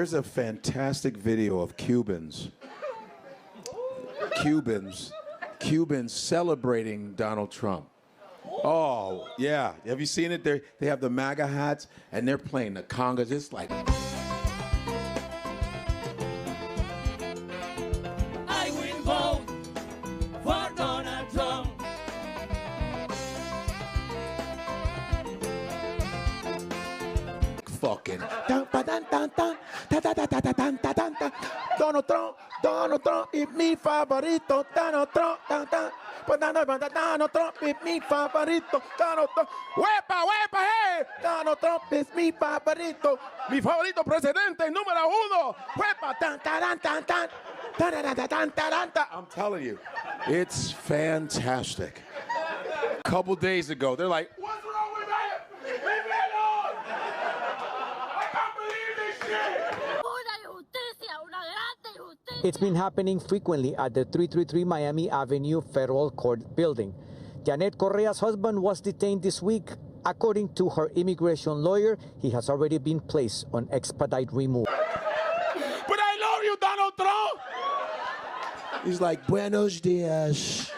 There's a fantastic video of Cubans celebrating Donald Trump. Oh, yeah. Have you seen it? They have the MAGA hats, and they're playing the congas. It's like... I will vote for Donald Trump. Fucking... Donald Trump es mi favorito. Donald Trump es mi favorito. Donald Trump, ¡huepa, huepa, hey! Donald Trump es mi favorito. Mi favorito presidente número uno. ¡Huepa, tan, tan, tan, tan, tan. I'm telling you, it's fantastic. A couple days ago, they're like, what's wrong with that? Leave me alone! I can't believe this shit! It's been happening frequently at the 333 Miami Avenue Federal Court building. Janet Correa's husband was detained this week. According to her immigration lawyer, he has already been placed on expedite removal. But I love you, Donald Trump! He's like, buenos dias.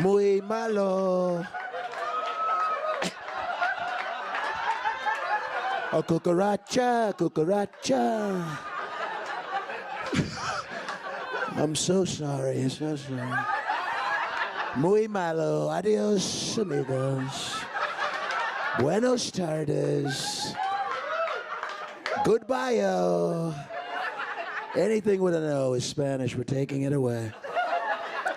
Muy malo. Oh, cucaracha, cucaracha. I'm so sorry, so sorry. Muy malo. Adios, amigos. Buenos tardes. Goodbye. Anything with an O is Spanish. We're taking it away.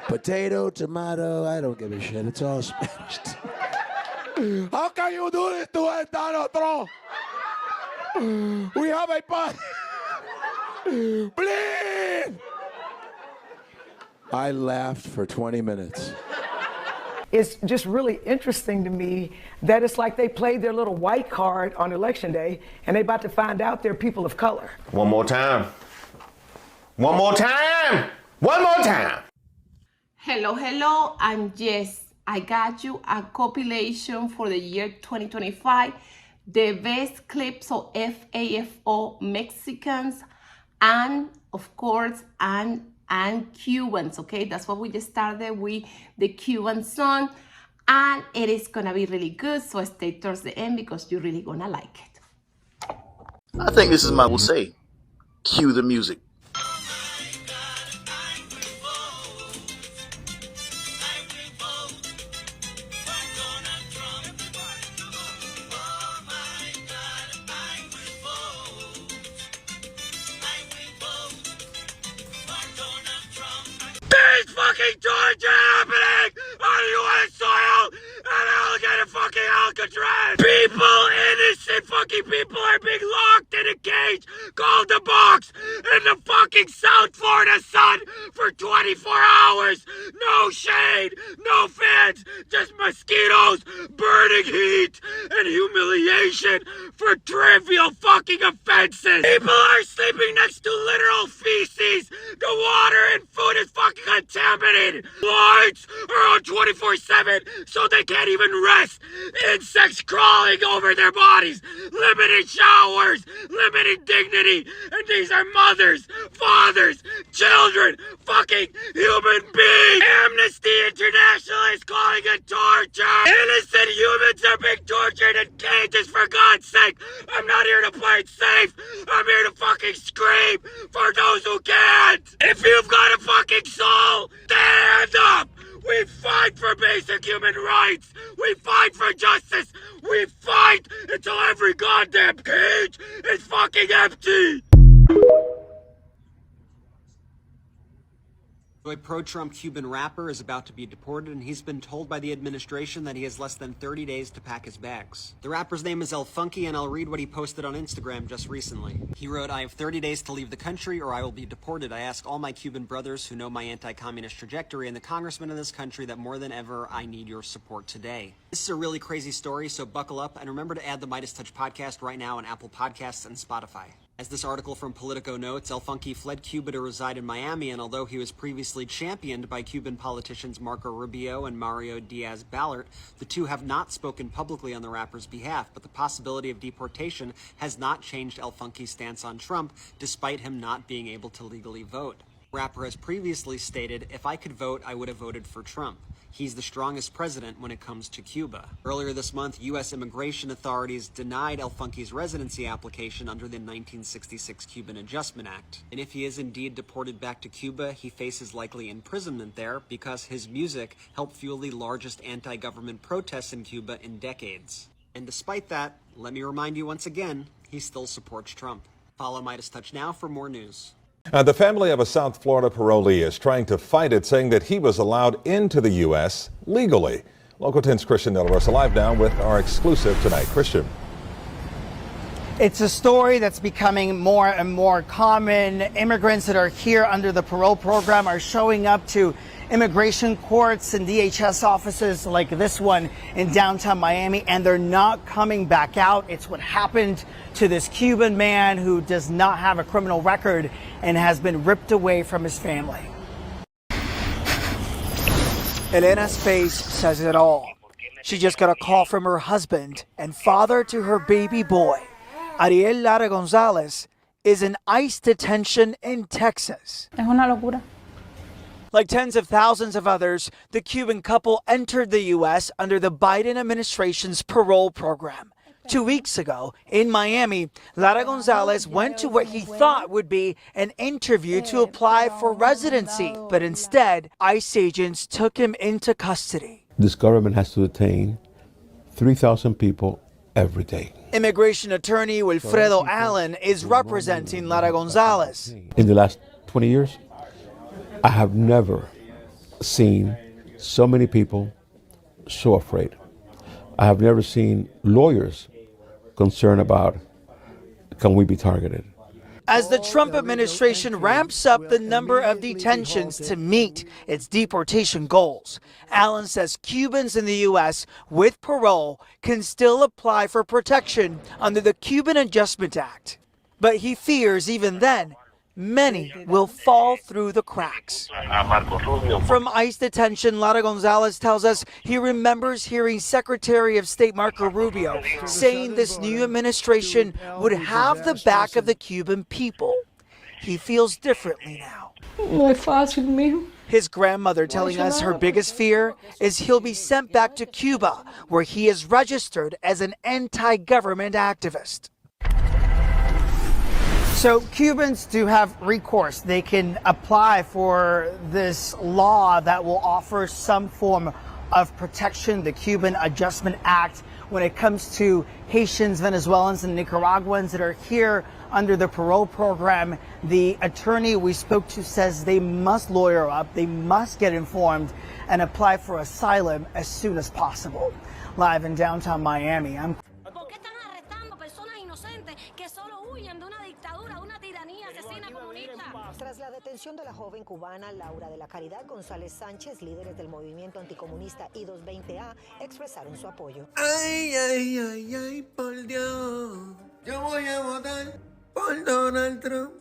Potato, tomato, I don't give a shit. It's all Spanish. How can you do this to us, Donald Trump? We have a party. Please. I laughed for 20 minutes. It's just really interesting to me that it's like they played their little white card on election day and they're about to find out they're people of color. One more time. One more time. One more time. Hello, I'm Jess. I got you a compilation for the year 2025. The best clips of FAFO Mexicans and, of course, and Cubans, okay? That's what we just started with, the Cuban song. And it is gonna be really good, so stay towards the end because you're really gonna like it. I think this is my will say. Cue the music. There's fucking torture happening on U.S. soil and alligator fucking Alcatraz. Innocent fucking people are being locked in a cage called the box in the fucking South Florida sun for 24 hours. No shade, no fans, just mosquitoes, burning heat, and humiliation for trivial fucking offenses. People are sleeping next to literal feces. The water and food is fucking contaminated. Lights are on 24/7, so they can't even rest. Insects crawling over their bodies. Limited showers, limited dignity. And these are mothers, fathers, children, fucking human beings. Amnesty International is calling it torture. Innocent humans are being tortured in cages, for God's sake. I'm not here to play it safe. I'm here to fucking scream for those who can't. If you've got a fucking soul, stand up. We fight for basic human rights. We fight for justice. We fight until every goddamn cage is fucking empty. A pro-Trump Cuban rapper is about to be deported, and he's been told by the administration that he has less than 30 days to pack his bags. The rapper's name is El Funky, and I'll read what he posted on Instagram just recently. He wrote, "I have 30 days to leave the country or I will be deported. I ask all my Cuban brothers who know my anti-communist trajectory and the congressmen in this country that more than ever, I need your support today." This is a really crazy story, so buckle up, and remember to add the Midas Touch podcast right now on Apple Podcasts and Spotify. As this article from Politico notes, El Funky fled Cuba to reside in Miami, and although he was previously championed by Cuban politicians Marco Rubio and Mario Diaz-Balart, the two have not spoken publicly on the rapper's behalf, but the possibility of deportation has not changed El Funky's stance on Trump, despite him not being able to legally vote. The rapper has previously stated, "If I could vote, I would have voted for Trump. He's the strongest president when it comes to Cuba." Earlier this month, U.S. immigration authorities denied El Funky's residency application under the 1966 Cuban Adjustment Act. And if he is indeed deported back to Cuba, he faces likely imprisonment there because his music helped fuel the largest anti-government protests in Cuba in decades. And despite that, let me remind you once again, he still supports Trump. Follow Midas Touch now for more news. The family of a South Florida parolee is trying to fight it, saying that he was allowed into the U.S. legally. Local 10's Christian De La Rosa live now with our exclusive tonight. Christian. It's a story that's becoming more and more common. Immigrants that are here under the parole program are showing up to immigration courts and DHS offices like this one in downtown Miami, and they're not coming back out. It's what happened to this Cuban man who does not have a criminal record and has been ripped away from his family. Elena's face says it all. She just got a call from her husband and father to her baby boy. Ariel Lara Gonzalez is in ICE detention in Texas. Es una locura. Like tens of thousands of others, the Cuban couple entered the U.S. under the Biden administration's parole program. 2 weeks ago, in Miami, Lara Gonzalez went to what he thought would be an interview to apply for residency, but instead, ICE agents took him into custody. This government has to detain 3,000 people every day. Immigration attorney Wilfredo Allen is representing Lara Gonzalez. In the last 20 years, I have never seen so many people so afraid. I have never seen lawyers concerned about, can we be targeted? As the Trump administration ramps up the number of detentions to meet its deportation goals, Allen says Cubans in the U.S. with parole can still apply for protection under the Cuban Adjustment Act. But he fears even then, many will fall through the cracks. From ICE detention, Lara Gonzalez tells us he remembers hearing Secretary of State Marco Rubio saying this new administration would have the back of the Cuban people. He feels differently now. No es fácil, mijo. His grandmother telling us her biggest fear is he'll be sent back to Cuba, where he is registered as an anti-government activist. So Cubans do have recourse. They can apply for this law that will offer some form of protection, the Cuban Adjustment Act, when it comes to Haitians, Venezuelans, and Nicaraguans that are here under the parole program. The attorney we spoke to says they must lawyer up, they must get informed, and apply for asylum as soon as possible. Live in downtown Miami, I'm Tras la detención de la joven cubana Laura de la Caridad González Sánchez, líderes del movimiento anticomunista I-220A expresaron su apoyo. Ay, ay, ay, ay, por Dios, yo voy a votar por Donald Trump.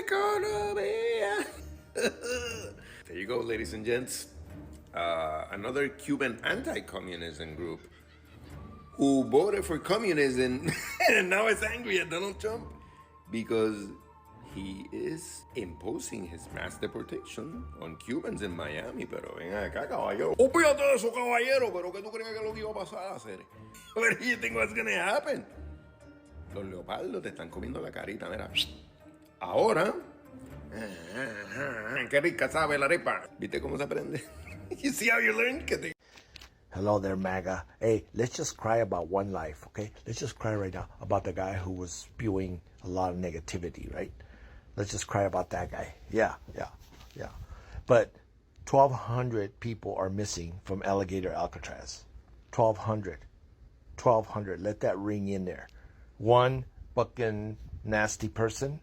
Economía. There you go, ladies and gents. Another Cuban anti-communism group who voted for communism and now is angry at Donald Trump because he is imposing his mass deportation on Cubans in Miami. Pero ven acá, caballero. Olvídate de eso, caballero. Pero ¿qué tú crees que es lo que iba a pasar a hacer? What do you think was going to happen? Los leopardos te están comiendo la carita, mira. Ahora, qué rica sabe la arepa. ¿Viste cómo se aprende? You see how you learn? Que te... Hello there, MAGA. Hey, let's just cry about one life, okay? Let's just cry right now about the guy who was spewing a lot of negativity, right? Let's just cry about that guy. Yeah. But 1,200 people are missing from Alligator Alcatraz. 1,200. Let that ring in there. One fucking nasty person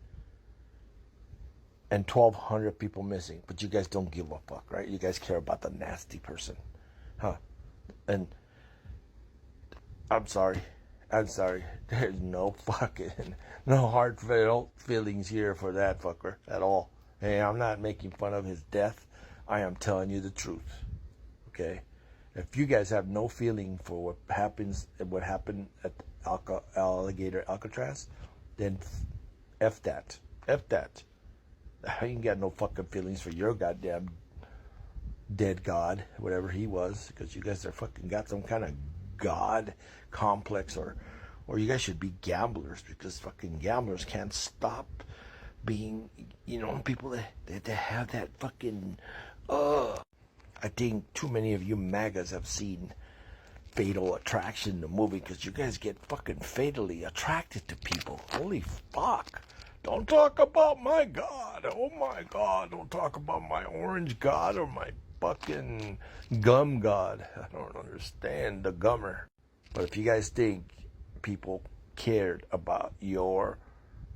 and 1,200 people missing. But you guys don't give a fuck, right? You guys care about the nasty person, huh? And I'm sorry. I'm sorry. There's no heartfelt feelings here for that fucker at all. Hey, I'm not making fun of his death. I am telling you the truth. Okay? If you guys have no feeling for what happened at Alligator Alcatraz, then F that. F that. I ain't got no fucking feelings for your goddamn dead god, whatever he was, because you guys are fucking got some kind of god complex, or you guys should be gamblers, because fucking gamblers can't stop being, people that have that fucking, I think too many of you MAGAs have seen Fatal Attraction, the movie, because you guys get fucking fatally attracted to people. Holy fuck. Don't talk about my God. Oh my God. Don't talk about my orange God or my fucking gum God. I don't understand the gummer. But if you guys think people cared about your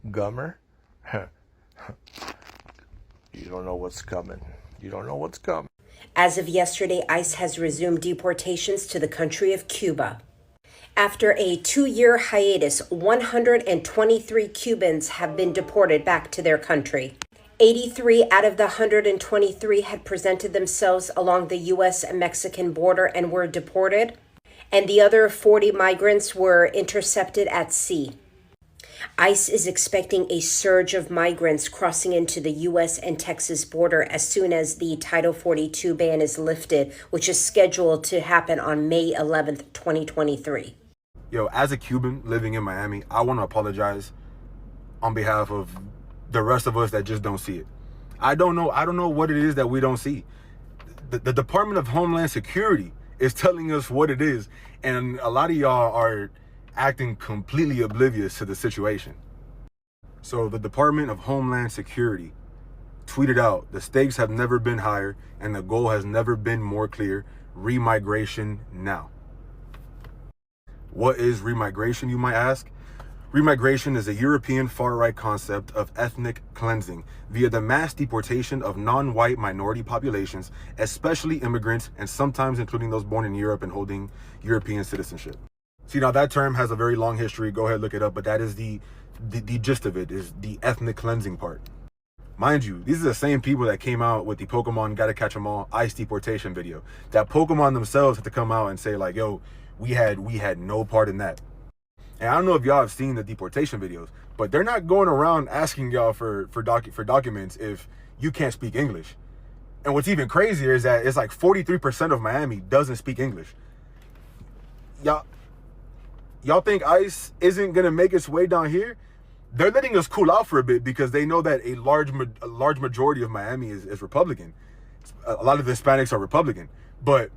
gummer, you don't know what's coming. You don't know what's coming. As of yesterday, ICE has resumed deportations to the country of Cuba. After a 2-year hiatus, 123 Cubans have been deported back to their country. 83 out of the 123 had presented themselves along the U.S. and Mexican border and were deported, and the other 40 migrants were intercepted at sea. ICE is expecting a surge of migrants crossing into the U.S. and Texas border as soon as the Title 42 ban is lifted, which is scheduled to happen on May 11th, 2023. Yo, as a Cuban living in Miami, I want to apologize on behalf of the rest of us that just don't see it. I don't know what it is that we don't see. The Department of Homeland Security is telling us what it is, and a lot of y'all are acting completely oblivious to the situation. So the Department of Homeland Security tweeted out, "The stakes have never been higher and the goal has never been more clear. Remigration now." What is remigration, you might ask? Remigration is a European far-right concept of ethnic cleansing via the mass deportation of non-white minority populations, especially immigrants, and sometimes including those born in Europe and holding European citizenship. See, now that term has a very long history. Go ahead, look it up. But that is the gist of it, is the ethnic cleansing part. Mind you, these are the same people that came out with the Pokemon Gotta Catch 'Em All ICE deportation video. That Pokemon themselves had to come out and say like, yo, we had no part in that. And I don't know if y'all have seen the deportation videos, but they're not going around asking y'all for documents if you can't speak English. And what's even crazier is that it's like 43% of Miami doesn't speak English. Y'all think ICE isn't gonna make its way down here? They're letting us cool out for a bit because they know that a large majority of Miami is Republican. A lot of the Hispanics are Republican, but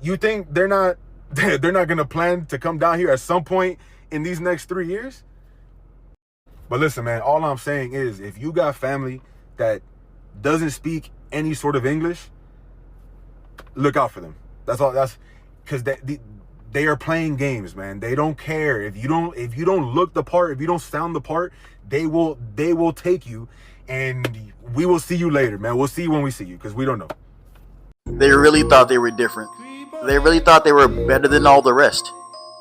you think they're not gonna plan to come down here at some point in these next 3 years? But listen, man, all I'm saying is if you got family that doesn't speak any sort of English, look out for them. That's all. That's because they are playing games, man. They don't care if you don't look the part, if you don't sound the part. They will take you, and we will see you later, man. We'll see you when we see you, because we don't know. They really thought they were different. They really thought they were better than all the rest,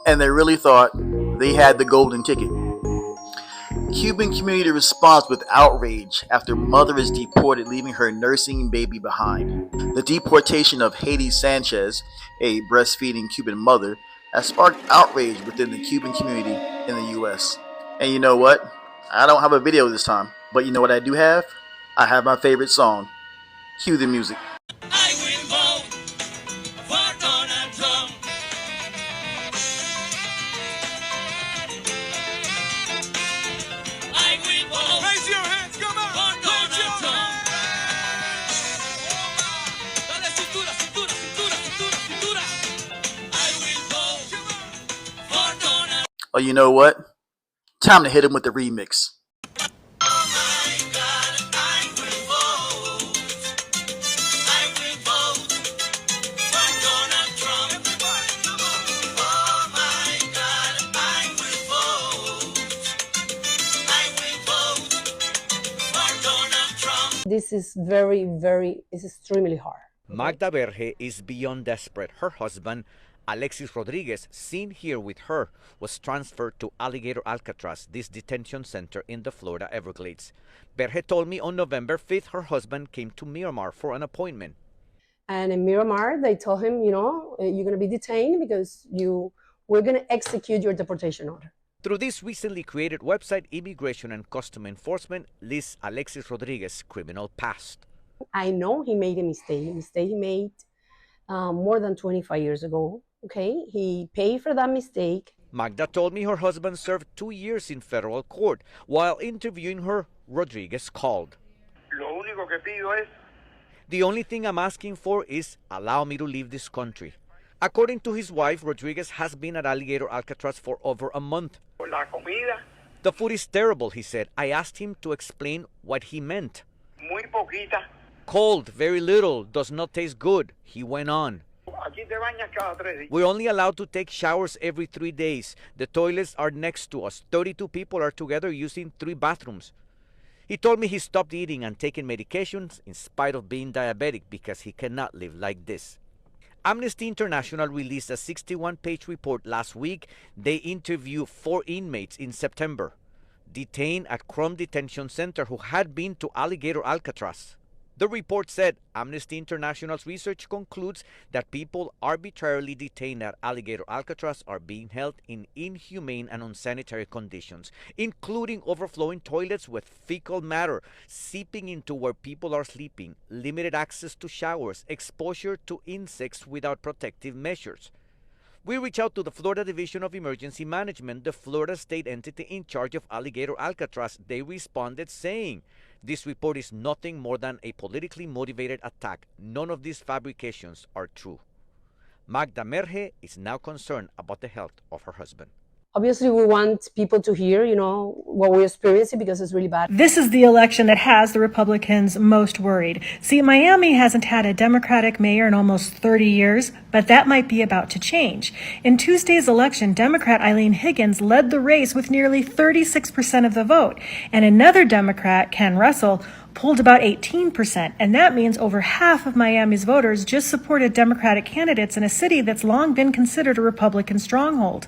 and they really thought they had the golden ticket. Cuban community responds with outrage after mother is deported, leaving her nursing baby behind. The deportation of Haiti Sanchez, a breastfeeding Cuban mother, has sparked outrage within the Cuban community in the U.S. And you know what? I don't have a video this time, but you know what I do have? I have my favorite song. Cue the music. I will vote for Donald Trump. I will vote. Raise your hands, come on. For Donald Trump. Dale cintura, cintura, cintura, cintura, cintura. I will vote for Donald. Oh, you know what? Time to hit him with the remix. This is very, very, it's extremely hard. Magda Verge is beyond desperate. Her husband, Alexis Rodriguez, seen here with her, was transferred to Alligator Alcatraz, this detention center in the Florida Everglades. Berge told me on November 5th her husband came to Miramar for an appointment. And in Miramar, they told him, you know, you're going to be detained because we're going to execute your deportation order. Through this recently created website, Immigration and Customs Enforcement lists Alexis Rodriguez's criminal past. I know he made a mistake he made more than 25 years ago. Okay, he paid for that mistake. Magda told me her husband served 2 years in federal court. While interviewing her, Rodriguez called. The only thing I'm asking for is allow me to leave this country. According to his wife, Rodriguez has been at Alligator Alcatraz for over a month. The food is terrible, he said. I asked him to explain what he meant. Muy poquita. Cold, very little, does not taste good, he went on. We're only allowed to take showers every 3 days. The toilets are next to us. 32 people are together using 3 bathrooms. He told me he stopped eating and taking medications in spite of being diabetic because he cannot live like this. Amnesty International released a 61-page report last week. They interviewed 4 inmates in September, detained at Crum Detention Center who had been to Alligator Alcatraz. The report said Amnesty International's research concludes that people arbitrarily detained at Alligator Alcatraz are being held in inhumane and unsanitary conditions, including overflowing toilets with fecal matter seeping into where people are sleeping, limited access to showers, exposure to insects without protective measures. We reached out to the Florida Division of Emergency Management, the Florida state entity in charge of Alligator Alcatraz. They responded saying, this report is nothing more than a politically motivated attack. None of these fabrications are true. Magda Merge is now concerned about the health of her husband. Obviously, we want people to hear, you know, what we're experiencing because it's really bad. This is the election that has the Republicans most worried. See, Miami hasn't had a Democratic mayor in almost 30 years, but that might be about to change. In Tuesday's election, Democrat Eileen Higgins led the race with nearly 36% of the vote, and another Democrat, Ken Russell, pulled about 18%, and that means over half of Miami's voters just supported Democratic candidates in a city that's long been considered a Republican stronghold.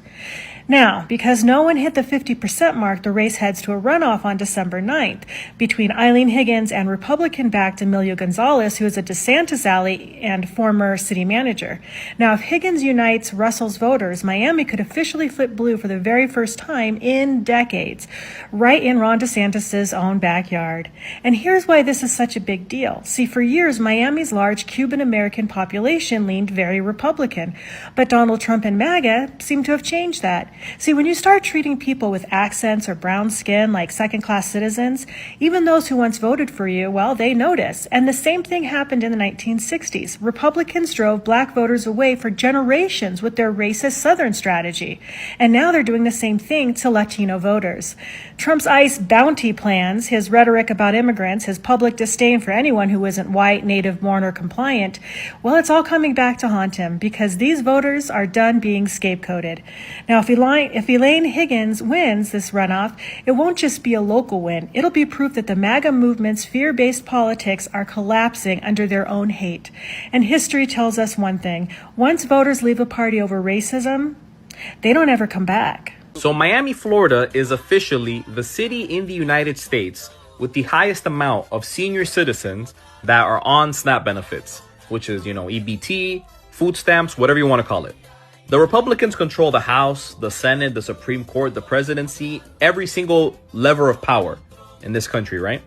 Now, because no one hit the 50% mark, the race heads to a runoff on December 9th between Eileen Higgins and Republican-backed Emilio Gonzalez, who is a DeSantis ally and former city manager. Now, if Higgins unites Russell's voters, Miami could officially flip blue for the very first time in decades, right in Ron DeSantis' own backyard. And here's why this is such a big deal. See, for years, Miami's large Cuban American population leaned very Republican, but Donald Trump and MAGA seem to have changed that. See, when you start treating people with accents or brown skin like second-class citizens, even those who once voted for you, well, they notice. And the same thing happened in the 1960s. Republicans drove black voters away for generations with their racist Southern strategy. And now they're doing the same thing to Latino voters. Trump's ICE bounty plans, his rhetoric about immigrants, his public disdain for anyone who isn't white, native-born, or compliant, well, it's all coming back to haunt him because these voters are done being scapegoated. Now, if Elaine Higgins wins this runoff, it won't just be a local win. It'll be proof that the MAGA movement's fear-based politics are collapsing under their own hate. And history tells us one thing. Once voters leave a party over racism, they don't ever come back. So Miami, Florida is officially the city in the United States with the highest amount of senior citizens that are on SNAP benefits, which is, EBT, food stamps, whatever you want to call it. The Republicans control the House, the Senate, the Supreme Court, the presidency, every single lever of power in this country, right?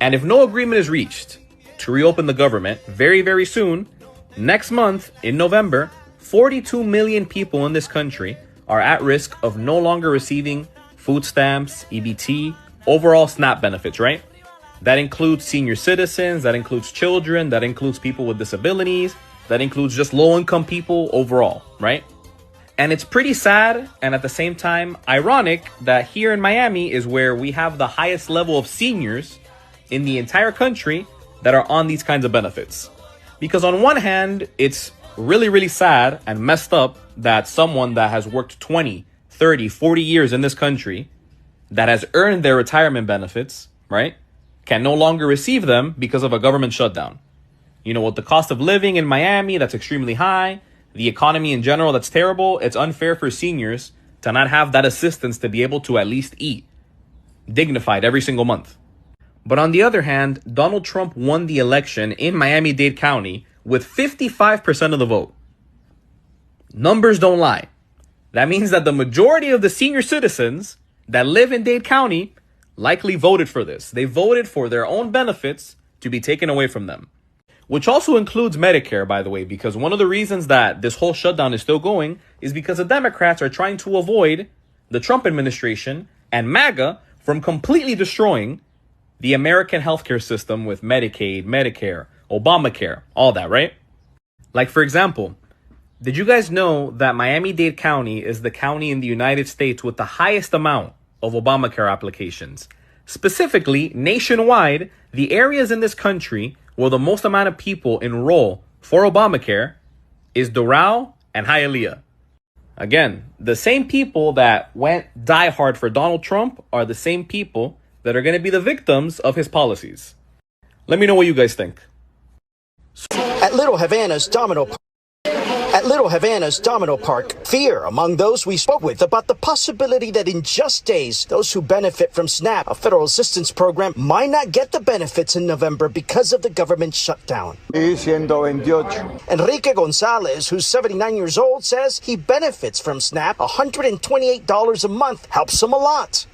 And if no agreement is reached to reopen the government very, very soon, next month in November, 42 million people in this country are at risk of no longer receiving food stamps, EBT, overall SNAP benefits, right? That includes senior citizens, that includes children, that includes people with disabilities, that includes just low-income people overall, right? And it's pretty sad and at the same time ironic that here in Miami is where we have the highest level of seniors in the entire country that are on these kinds of benefits. Because on one hand, it's really, really sad and messed up that someone that has worked 20, 30, 40 years in this country, that has earned their retirement benefits, right, can no longer receive them because of a government shutdown. With the cost of living in Miami, that's extremely high. the economy in general that's terrible, it's unfair for seniors to not have that assistance to be able to at least eat dignified every single month. But on the other hand, Donald Trump won the election in Miami-Dade County with 55% of the vote. Numbers don't lie. That means that the majority of the senior citizens that live in Dade County likely voted for this. They voted for their own benefits to be taken away from them. Which also includes Medicare, by the way, because one of the reasons that this whole shutdown is still going is because the Democrats are trying to avoid the Trump administration and MAGA from completely destroying the American healthcare system with Medicaid, Medicare, Obamacare, all that, right? Like, for example, did you guys know that Miami-Dade County is the county in the United States with the highest amount of Obamacare applications? Specifically, nationwide, the areas in this country where the most amount of people enroll for Obamacare is Doral and Hialeah. Again, the same people that went diehard for Donald Trump are the same people that are going to be the victims of his policies. Let me know what you guys think. At Little Havana's Domino Park, fear among those we spoke with about the possibility that in just days, those who benefit from SNAP, a federal assistance program, might not get the benefits in November because of the government shutdown. Enrique Gonzalez, who's 79 years old, says he benefits from SNAP. $128 a month helps him a lot.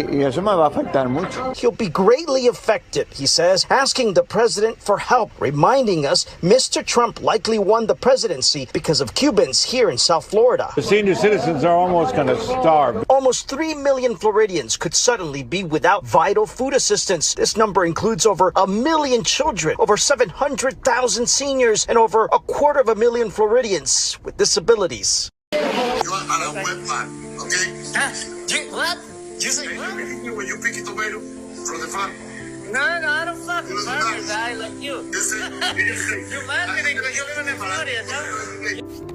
He'll be greatly affected, he says, asking the president for help, reminding us Mr. Trump likely won the presidency because of Cubans here in South Florida. The senior citizens are almost going to starve. Almost 3 million Floridians could suddenly be without vital food assistance. This number includes over 1 million children, over 700,000 seniors, and over 250,000 Floridians with disabilities. You are on a wet lot, okay? What? You say what? When you pick a tomato from the farm. No, I don't fucking farm, guy like you. You marketing because you live in Florida, no?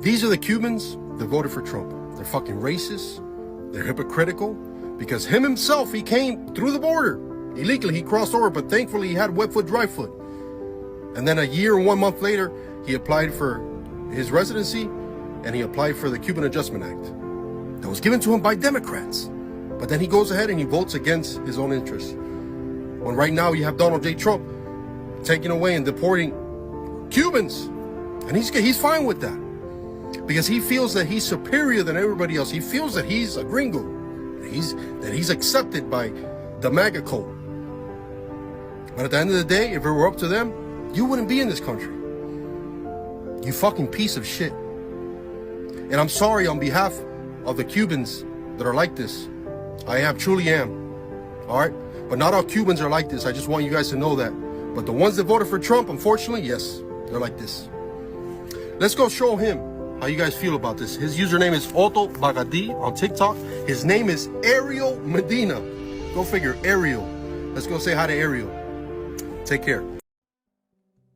These are the Cubans that voted for Trump. They're fucking racist. They're hypocritical. Because him himself, he came through the border. Illegally, he crossed over, but thankfully he had wet foot, dry foot. And then a year and 1 month later, he applied for his residency and he applied for the Cuban Adjustment Act that was given to him by Democrats. But then he goes ahead and he votes against his own interests. When right now you have Donald J. Trump taking away and deporting Cubans. And he's fine with that. Because he feels that he's superior than everybody else. He feels that he's a gringo. That he's accepted by the MAGA cult. But at the end of the day, if it were up to them, you wouldn't be in this country. You fucking piece of shit. And I'm sorry on behalf of the Cubans that are like this. I truly am. All right? But not all Cubans are like this. I just want you guys to know that. But the ones that voted for Trump, unfortunately, yes, they're like this. Let's go show him how you guys feel about this. His username is Otto Bagadi on TikTok. His name is Ariel Medina. Go figure, Ariel. Let's go say hi to Ariel. Take care.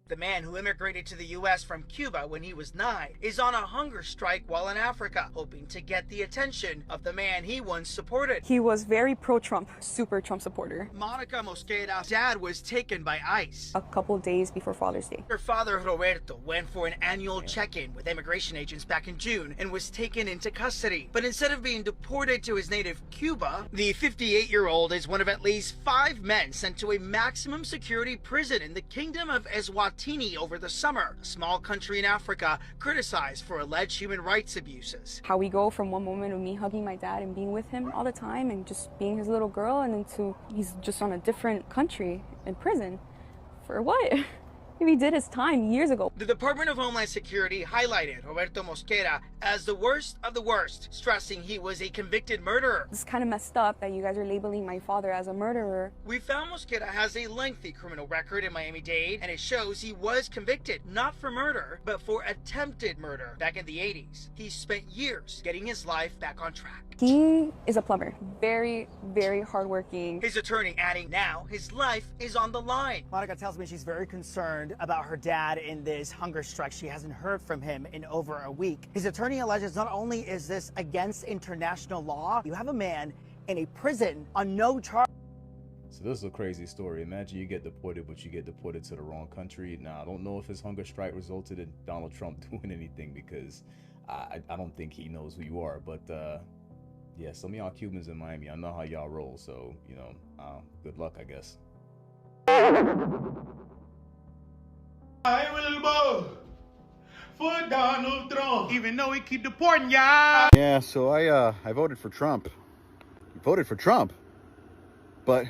The man who immigrated to the U.S. from Cuba when he was 9 is on a hunger strike while in Africa, hoping to get the attention of the man he once supported. He was very pro-Trump, super Trump supporter. Monica Mosquera's dad was taken by ICE a couple days before Father's Day. Her father, Roberto, went for an annual check-in with immigration agents back in June and was taken into custody. But instead of being deported to his native Cuba, the 58-year-old is one of at least 5 men sent to a maximum security prison in the Kingdom of Eswatini over the summer, a small country in Africa criticized for alleged human rights abuses. How we go from one moment of me hugging my dad and being with him all the time and just being his little girl, and then to he's just on a different country in prison. For what? He did his time years ago. The Department of Homeland Security highlighted Roberto Mosquera as the worst of the worst, stressing he was a convicted murderer. It's kind of messed up that you guys are labeling my father as a murderer. We found Mosquera has a lengthy criminal record in Miami-Dade, and it shows he was convicted, not for murder, but for attempted murder back in the 80s. He spent years getting his life back on track. He is a plumber. Very, very hardworking. His attorney adding now his life is on the line. Monica tells me she's very concerned about her dad in this hunger strike. She hasn't heard from him in over a week. His attorney alleges not only is this against international law, you have a man in a prison on no charge. So this is a crazy story. Imagine you get deported, but you get deported to the wrong country. Now, I don't know if his hunger strike resulted in Donald Trump doing anything, because I don't think he knows who you are. But yeah, some of y'all Cubans in Miami, I know how y'all roll. So, you know, good luck, I guess. I will vote for Donald Trump, even though he keep deporting y'all. Yeah, so I voted for Trump. You voted for Trump? But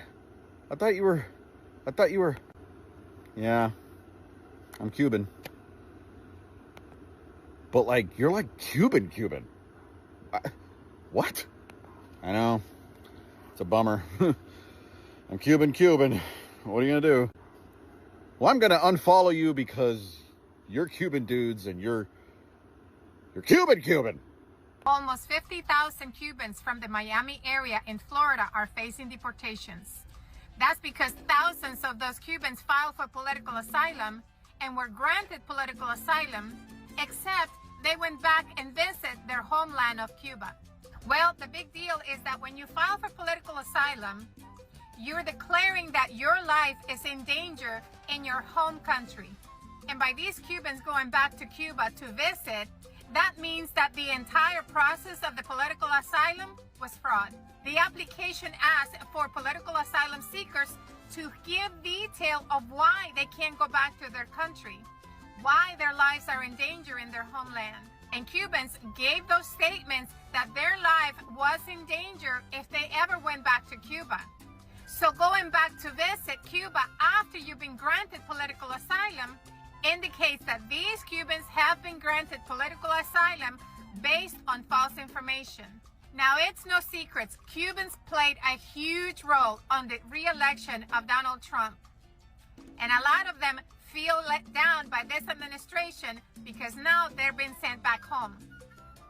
I thought you were, yeah, I'm Cuban. But like, you're like Cuban. What? I know, it's a bummer. I'm Cuban. What are you gonna do? Well, I'm gonna unfollow you because you're Cuban dudes and you're Cuban. Almost 50,000 Cubans from the Miami area in Florida are facing deportations. That's because thousands of those Cubans filed for political asylum and were granted political asylum, except they went back and visited their homeland of Cuba. Well, the big deal is that when you file for political asylum, you're declaring that your life is in danger in your home country. And by these Cubans going back to Cuba to visit, that means that the entire process of the political asylum was fraud. The application asked for political asylum seekers to give detail of why they can't go back to their country, why their lives are in danger in their homeland. And Cubans gave those statements that their life was in danger if they ever went back to Cuba. So going back to visit Cuba after you've been granted political asylum indicates that these Cubans have been granted political asylum based on false information. Now, it's no secret, Cubans played a huge role on the re-election of Donald Trump. And a lot of them feel let down by this administration because now they're being sent back home.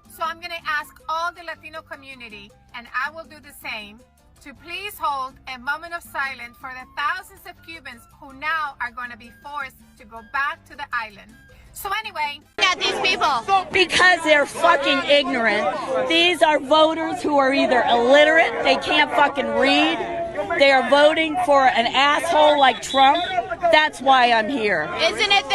So I'm going to ask all the Latino community, and I will do the same, to please hold a moment of silence for the thousands of Cubans who now are going to be forced to go back to the island. So anyway, at these people because they're fucking ignorant. These are voters who are either illiterate, they can't fucking read, they are voting for an asshole like Trump. That's why I'm here. Isn't it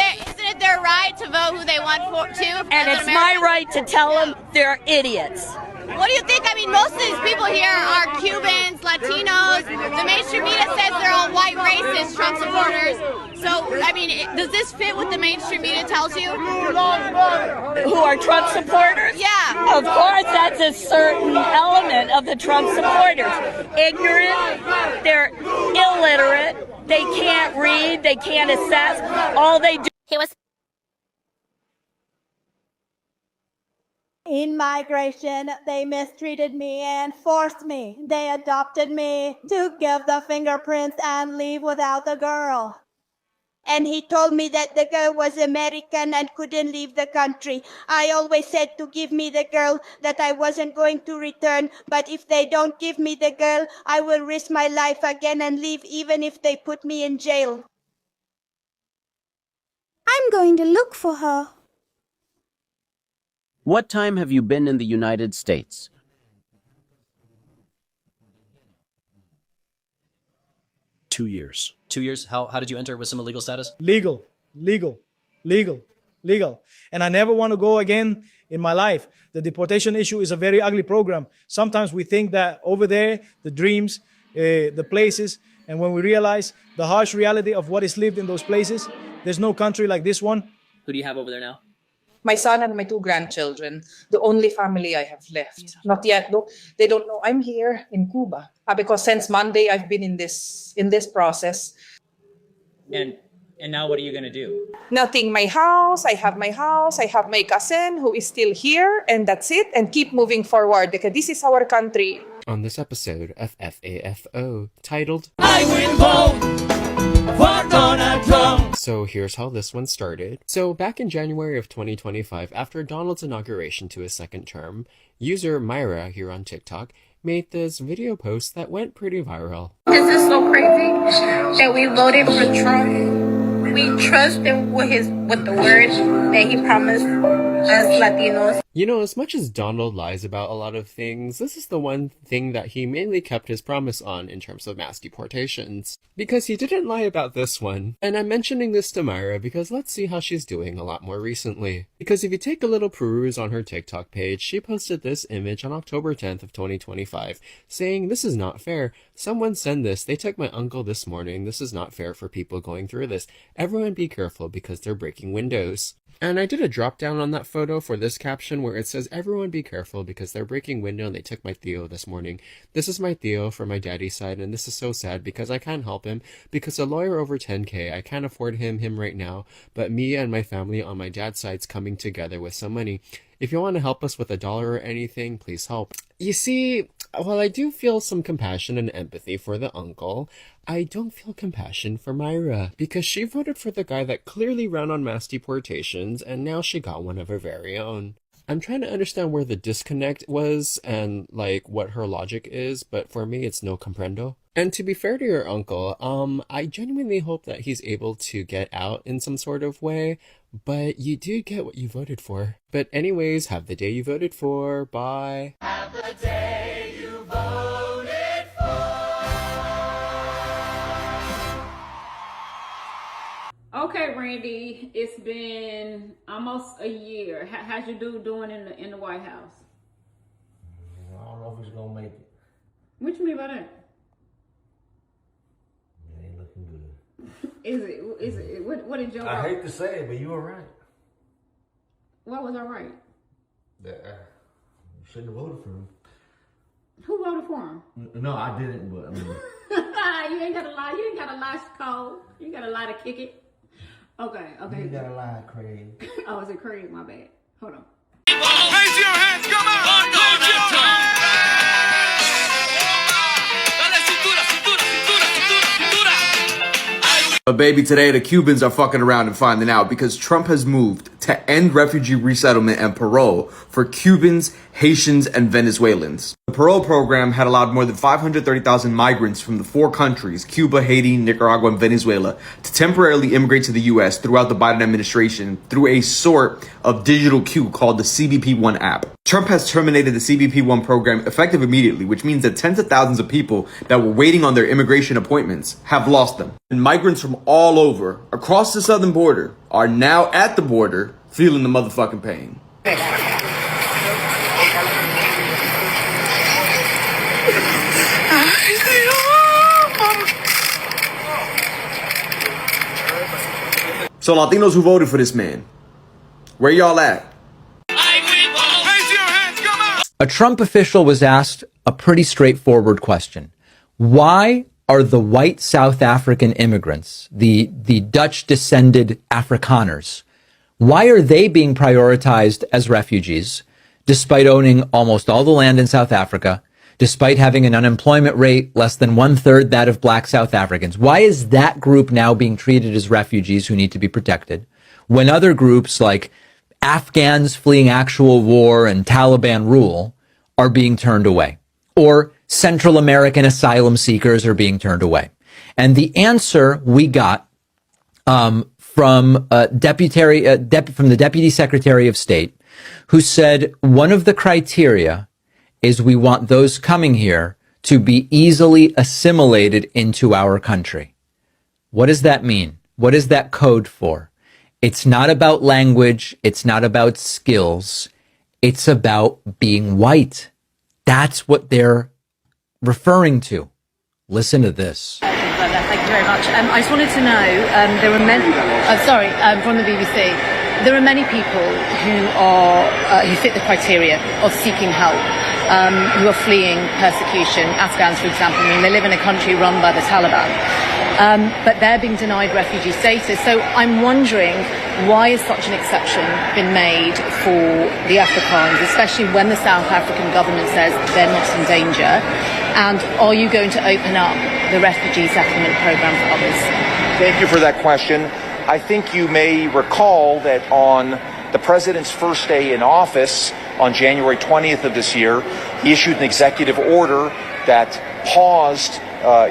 their right to vote who they want to? And it's my right to tell them they're idiots. What do you think? I mean, most of these people here are Cubans, Latinos. The mainstream media says they're all white racist Trump supporters. So, I mean, does this fit what the mainstream media tells you? Who are Trump supporters? Yeah. Of course, that's a certain element of the Trump supporters. Ignorant, they're illiterate, they can't read, they can't assess. All they do. In migration, they mistreated me and forced me. They adopted me to give the fingerprints and leave without the girl. And he told me that the girl was American and couldn't leave the country. I always said to give me the girl, that I wasn't going to return. But if they don't give me the girl, I will risk my life again and leave even if they put me in jail. I'm going to look for her. What time have you been in the United States? 2 years. 2 years? How did you enter with some illegal status? Legal. And I never want to go again in my life. The deportation issue is a very ugly program. Sometimes we think that over there, the dreams, the places, and when we realize the harsh reality of what is lived in those places, there's no country like this one. Who do you have over there now? My son and my 2 grandchildren, the only family I have left. Not yet, though. They don't know I'm here in Cuba. Because since Monday, I've been in this process. And now what are you going to do? Nothing. I have my cousin who is still here, and that's it. And keep moving forward because this is our country. On this episode of FAFO, titled I will vote for Donald Trump. So here's how this one started. So back in January of 2025, after Donald's inauguration to his second term, user Myra here on TikTok made this video post that went pretty viral. Is this so crazy that we voted for Trump? We trust him with the words that he promised us Latinos. You know, as much as Donald lies about a lot of things, this is the one thing that he mainly kept his promise on in terms of mass deportations. Because he didn't lie about this one. And I'm mentioning this to Myra because let's see how she's doing a lot more recently. Because if you take a little peruse on her TikTok page, she posted this image on October 10th of 2025, saying, "This is not fair. Someone send this. They took my uncle this morning. This is not fair for people going through this. Everyone be careful because they're breaking windows." And I did a drop down on that photo for this caption where it says, "Everyone be careful because they're breaking window and they took my Theo this morning. This is my Theo from my daddy's side and this is so sad because I can't help him because a lawyer over 10K, I can't afford him right now, but me and my family on my dad's side's coming together with some money. If you want to help us with $1 or anything, please help." You see, while I do feel some compassion and empathy for the uncle, I don't feel compassion for Myra, because she voted for the guy that clearly ran on mass deportations, and now she got one of her very own. I'm trying to understand where the disconnect was and, like, what her logic is, but for me, it's no comprendo. And to be fair to your uncle, I genuinely hope that he's able to get out in some sort of way, but you do get what you voted for. But anyways, have the day you voted for. Bye. Have the day you voted for. Okay, Randy, it's been almost a year. How's your dude doing in the White House? I don't know if he's gonna make it. What you mean by that? It ain't looking good. Is it? What did your? I hate to say it, but you were right. What was I right? That you shouldn't have voted for him. Who voted for him? No, I didn't, but I mean. You ain't gotta lie. You ain't gotta lie, Cole. You gotta lie to kick it. Okay. You gotta lie, Craig. Oh, is it Craig? My bad. Hold on. Raise your hands, come on! Raise your hands! But baby, today the Cubans are fucking around and finding out because Trump has moved to end refugee resettlement and parole for Cubans, Haitians, and Venezuelans. The parole program had allowed more than 530,000 migrants from the 4 countries, Cuba, Haiti, Nicaragua, and Venezuela, to temporarily immigrate to the U.S. throughout the Biden administration through a sort of digital queue called the CBP-1 app. Trump has terminated the CBP-1 program effective immediately, which means that tens of thousands of people that were waiting on their immigration appointments have lost them. And migrants from all over, across the southern border, are now at the border feeling the motherfucking pain. So Latinos who voted for this man, where y'all at? A Trump official was asked a pretty straightforward question. Why are the white South African immigrants, the Dutch-descended Afrikaners, why are they being prioritized as refugees, despite owning almost all the land in South Africa, despite having an unemployment rate less than 1/3 that of black South Africans? Why is that group now being treated as refugees who need to be protected, when other groups like Afghans fleeing actual war and Taliban rule are being turned away, or Central American asylum seekers are being turned away? And the answer we got from the Deputy Secretary of State, who said one of the criteria is we want those coming here to be easily assimilated into our country. What does that mean? What is that code for? It's not about language. It's not about skills. It's about being white. That's what they're referring to. Listen to this. Thank you very much. I just wanted to know, there were many, from the BBC, there are many people who fit the criteria of seeking help, who are fleeing persecution. Afghans, for example, I mean, they live in a country run by the Taliban, but they're being denied refugee status. So I'm wondering, why has such an exception been made for the Afrikaners, especially when the South African government says they're not in danger? And are you going to open up the refugee settlement program for others? Thank you for that question. I think you may recall that on the president's first day in office on January 20th of this year, he issued an executive order that paused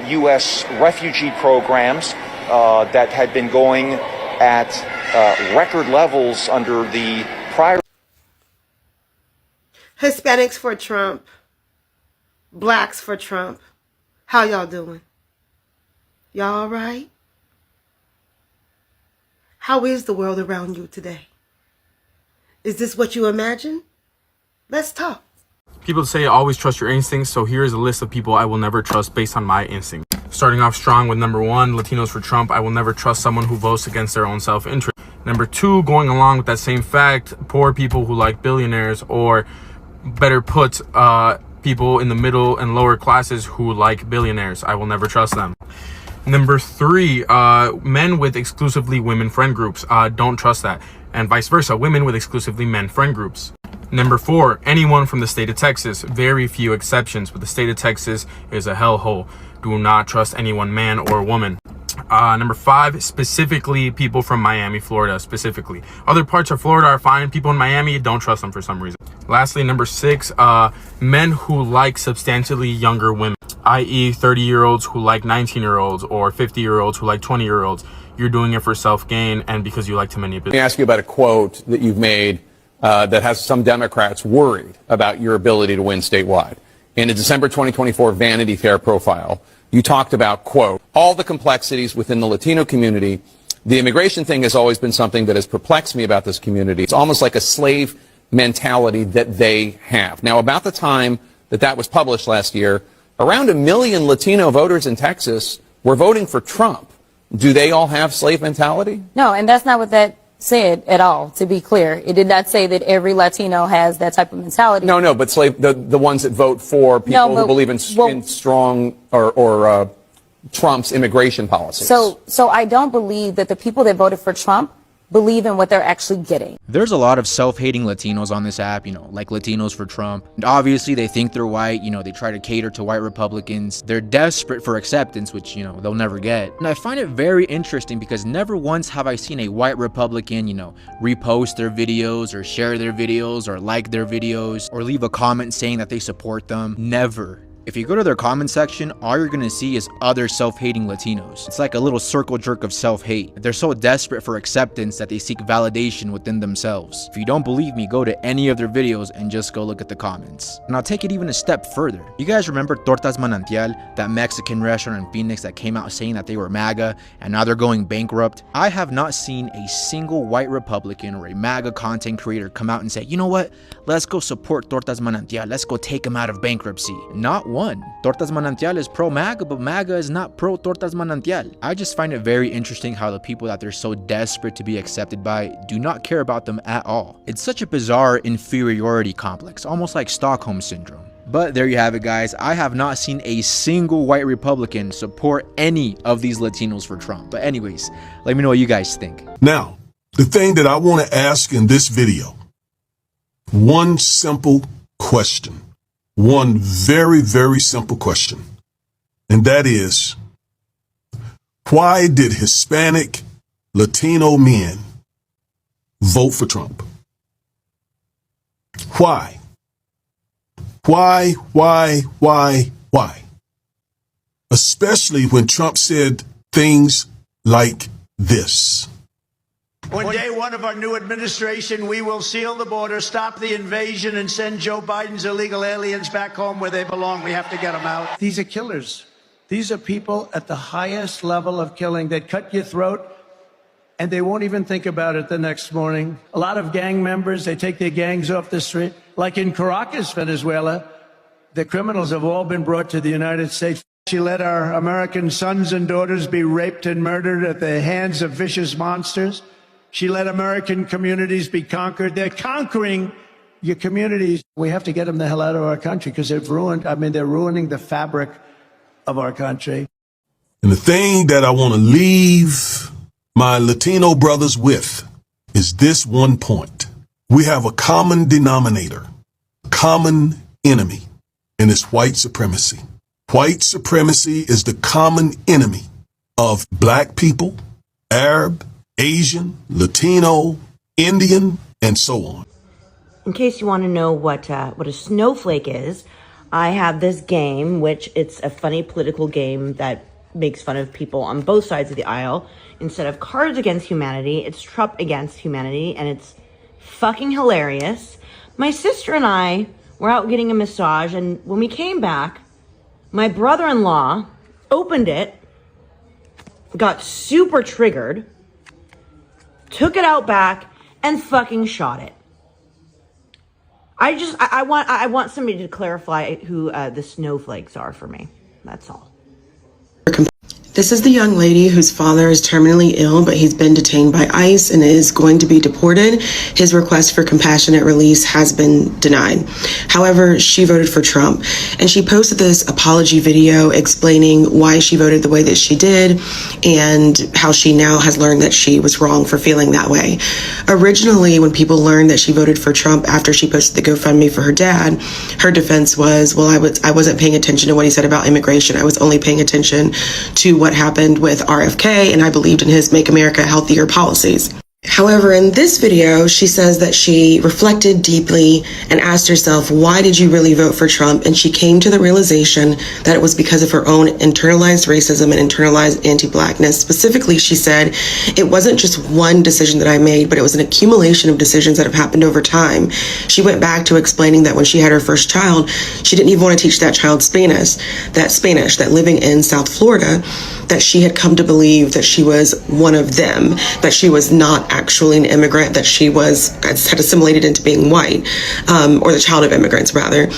U.S. refugee programs that had been going at record levels under the prior. Hispanics for Trump. Blacks for Trump. How y'all doing? Y'all all right? How is the world around you today? Is this what you imagine? Let's talk. People say always trust your instincts, so here is a list of people I will never trust based on my instinct. Starting off strong with number 1, Latinos for Trump. I will never trust someone who votes against their own self-interest. Number 2, going along with that same fact, poor people who like billionaires, or better put, people in the middle and lower classes who like billionaires. I will never trust them. Number 3, men with exclusively women friend groups. Don't trust that. And vice versa, women with exclusively men friend groups. Number 4, anyone from the state of Texas. Very few exceptions, but the state of Texas is a hellhole. Do not trust anyone, man or woman. Number 5, specifically people from Miami, Florida, specifically. Other parts of Florida are fine. People in Miami, don't trust them for some reason. Lastly, number 6, men who like substantially younger women, i.e. 30-year-olds who like 19-year-olds or 50-year-olds who like 20-year-olds. You're doing it for self-gain and because you like to manipulate. Let me ask you about a quote that you've made that has some Democrats worried about your ability to win statewide. In a December 2024 Vanity Fair profile, you talked about, quote, all the complexities within the Latino community. The immigration thing has always been something that has perplexed me about this community. It's almost like a slave mentality that they have. Now, about the time that that was published last year, around 1 million Latino voters in Texas were voting for Trump. Do they all have slave mentality? No, and that's not what that said at all, to be clear. It did not say that every Latino has that type of mentality. No, but the ones that vote for people who believe in strong or Trump's immigration policies. So I don't believe that the people that voted for Trump believe in what they're actually getting. There's a lot of self-hating Latinos on this app, like Latinos for Trump. And obviously they think they're white, they try to cater to white Republicans. They're desperate for acceptance, which, they'll never get. And I find it very interesting because never once have I seen a white Republican, repost their videos or share their videos or like their videos or leave a comment saying that they support them. Never. If you go to their comment section, all you're gonna see is other self-hating Latinos. It's like a little circle jerk of self-hate. They're so desperate for acceptance that they seek validation within themselves. If you don't believe me, go to any of their videos and just go look at the comments. And I'll take it even a step further. You guys remember Tortas Manantial, that Mexican restaurant in Phoenix that came out saying that they were MAGA and now they're going bankrupt? I have not seen a single white Republican or a MAGA content creator come out and say, you know what, let's go support Tortas Manantial, let's go take them out of bankruptcy. Not one. Tortas Manantial is pro-MAGA, but MAGA is not pro-Tortas Manantial. I just find it very interesting how the people that they're so desperate to be accepted by do not care about them at all. It's such a bizarre inferiority complex, almost like Stockholm Syndrome. But there you have it, guys. I have not seen a single white Republican support any of these Latinos for Trump. But anyways, let me know what you guys think. Now, the thing that I want to ask in this video, one simple question. One very, very simple question. And that is, why did Hispanic Latino men vote for Trump? Why? Why? Especially when Trump said things like this. On day one of our new administration, we will seal the border, stop the invasion, and send Joe Biden's illegal aliens back home where they belong. We have to get them out. These are killers. These are people at the highest level of killing that cut your throat, and they won't even think about it the next morning. A lot of gang members, they take their gangs off the street. Like in Caracas, Venezuela, the criminals have all been brought to the United States. She let our American sons and daughters be raped and murdered at the hands of vicious monsters. She let American communities be conquered. They're conquering your communities. We have to get them the hell out of our country because they're ruining the fabric of our country. And the thing that I want to leave my Latino brothers with is this one point. We have a common denominator, common enemy, and it's white supremacy. White supremacy is the common enemy of black people, Arab, Asian, Latino, Indian, and so on. In case you want to know what a snowflake is, I have this game, which it's a funny political game that makes fun of people on both sides of the aisle. Instead of Cards Against Humanity, it's Trump Against Humanity, and it's fucking hilarious. My sister and I We're out getting a massage, and when we came back, my brother-in-law opened it, got super triggered, took it out back, and fucking shot it. I want somebody to clarify who the snowflakes are for me. That's all. This is the young lady whose father is terminally ill, but he's been detained by ICE and is going to be deported. His request for compassionate release has been denied. However, she voted for Trump, and she posted this apology video explaining why she voted the way that she did and how she now has learned that she was wrong for feeling that way. Originally, when people learned that she voted for Trump after she posted the GoFundMe for her dad, her defense was, well, I wasn't paying attention to what he said about immigration. I was only paying attention to what happened with RFK, and I believed in his Make America Healthier policies. However, in this video, she says that she reflected deeply and asked herself, why did you really vote for Trump? And she came to the realization that it was because of her own internalized racism and internalized anti-Blackness. Specifically, she said, it wasn't just one decision that I made, but it was an accumulation of decisions that have happened over time. She went back to explaining that when she had her first child, she didn't even want to teach that child Spanish, that living in South Florida, that she had come to believe that she was one of them, that she was not actually an immigrant, that she had assimilated into being white, or the child of immigrants rather.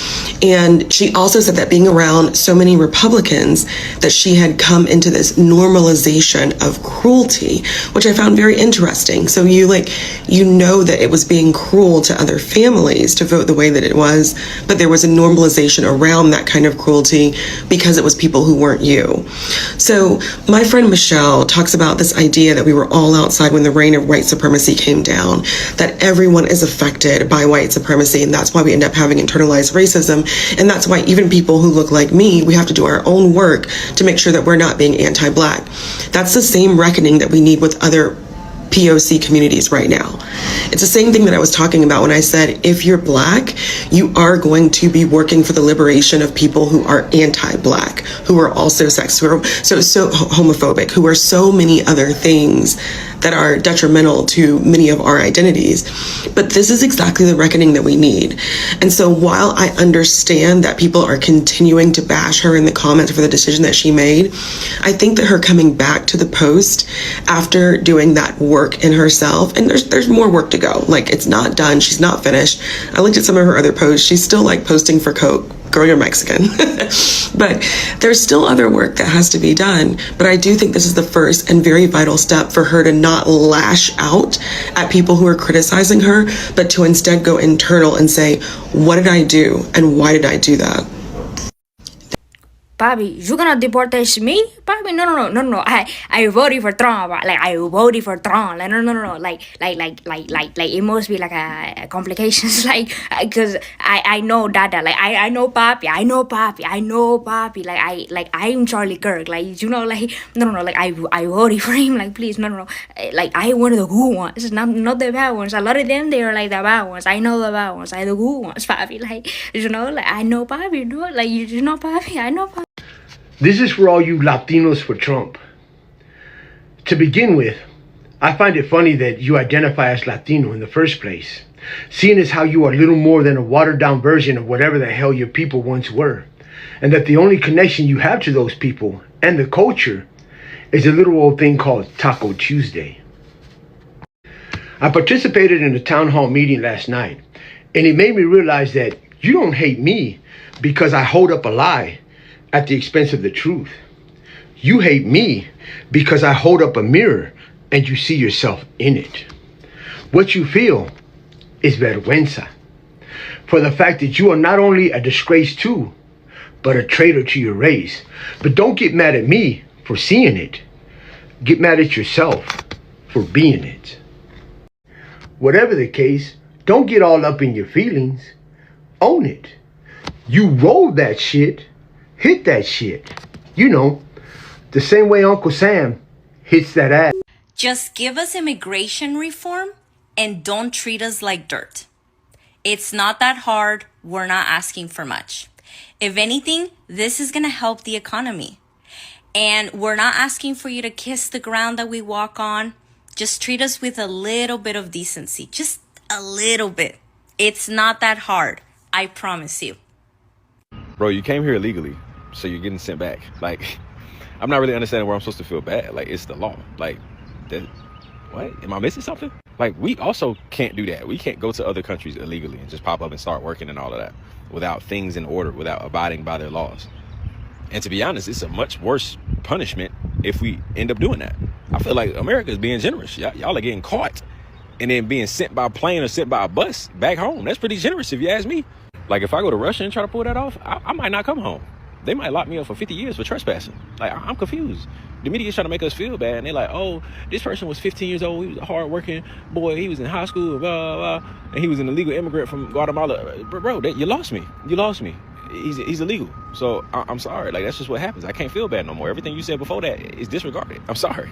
And she also said that being around so many Republicans, that she had come into this normalization of cruelty, which I found very interesting. So you know that it was being cruel to other families to vote the way that it was, but there was a normalization around that kind of cruelty because it was people who weren't you. So my friend Michelle talks about this idea that we were all outside when the reign of white supremacy came down, that everyone is affected by white supremacy, and that's why we end up having internalized racism, and that's why even people who look like me, we have to do our own work to make sure that we're not being anti-Black. That's the same reckoning that we need with other POC communities right now. It's the same thing that I was talking about when I said, if you're Black, you are going to be working for the liberation of people who are anti-Black, who are also sexist, who are so homophobic, who are so many other things that are detrimental to many of our identities. But this is exactly the reckoning that we need. And so while I understand that people are continuing to bash her in the comments for the decision that she made, I think that her coming back to the post after doing that work in herself, and there's more work to go. It's not done. She's not finished. I looked at some of her other posts. She's still posting for Coke. Girl, you're Mexican. But there's still other work that has to be done. But I do think this is the first and very vital step for her to not lash out at people who are criticizing her, but to instead go internal and say, what did I do and why did I do that? Bobby, you gonna deport me? Bobby, no. I voted for Trump. I voted for Trump. No. It must be a complications. Cause I know Dada. I know Papi. I'm Charlie Kirk. No. I voted for him. Please, no. I one of the good ones, not the bad ones. A lot of them they are the bad ones. I know the bad ones. I the good ones, Papi. I know Papi. No, you know Papi. I know Papi. This is for all you Latinos for Trump. To begin with, I find it funny that you identify as Latino in the first place, seeing as how you are little more than a watered-down version of whatever the hell your people once were, and that the only connection you have to those people and the culture is a little old thing called Taco Tuesday. I participated in a town hall meeting last night, and it made me realize that you don't hate me because I hold up a lie at the expense of the truth. You hate me because I hold up a mirror and you see yourself in it. What you feel is vergüenza for the fact that you are not only a disgrace to, but a traitor to your race. But don't get mad at me for seeing it. Get mad at yourself for being it. Whatever the case, don't get all up in your feelings. Own it. You rolled that shit. Hit that shit. You know, the same way Uncle Sam hits that ass. Just give us immigration reform and don't treat us like dirt. It's not that hard. We're not asking for much. If anything, this is going to help the economy. And we're not asking for you to kiss the ground that we walk on. Just treat us with a little bit of decency. Just a little bit. It's not that hard. I promise you. Bro, you came here illegally, so you're getting sent back. Like, I'm not really understanding where I'm supposed to feel bad. Like, it's the law. Like, what? Am I missing something? Like, we also can't do that. We can't go to other countries illegally and just pop up and start working and all of that without things in order, without abiding by their laws. And to be honest, it's a much worse punishment if we end up doing that. I feel like America is being generous. Y'all are getting caught and then being sent by a plane or sent by a bus back home. That's pretty generous if you ask me. Like, if I go to Russia and try to pull that off, I might not come home. They might lock me up for 50 years for trespassing. Like, I'm confused. The media is trying to make us feel bad. And they're like, oh, this person was 15 years old. He was a hard-working boy. He was in high school, blah, blah, blah. And he was an illegal immigrant from Guatemala. Bro, you lost me. You lost me. He's illegal. So I'm sorry. Like, that's just what happens. I can't feel bad no more. Everything you said before that is disregarded. I'm sorry.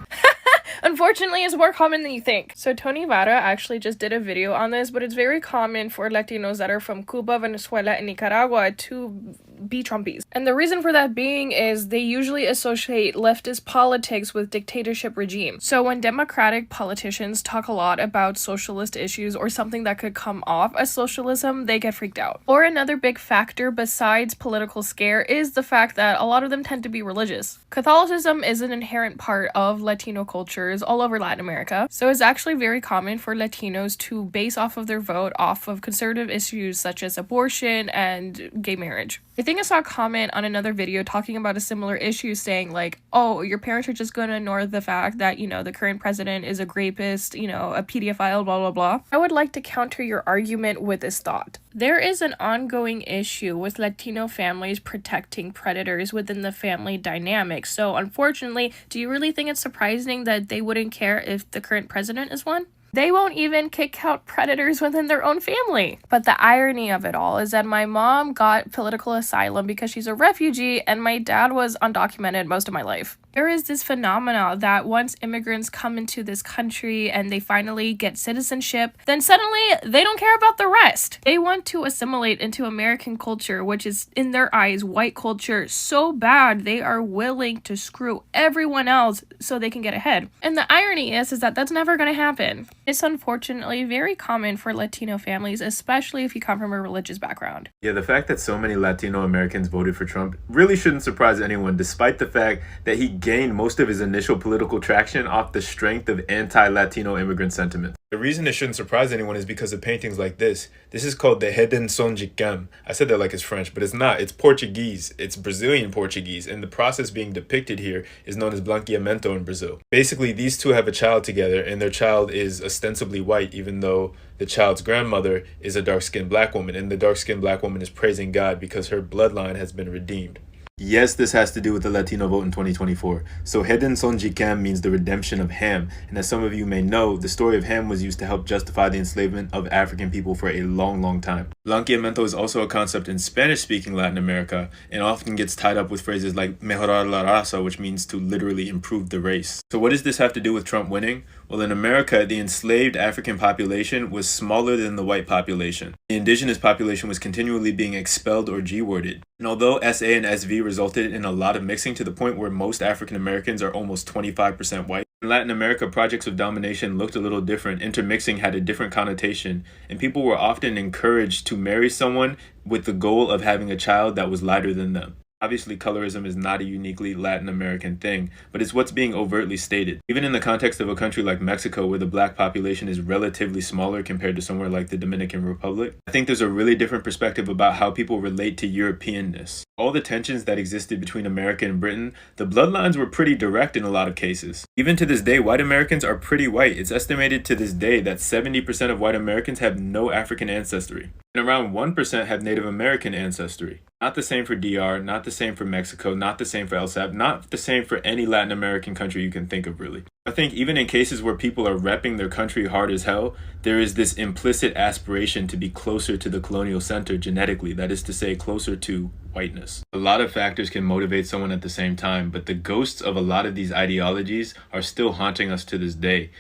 Unfortunately, it's more common than you think. So Tony Vara actually just did a video on this, but it's very common for Latinos that are from Cuba, Venezuela, and Nicaragua to be Trumpies. And the reason for that being is they usually associate leftist politics with dictatorship regime. So when Democratic politicians talk a lot about socialist issues or something that could come off as socialism, they get freaked out. Or another big factor besides political scare is the fact that a lot of them tend to be religious. Catholicism is an inherent part of Latino cultures all over Latin America. So it's actually very common for Latinos to base off of their vote off of conservative issues such as abortion and gay marriage. I think I saw a comment on another video talking about a similar issue saying like, oh, your parents are just going to ignore the fact that, you know, the current president is a rapist, you know, a pedophile, blah, blah, blah. I would like to counter your argument with this thought. There is an ongoing issue with Latino families protecting predators within the family dynamic. So unfortunately, do you really think it's surprising that they wouldn't care if the current president is one? They won't even kick out predators within their own family. But the irony of it all is that my mom got political asylum because she's a refugee and my dad was undocumented most of my life. There is this phenomena that once immigrants come into this country and they finally get citizenship, then suddenly they don't care about the rest. They want to assimilate into American culture, which is in their eyes white culture, so bad they are willing to screw everyone else so they can get ahead. And the irony is that that's never going to happen. It's unfortunately very common for Latino families, especially if you come from a religious background. Yeah, the fact that so many Latino Americans voted for Trump really shouldn't surprise anyone, despite the fact that he gained most of his initial political traction off the strength of anti-Latino immigrant sentiment. The reason it shouldn't surprise anyone is because of paintings like this. This is called the Heden Son Jicam. I said that like it's French, but it's not. It's Portuguese. It's Brazilian Portuguese, and the process being depicted here is known as blanqueamento in Brazil. Basically, these two have a child together, and their child is ostensibly white, even though the child's grandmother is a dark-skinned black woman, and the dark-skinned black woman is praising God because her bloodline has been redeemed. Yes, this has to do with the Latino vote in 2024. So Heden Son Jicam means the redemption of Ham. And as some of you may know, the story of Ham was used to help justify the enslavement of African people for a long, long time. Blanqueamiento is also a concept in Spanish-speaking Latin America and often gets tied up with phrases like mejorar la raza, which means to literally improve the race. So what does this have to do with Trump winning? Well, in America, the enslaved African population was smaller than the white population. The indigenous population was continually being expelled or G-worded. And although SA and SV resulted in a lot of mixing to the point where most African Americans are almost 25% white, in Latin America, projects of domination looked a little different. Intermixing had a different connotation, and people were often encouraged to marry someone with the goal of having a child that was lighter than them. Obviously, colorism is not a uniquely Latin American thing, but it's what's being overtly stated. Even in the context of a country like Mexico, where the black population is relatively smaller compared to somewhere like the Dominican Republic, I think there's a really different perspective about how people relate to Europeanness. All the tensions that existed between America and Britain, the bloodlines were pretty direct in a lot of cases. Even to this day, white Americans are pretty white. It's estimated to this day that 70% of white Americans have no African ancestry, and around 1% have Native American ancestry. Not the same for DR, not the same for Mexico, not the same for El Salvador, not the same for any Latin American country you can think of, really. I think even in cases where people are repping their country hard as hell, there is this implicit aspiration to be closer to the colonial center genetically, that is to say, closer to whiteness. A lot of factors can motivate someone at the same time, but the ghosts of a lot of these ideologies are still haunting us to this day.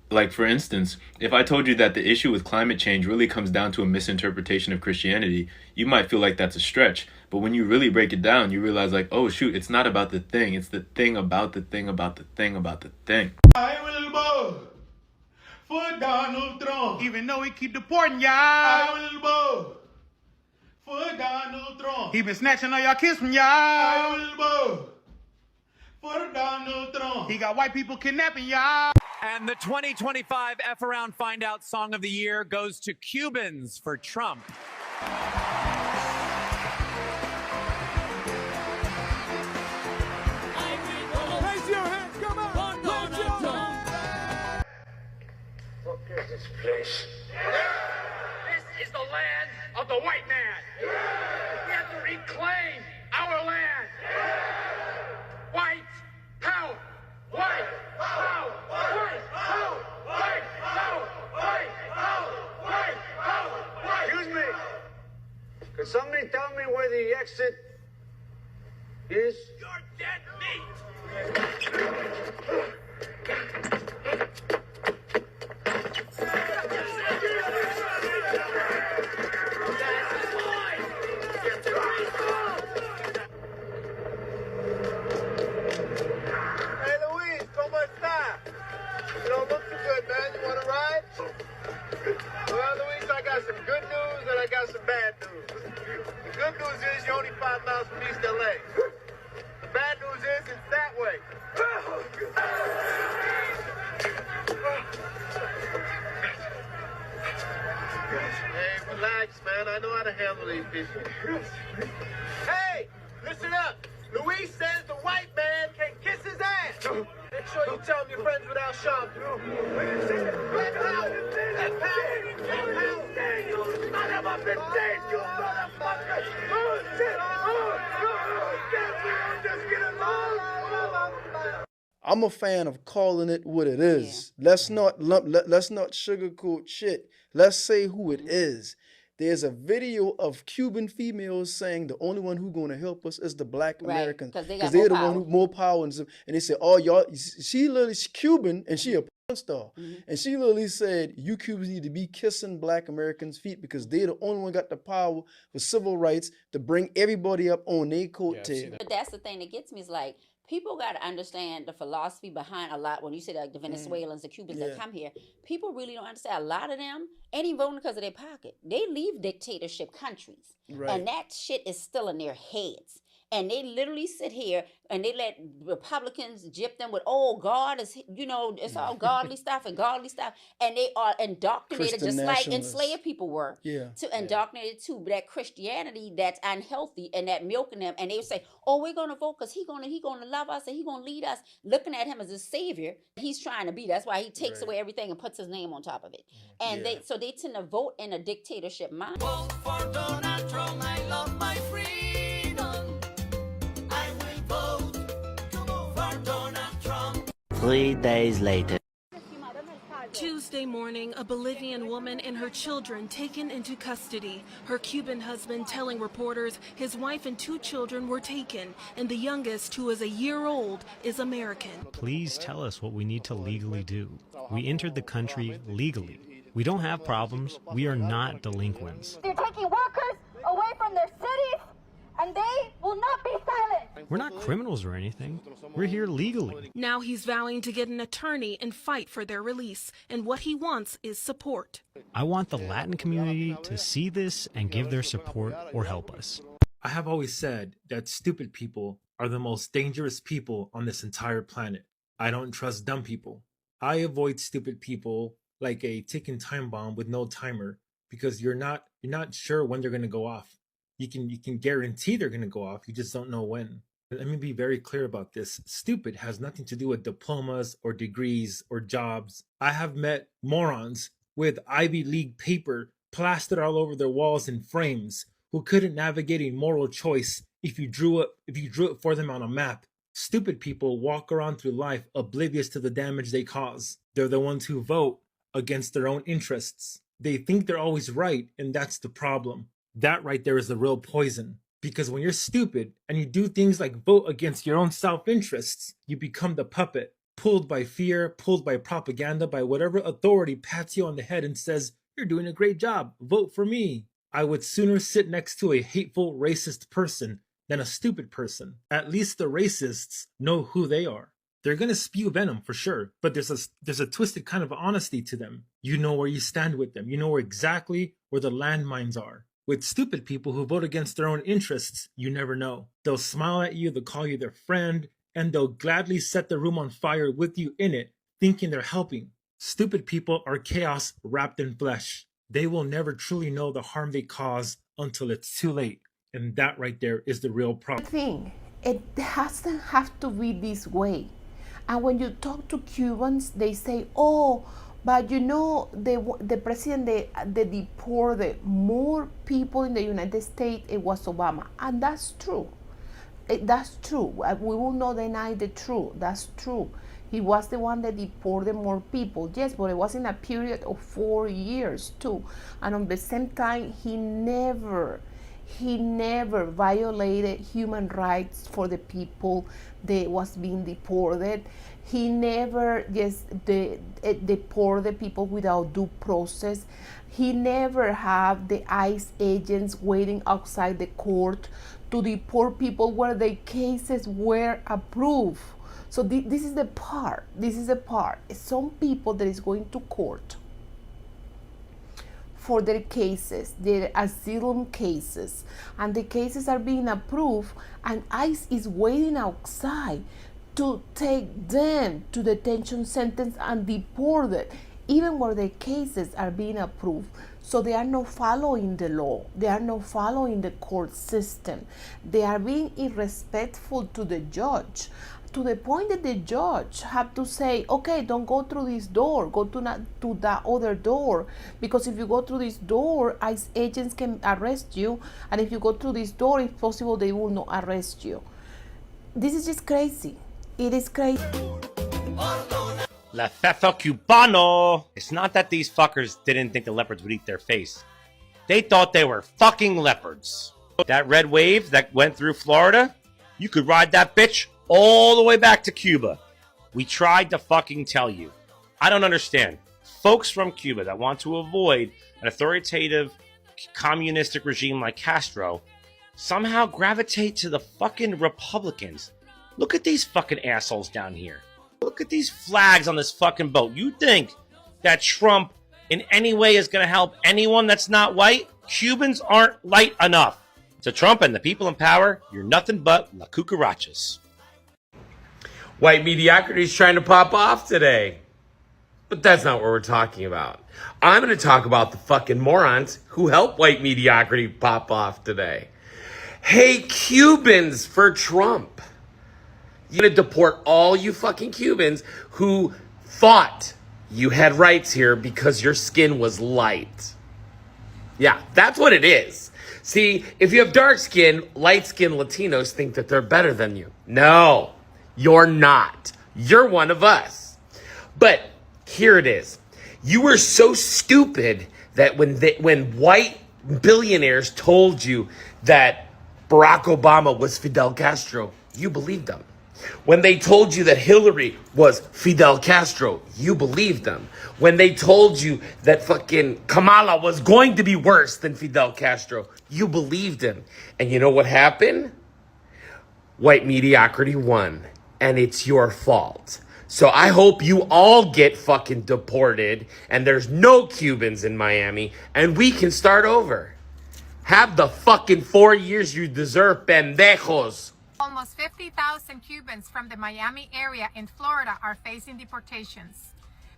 Like, for instance, if I told you that the issue with climate change really comes down to a misinterpretation of Christianity, you might feel like that's a stretch. But when you really break it down, you realize like, oh shoot, it's not about the thing. It's the thing about the thing about the thing about the thing. I will vote for Donald Trump, even though he keep deporting y'all. I will vote For Donald Trump. He been snatching all y'all kids from y'all. For Donald Trump. He got white people kidnapping y'all. And the 2025 F Around Find Out Song of the Year goes to Cubans for Trump. Raise your hands, come on! Raise your hands! What is this place? This is the land of the white man. We have to reclaim our land. White power! White power! White power! White power! White power! White power! White. Excuse me. Could somebody tell me where the exit is? You're dead meat. Hey, Luis, ¿cómo está? You don't look too good, man. You want to ride? Well, Luis, I got some good news and I got some bad news. The good news is you're only 5 miles from East LA. The bad news is it's that way. Hey, relax, man. I know how to handle these people. Hey, listen up. Luis says the white man can kiss his ass. Make sure you tell him you're friends without Sean. I'm a fan of calling it what it is. Let's not sugarcoat shit. Let's say who it is. There's a video of Cuban females saying the only one who's going to help us is the black Americans. Because they're the one who more power. And they say, oh, y'all, she's Cuban and she a porn star. And she literally said, you Cubans need to be kissing black Americans' feet because they're the only one got the power for civil rights to bring everybody up on their coattail. But that's the thing that gets me is like, people got to understand the philosophy behind a lot. When you say like the Venezuelans, the Cubans that come here, people really don't understand. A lot of them ain't even voting because of their pocket. They leave dictatorship countries. Right. And that shit is still in their heads. And they literally sit here and they let Republicans gyp them with, oh, God is, it's all godly stuff and godly stuff. And they are indoctrinated just like enslaved people were. To indoctrinated to that Christianity that's unhealthy and that milking them. And they say, oh, we're going to vote because he's going to love us and he's going to lead us. Looking at him as a savior, he's trying to be. That's why he takes away everything and puts his name on top of it. And they tend to vote in a dictatorship mind. Vote for Donald Trump, I love my freedom. I will vote for Donald Trump. 3 days later. Tuesday morning, a Bolivian woman and her children taken into custody. Her Cuban husband telling reporters his wife and 2 children were taken, and the youngest, who is a year old, is American. Please tell us what we need to legally do. We entered the country legally. We don't have problems. We are not delinquents. They're taking workers away from their cities, and they will not be silent. We're not criminals or anything. We're here legally. Now he's vowing to get an attorney and fight for their release, and what he wants is support. I want the Latin community to see this and give their support or help us. I have always said that stupid people are the most dangerous people on this entire planet. I don't trust dumb people. I avoid stupid people like a ticking time bomb with no timer because you're not sure when they're going to go off. You can guarantee they're going to go off. You just don't know when. Let me be very clear about this. Stupid has nothing to do with diplomas or degrees or jobs. I have met morons with Ivy League paper plastered all over their walls in frames who couldn't navigate a moral choice if you drew it for them on a map. Stupid people walk around through life oblivious to the damage they cause. They're the ones who vote against their own interests. They think they're always right, and that's the problem. That right there is the real poison. Because when you're stupid and you do things like vote against your own self-interests, you become the puppet, pulled by fear, pulled by propaganda, by whatever authority pats you on the head and says, you're doing a great job, vote for me. I would sooner sit next to a hateful, racist person than a stupid person. At least the racists know who they are. They're going to spew venom for sure, but there's a twisted kind of honesty to them. You know where you stand with them. You know exactly where the landmines are. With stupid people who vote against their own interests, you never know. They'll smile at you, they'll call you their friend, and they'll gladly set the room on fire with you in it, thinking they're helping. Stupid people are chaos wrapped in flesh. They will never truly know the harm they cause until it's too late. And that right there is the real problem. It doesn't have to be this way. And when you talk to Cubans, they say, oh, but you know, the president, they deported more people in the United States, it was Obama. And that's true. That's true. We will not deny the truth. That's true. He was the one that deported more people. Yes, but it was in a period of 4 years too. And at the same time, he never violated human rights for the people that was being deported. He never just deported people without due process. He never have the ICE agents waiting outside the court to deport people where the cases were approved. So this is the part. This is the part. Some people that is going to court for their cases, their asylum cases, and the cases are being approved, and ICE is waiting outside to take them to detention sentence and deport it, even where the cases are being approved. So they are not following the law. They are not following the court system. They are being irrespectful to the judge, to the point that the judge have to say, okay, don't go through this door, go to that other door, because if you go through this door, ICE agents can arrest you, and if you go through this door, if possible, they will not arrest you. This is just crazy. It is crazy. La Fefa Cubano. It's not that these fuckers didn't think the leopards would eat their face. They thought they were fucking leopards. That red wave that went through Florida, you could ride that bitch all the way back to Cuba. We tried to fucking tell you. I don't understand. Folks from Cuba that want to avoid an authoritative communistic regime like Castro somehow gravitate to the fucking Republicans. Look at these fucking assholes down here. Look at these flags on this fucking boat. You think that Trump in any way is going to help anyone that's not white? Cubans aren't light enough. To Trump and the people in power, you're nothing but la cucarachas. White mediocrity is trying to pop off today. But that's not what we're talking about. I'm going to talk about the fucking morons who help white mediocrity pop off today. Hey, Cubans for Trump. You're going to deport all you fucking Cubans who thought you had rights here because your skin was light. Yeah, that's what it is. See, if you have dark skin, light-skinned Latinos think that they're better than you. No, you're not. You're one of us. But here it is. You were so stupid that when white billionaires told you that Barack Obama was Fidel Castro, you believed them. When they told you that Hillary was Fidel Castro, you believed them. When they told you that fucking Kamala was going to be worse than Fidel Castro, you believed him. And you know what happened? White mediocrity won. And it's your fault. So I hope you all get fucking deported and there's no Cubans in Miami and we can start over. Have the fucking 4 years you deserve, pendejos. Almost 50,000 Cubans from the Miami area in Florida are facing deportations.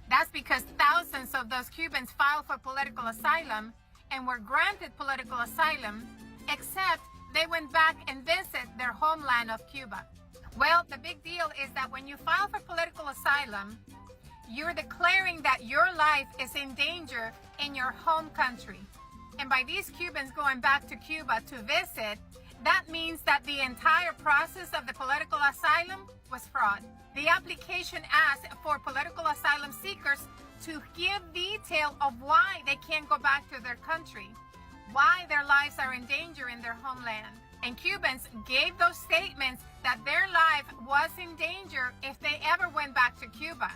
That's because thousands of those Cubans filed for political asylum and were granted political asylum, except they went back and visited their homeland of Cuba. Well, the big deal is that when you file for political asylum, you're declaring that your life is in danger in your home country. And by these Cubans going back to Cuba to visit, that means that the entire process of the political asylum was fraud. The application asked for political asylum seekers to give detail of why they can't go back to their country, why their lives are in danger in their homeland. And Cubans gave those statements that their life was in danger if they ever went back to Cuba.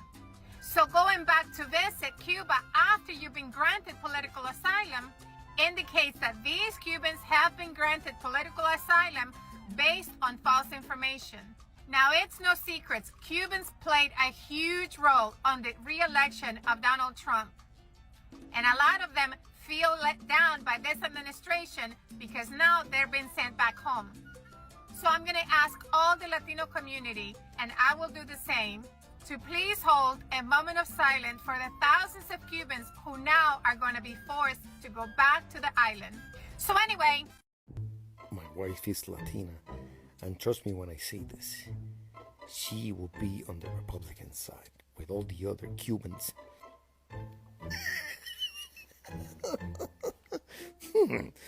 So going back to visit Cuba after you've been granted political asylum indicates that these Cubans have been granted political asylum based on false information. Now, it's no secret, Cubans played a huge role on the re-election of Donald Trump. And a lot of them feel let down by this administration because now they're being sent back home. So I'm going to ask all the Latino community, and I will do the same, to please hold a moment of silence for the thousands of Cubans who now are going to be forced to go back to the island. So anyway. My wife is Latina, and trust me when I say this, she will be on the Republican side with all the other Cubans.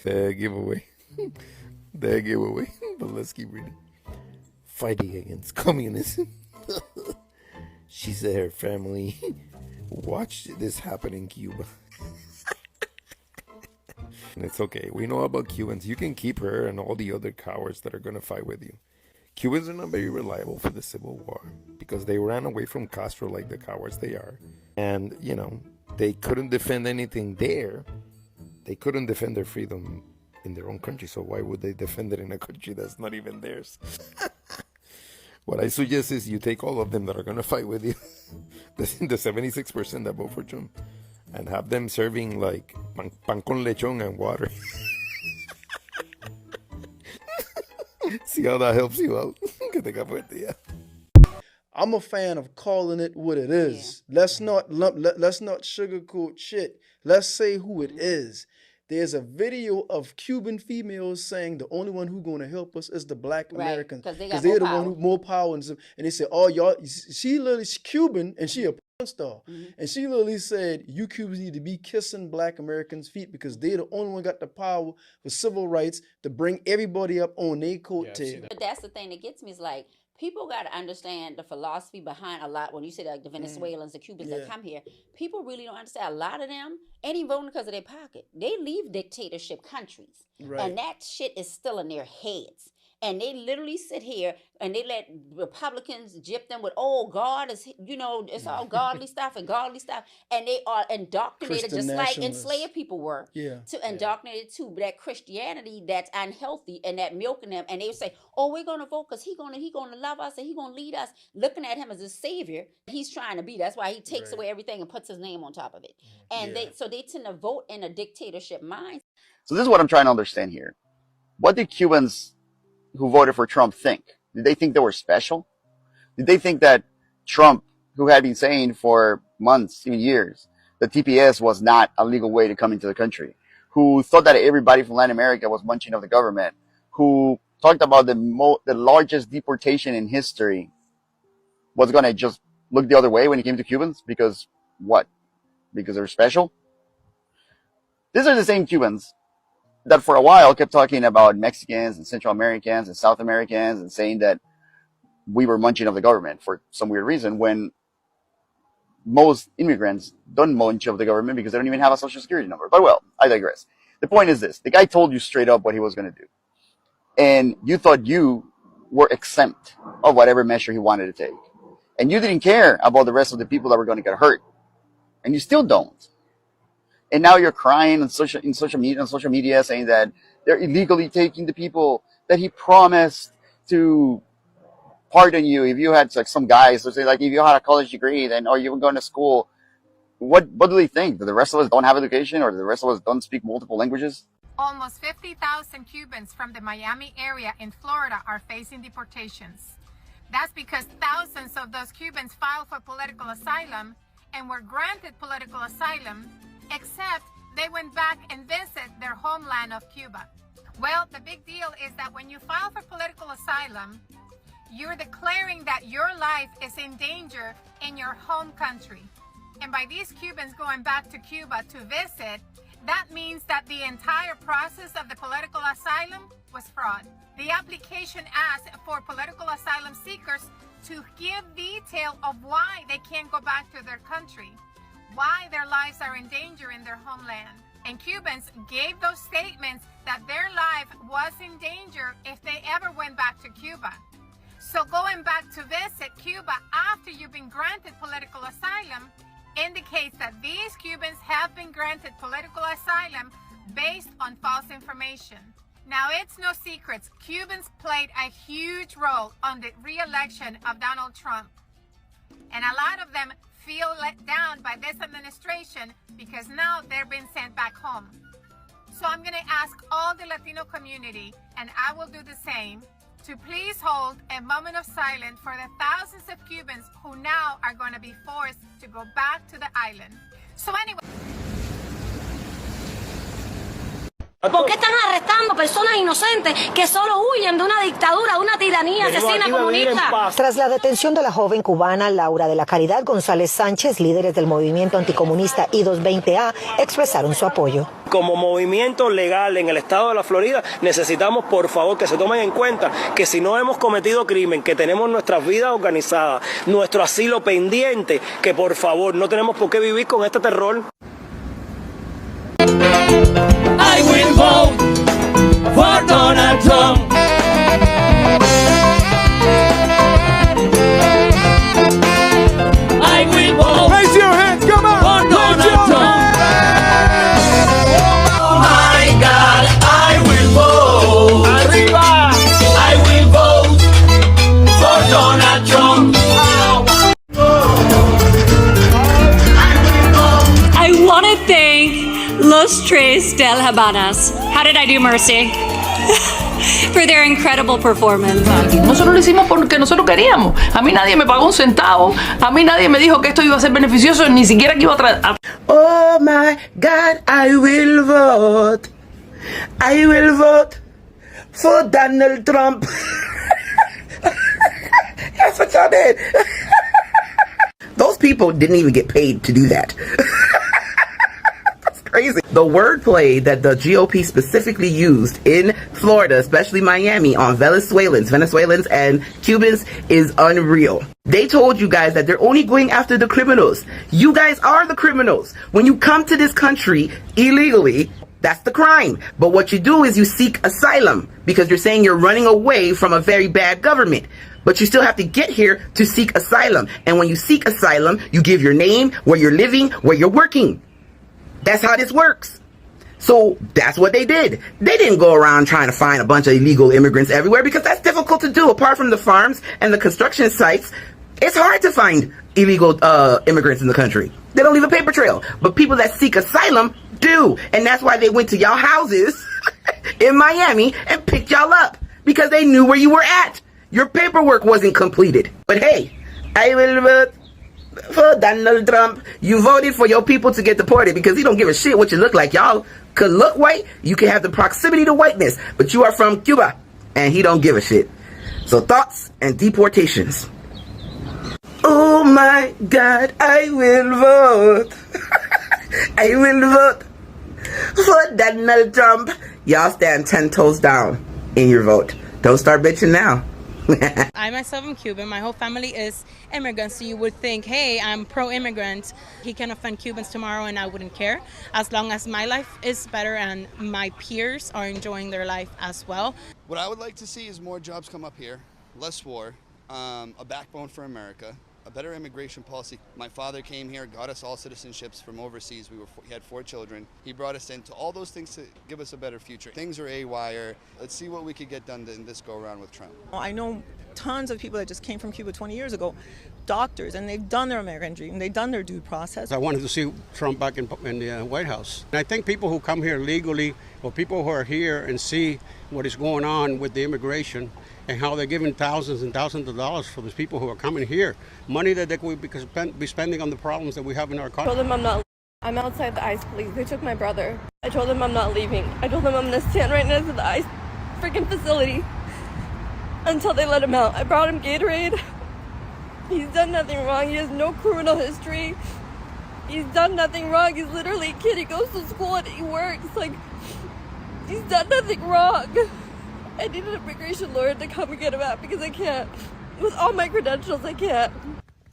Their giveaway. Their giveaway. But let's keep reading. Fighting against communism. She said her family watched this happen in Cuba. And it's okay. We know about Cubans. You can keep her and all the other cowards that are going to fight with you. Cubans are not very reliable for the Civil War because they ran away from Castro like the cowards they are. And, you know, they couldn't defend anything there. They couldn't defend their freedom in their own country. So why would they defend it in a country that's not even theirs? What I suggest is you take all of them that are going to fight with you, the 76% that vote for Trump, and have them serving like pan con lechon and water. See how that helps you out? I'm a fan of calling it what it is. Let's not sugarcoat shit. Let's say who it is. There's a video of Cuban females saying the only one who's going to help us is the black Americans. Because they're the one who more power. And they say, oh, y'all, she's Cuban and she a porn star. And she literally said, you Cubans need to be kissing black Americans' feet because they're the only one got the power for civil rights to bring everybody up on their coattail. But that's the thing that gets me is like, people got to understand the philosophy behind a lot. When you say like the Venezuelans, the Cubans that come here, people really don't understand. A lot of them ain't even voting because of their pocket. They leave dictatorship countries. And that shit is still in their heads. And they literally sit here and they let Republicans gyp them with, oh, God is, you know, it's all godly stuff and godly stuff. And they are indoctrinated just like enslaved people were. To indoctrinate to that Christianity that's unhealthy and that milking them. And they would say, oh, we're going to vote because he's gonna love us and he's going to lead us. Looking at him as a savior, he's trying to be. That's why he takes away everything and puts his name on top of it. And they tend to vote in a dictatorship mind. So this is what I'm trying to understand here. What did Cubans who voted for Trump think? Did they think they were special? Did they think that Trump, who had been saying for months, even years, that TPS was not a legal way to come into the country, who thought that everybody from Latin America was munching of the government, who talked about the largest deportation in history, was going to just look the other way when it came to Cubans? Because what? Because they're special? These are the same Cubans that for a while kept talking about Mexicans and Central Americans and South Americans and saying that we were munching of the government for some weird reason, when most immigrants don't munch of the government because they don't even have a social security number. But well, I digress. The point is this. The guy told you straight up what he was going to do. And you thought you were exempt of whatever measure he wanted to take. And you didn't care about the rest of the people that were going to get hurt. And you still don't. And now you're crying on social media saying that they're illegally taking the people that he promised to pardon you if you had like some guys who say like if you had a college degree then or you were going to school. What do they think? That the rest of us don't have education or the rest of us don't speak multiple languages? Almost 50,000 Cubans from the Miami area in Florida are facing deportations. That's because thousands of those Cubans filed for political asylum and were granted political asylum, except they went back and visited their homeland of Cuba. Well, the big deal is that when you file for political asylum, you're declaring that your life is in danger in your home country. And by these Cubans going back to Cuba to visit, that means that the entire process of the political asylum was fraud. The application asked for political asylum seekers to give detail of why they can't go back to their country, why their lives are in danger in their homeland. And Cubans gave those statements that their life was in danger if they ever went back to Cuba. So going back to visit Cuba after you've been granted political asylum indicates that these Cubans have been granted political asylum based on false information. Now, it's no secret, Cubans played a huge role on the re-election of Donald Trump. And a lot of them feel let down by this administration because now they're being sent back home. So I'm going to ask all the Latino community, and I will do the same, to please hold a moment of silence for the thousands of Cubans who now are going to be forced to go back to the island. So anyway. ¿Por qué están arrestando personas inocentes que solo huyen de una dictadura, de una tiranía asesina comunista? Tras la detención de la joven cubana Laura de la Caridad González Sánchez, líderes del movimiento anticomunista I-220A expresaron su apoyo. Como movimiento legal en el estado de la Florida, necesitamos por favor que se tomen en cuenta que si no hemos cometido crimen, que tenemos nuestras vidas organizadas, nuestro asilo pendiente, que por favor no tenemos por qué vivir con este terror. I will vote for Donald Trump. I will vote. Raise your hands, come on. For Donald Trump. Oh my God, I will vote. Arriba. I will vote for Donald Trump. I want to thank Los Tres del Habanas. How did I do, Mercy? For their incredible performance. Nosotros lo hicimos porque nosotros queríamos. A mí nadie me pagó un centavo. A mí nadie me dijo que esto iba a ser beneficioso, ni siquiera que iba a Oh my God, I will vote. I will vote for Donald Trump. That's what y'all did. Those people didn't even get paid to do that. Crazy. The wordplay that the GOP specifically used in Florida, especially Miami, on Venezuelans and Cubans is unreal. They told you guys that they're only going after the criminals. You guys are the criminals. When you come to this country illegally, that's the crime. But what you do is you seek asylum because you're saying you're running away from a very bad government. But you still have to get here to seek asylum. And when you seek asylum, you give your name, where you're living, where you're working. That's how this works. So that's what they did. They didn't go around trying to find a bunch of illegal immigrants everywhere because that's difficult to do. Apart from the farms and the construction sites, it's hard to find illegal immigrants in the country. They don't leave a paper trail. But people that seek asylum do. And that's why they went to y'all houses in Miami and picked y'all up because they knew where you were at. Your paperwork wasn't completed. But hey, I will vote for Donald Trump. You voted for your people to get deported because he don't give a shit what you look like. Y'all could look white, you can have the proximity to whiteness, but you are from Cuba and he don't give a shit. So thoughts and deportations. Oh my God, I will vote. I will vote for Donald Trump. Y'all stand 10 toes down in your vote. Don't start bitching now. I myself am Cuban. My whole family is immigrants, so you would think, hey, I'm pro-immigrant. He can offend Cubans tomorrow and I wouldn't care, as long as my life is better and my peers are enjoying their life as well. What I would like to see is more jobs come up here, less war, a backbone for America, a better immigration policy. My father came here, got us all citizenships from overseas. He had 4 children. He brought us into all those things to give us a better future. Things are A-wire. Let's see what we could get done in this go-around with Trump. I know tons of people that just came from Cuba 20 years ago, doctors, and they've done their American dream. They've done their due process. I wanted to see Trump back in the White House. And I think people who come here legally, or people who are here and see what is going on with the immigration and how they're giving thousands and thousands of dollars for these people who are coming here, money that they could be spending on the problems that we have in our country. I told them I'm outside the ICE police. They took my brother. I told them I'm not leaving. I told them I'm going to stand right next to the ICE freaking facility until they let him out. I brought him Gatorade. He's done nothing wrong. He has no criminal history. He's done nothing wrong. He's literally a kid. He goes to school and he works. Like, he's done nothing wrong. I need an immigration lawyer to come and get him out because I can't. With all my credentials, I can't.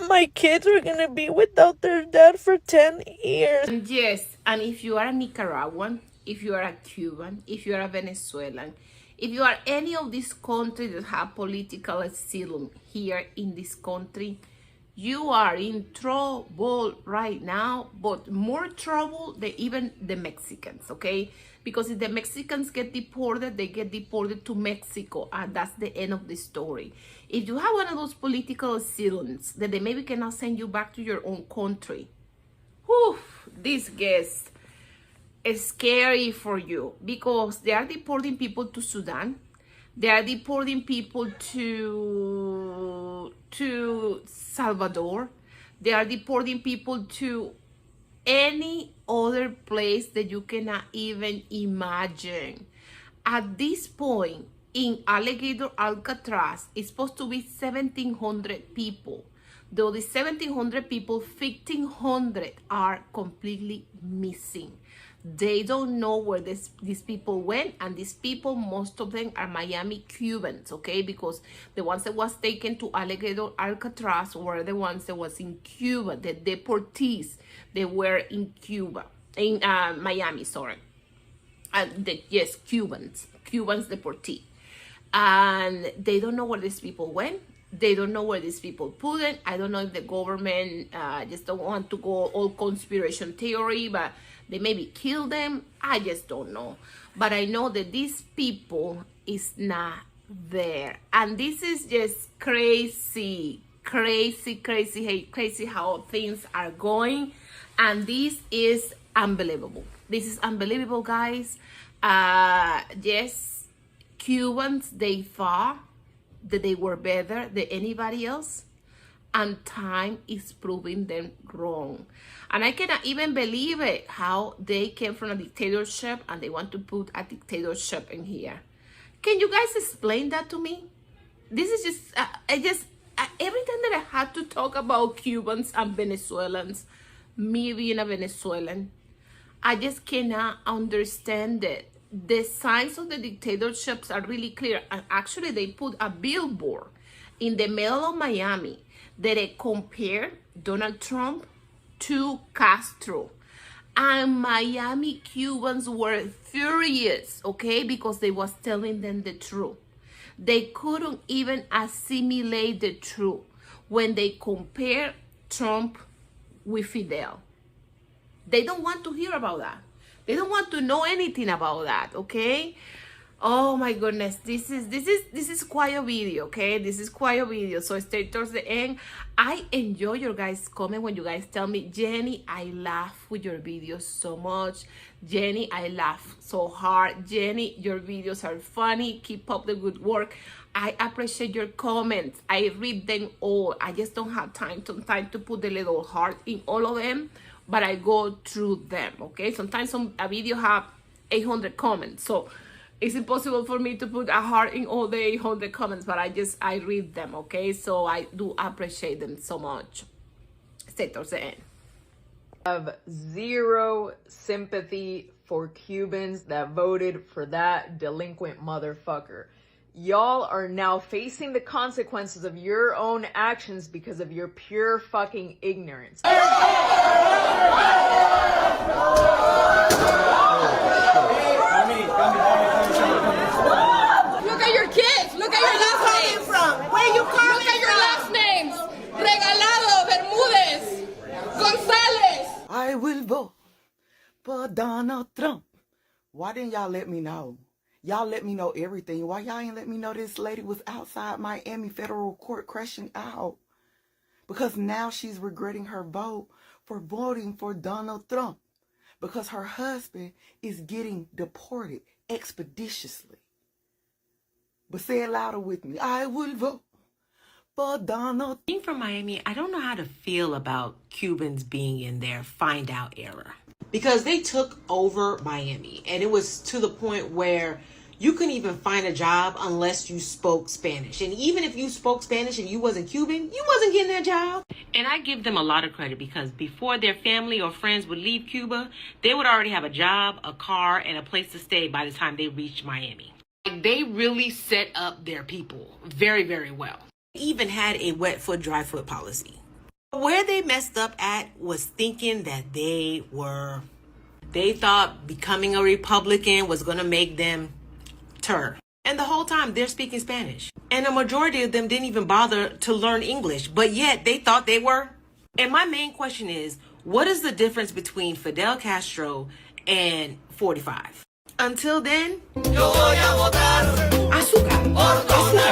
My kids are going to be without their dad for 10 years. And yes, and if you are a Nicaraguan, if you are a Cuban, if you are a Venezuelan, if you are any of these countries that have political asylum here in this country, you are in trouble right now, but more trouble than even the Mexicans, okay? Because if the Mexicans get deported, they get deported to Mexico, and that's the end of the story. If you have one of those political asylums that they maybe cannot send you back to your own country, whew, this gets scary for you, because they are deporting people to Sudan. They are deporting people to Salvador. They are deporting people to any other place that you cannot even imagine. At this point, in Alligator Alcatraz, it's supposed to be 1,700 people. Though the 1,700 people, 1,500 are completely missing. They don't know where these people went, and these people, most of them are Miami Cubans, okay? Because the ones that was taken to Alligator Alcatraz were the ones that was in Cuba. The deportees, they were in Cuba, in Miami, sorry. And yes, Cubans deportee. And they don't know where these people went. They don't know where these people put it. I don't know if the government just don't want to go all conspiracy theory, but they maybe kill them. I just don't know. But I know that these people is not there. And this is just crazy how things are going. And this is unbelievable. This is unbelievable, guys. Yes, Cubans, they thought that they were better than anybody else, and time is proving them wrong. And I cannot even believe it, how they came from a dictatorship and they want to put a dictatorship in here. Can you guys explain that to me? This is just, every time that I had to talk about Cubans and Venezuelans, me being a Venezuelan, I just cannot understand it. The signs of the dictatorships are really clear. And actually, they put a billboard in the middle of Miami that it compared Donald Trump to Castro. And Miami Cubans were furious, okay, because they was telling them the truth. They couldn't even assimilate the truth when they compare Trump with Fidel. They don't want to hear about that. They don't want to know anything about that, okay? Oh my goodness, this is quite a video, okay? This is quite a video, so stay towards the end. I enjoy your guys' comment when you guys tell me, Jenny, I laugh with your videos so much. Jenny, I laugh so hard. Jenny, your videos are funny. Keep up the good work. I appreciate your comments. I read them all. I just don't have time sometimes to put the little heart in all of them, but I go through them, okay? Sometimes a video have 800 comments, so it's impossible for me to put a heart in all the 800 comments, but I read them, okay? So I do appreciate them so much. Stay towards the end. I have zero sympathy for Cubans that voted for that delinquent motherfucker. Y'all are now facing the consequences of your own actions because of your pure fucking ignorance. Look at your kids. Look at your last names. Where you coming from? Look at your last names. Regalado, Bermudez, Gonzalez. I will vote for Donald Trump. Why didn't y'all let me know? Y'all let me know everything. Why y'all ain't let me know this lady was outside Miami federal court crashing out? Because now she's regretting her vote for voting for Donald Trump. Because her husband is getting deported expeditiously. But say it louder with me. I will vote for Donald. Being from Miami, I don't know how to feel about Cubans being in their find out era. Because they took over Miami, and it was to the point where you couldn't even find a job unless you spoke Spanish. And even if you spoke Spanish and you wasn't Cuban, you wasn't getting that job. And I give them a lot of credit, because before their family or friends would leave Cuba, they would already have a job, a car, and a place to stay by the time they reached Miami. Like, they really set up their people very, very well. They even had a wet foot, dry foot policy. Where they messed up at was thinking that they thought becoming a Republican was going to make them turn. And the whole time they're speaking Spanish. And a majority of them didn't even bother to learn English, but yet they thought they were. And my main question is, what is the difference between Fidel Castro and 45? Until then,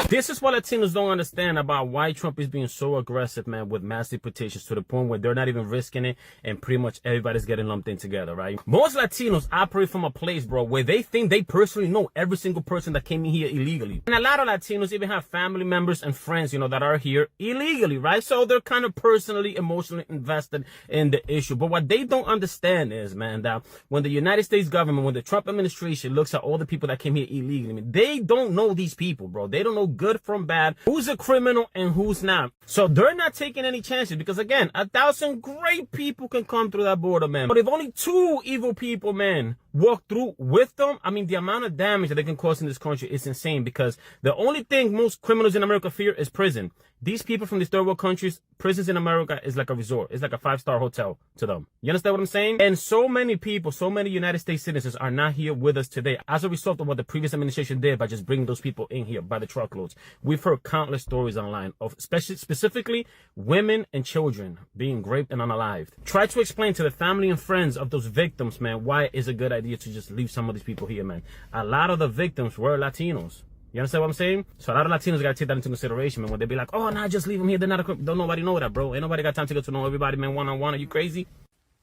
this is what Latinos don't understand about why Trump is being so aggressive, man, with mass deportations to the point where they're not even risking it and pretty much everybody's getting lumped in together, right? Most Latinos operate from a place, bro, where they think they personally know every single person that came in here illegally. And a lot of Latinos even have family members and friends, that are here illegally, right? So they're kind of personally, emotionally invested in the issue. But what they don't understand is, man, that when the United States government, when the Trump administration looks at all the people that came here illegally, I mean, they don't know these people, bro. They don't know good from bad, who's a criminal and who's not. So they're not taking any chances because, again, 1,000 great people can come through that border, man. But if only 2 evil people, man, walk through with them, I mean, the amount of damage that they can cause in this country is insane because the only thing most criminals in America fear is prison. These people from these third world countries, prisons in America is like a resort. It's like a 5-star hotel to them. You understand what I'm saying? And so many people, so many United States citizens are not here with us today as a result of what the previous administration did by just bringing those people in here by the truckloads. We've heard countless stories online of specifically women and children being raped and unalived. Try to explain to the family and friends of those victims, man, why it's a good idea to just leave some of these people here, man. A lot of the victims were Latinos. You understand what I'm saying? So a lot of Latinos gotta take that into consideration, man. When they be like, oh, nah, just leave them here. They're not don't nobody know that, bro. Ain't nobody got time to get to know everybody, man, one-on-one. Are you crazy?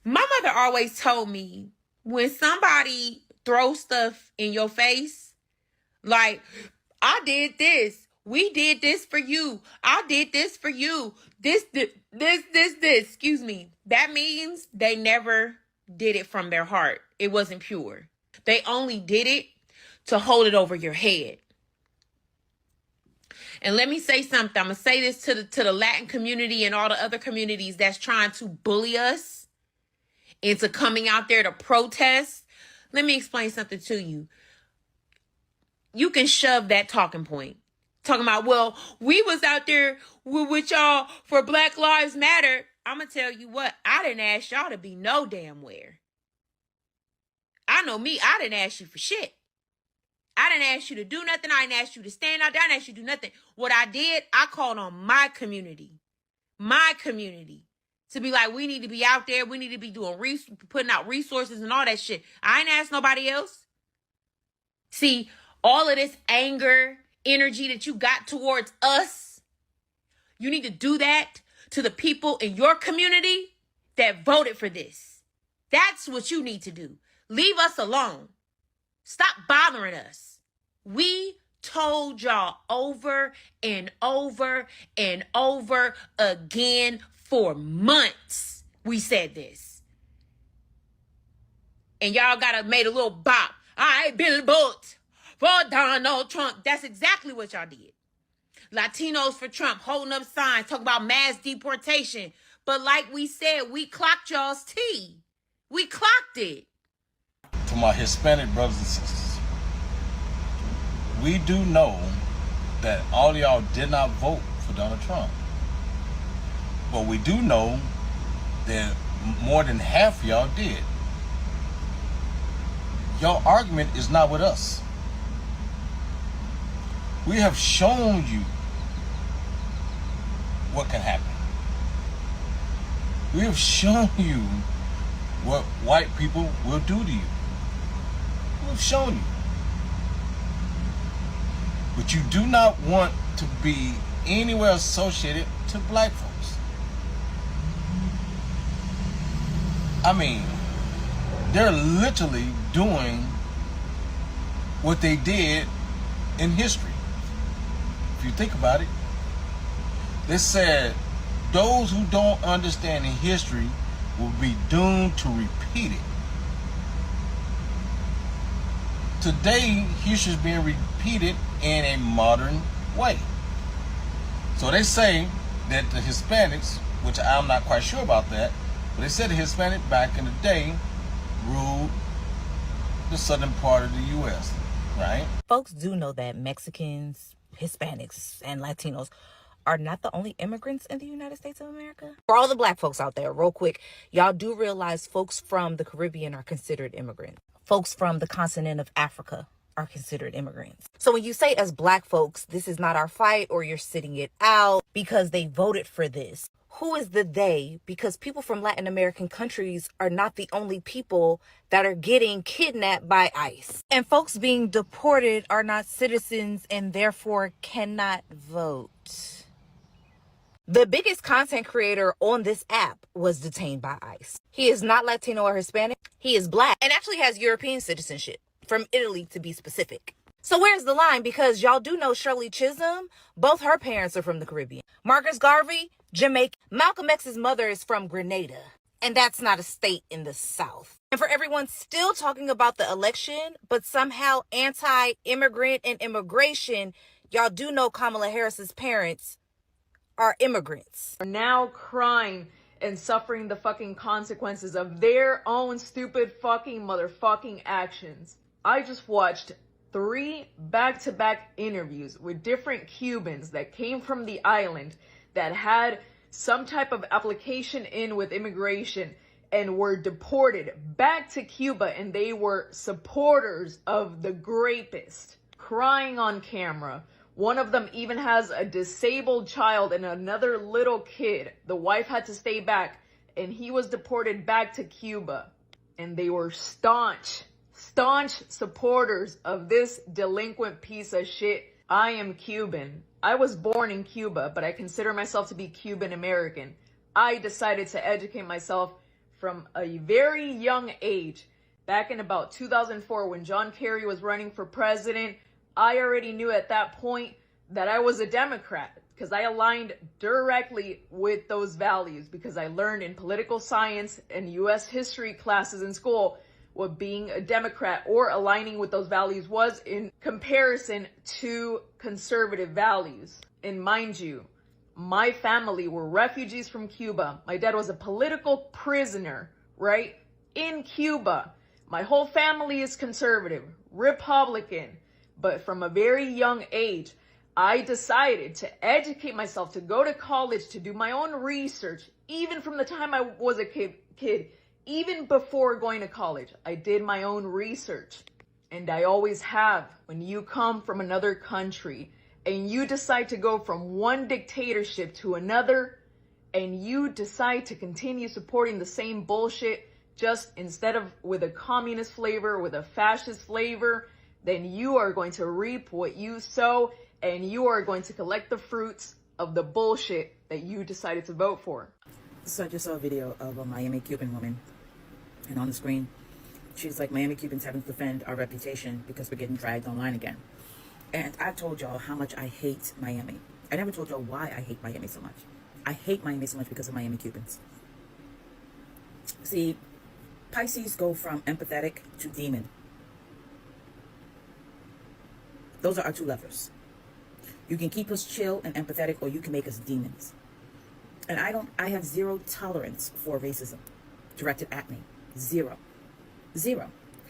My mother always told me, when somebody throws stuff in your face, like, I did this. We did this for you. I did this for you. This. Excuse me. That means they never did it from their heart. It wasn't pure. They only did it to hold it over your head. And let me say something. I'm going to say this to the Latin community and all the other communities that's trying to bully us into coming out there to protest. Let me explain something to you. You can shove that talking point. Talking about, well, we was out there with y'all for Black Lives Matter. I'm going to tell you what. I didn't ask y'all to be no damn where. I know me. I didn't ask you for shit. I didn't ask you to do nothing. I didn't ask you to stand out there. I didn't ask you to do nothing. What I did, I called on my community to be like, we need to be out there. We need to be doing putting out resources and all that shit. I ain't asked nobody else. See, all of this anger, energy that you got towards us, you need to do that to the people in your community that voted for this. That's what you need to do. Leave us alone. Stop bothering us. We told y'all over and over and over again for months. We said this. And y'all got to made a little bop. I billboard for Donald Trump. That's exactly what y'all did. Latinos for Trump, holding up signs, talking about mass deportation. But like we said, we clocked y'all's tea. We clocked it. To my Hispanic brothers and sisters, we do know that all of y'all did not vote for Donald Trump. But we do know that more than half of y'all did. Your argument is not with us. We have shown you what can happen. We have shown you what white people will do to you. We've shown you. But you do not want to be anywhere associated to black folks. I mean, they're literally doing what they did in history. If you think about it, they said those who don't understand history will be doomed to repeat it. Today, history is being repeated in a modern way. So they say that the Hispanics, which I'm not quite sure about that, but they said the Hispanic back in the day ruled the southern part of the U.S., right? Folks do know that Mexicans, Hispanics, and Latinos are not the only immigrants in the United States of America. For all the black folks out there, real quick, y'all do realize folks from the Caribbean are considered immigrants. Folks from the continent of Africa are considered immigrants. So when you say as black folks, this is not our fight, or you're sitting it out because they voted for this, who is the they? Because people from Latin American countries are not the only people that are getting kidnapped by ICE. And folks being deported are not citizens and therefore cannot vote. The biggest content creator on this app was detained by ICE. He is not Latino or Hispanic. He is black and actually has European citizenship, from Italy to be specific. So where's the line? Because y'all do know Shirley Chisholm, both her parents are from the Caribbean. Marcus Garvey, Jamaica. Malcolm X's mother is from Grenada. And that's not a state in the South. And for everyone still talking about the election, but somehow anti-immigrant and immigration, y'all do know Kamala Harris's parents are immigrants. Are now crying and suffering the fucking consequences of their own stupid fucking motherfucking actions. I just watched 3 back-to-back interviews with different Cubans that came from the island that had some type of application in with immigration and were deported back to Cuba, and they were supporters of the rapist, crying on camera. One of them even has a disabled child and another little kid. The wife had to stay back, and he was deported back to Cuba. And they were staunch supporters of this delinquent piece of shit. I am Cuban. I was born in Cuba, but I consider myself to be Cuban American. I decided to educate myself from a very young age. Back in about 2004, when John Kerry was running for president, I already knew at that point that I was a Democrat because I aligned directly with those values, because I learned in political science and U.S. history classes in school what being a Democrat or aligning with those values was in comparison to conservative values. And mind you, my family were refugees from Cuba. My dad was a political prisoner, right, in Cuba. My whole family is conservative, Republican. But from a very young age, I decided to educate myself, to go to college, to do my own research. Even from the time I was a kid, even before going to college, I did my own research. And I always have. When you come from another country and you decide to go from one dictatorship to another, and you decide to continue supporting the same bullshit, just instead of with a communist flavor, with a fascist flavor, then you are going to reap what you sow, and you are going to collect the fruits of the bullshit that you decided to vote for. So I just saw a video of a Miami Cuban woman, and on the screen, she's like, Miami Cubans having to defend our reputation because we're getting dragged online again. And I told y'all how much I hate Miami. I never told y'all why I hate Miami so much. I hate Miami so much because of Miami Cubans. See, Pisces go from empathetic to demon. Those are our 2 levers. You can keep us chill and empathetic, or you can make us demons. And I have 0 tolerance for racism directed at me. 0.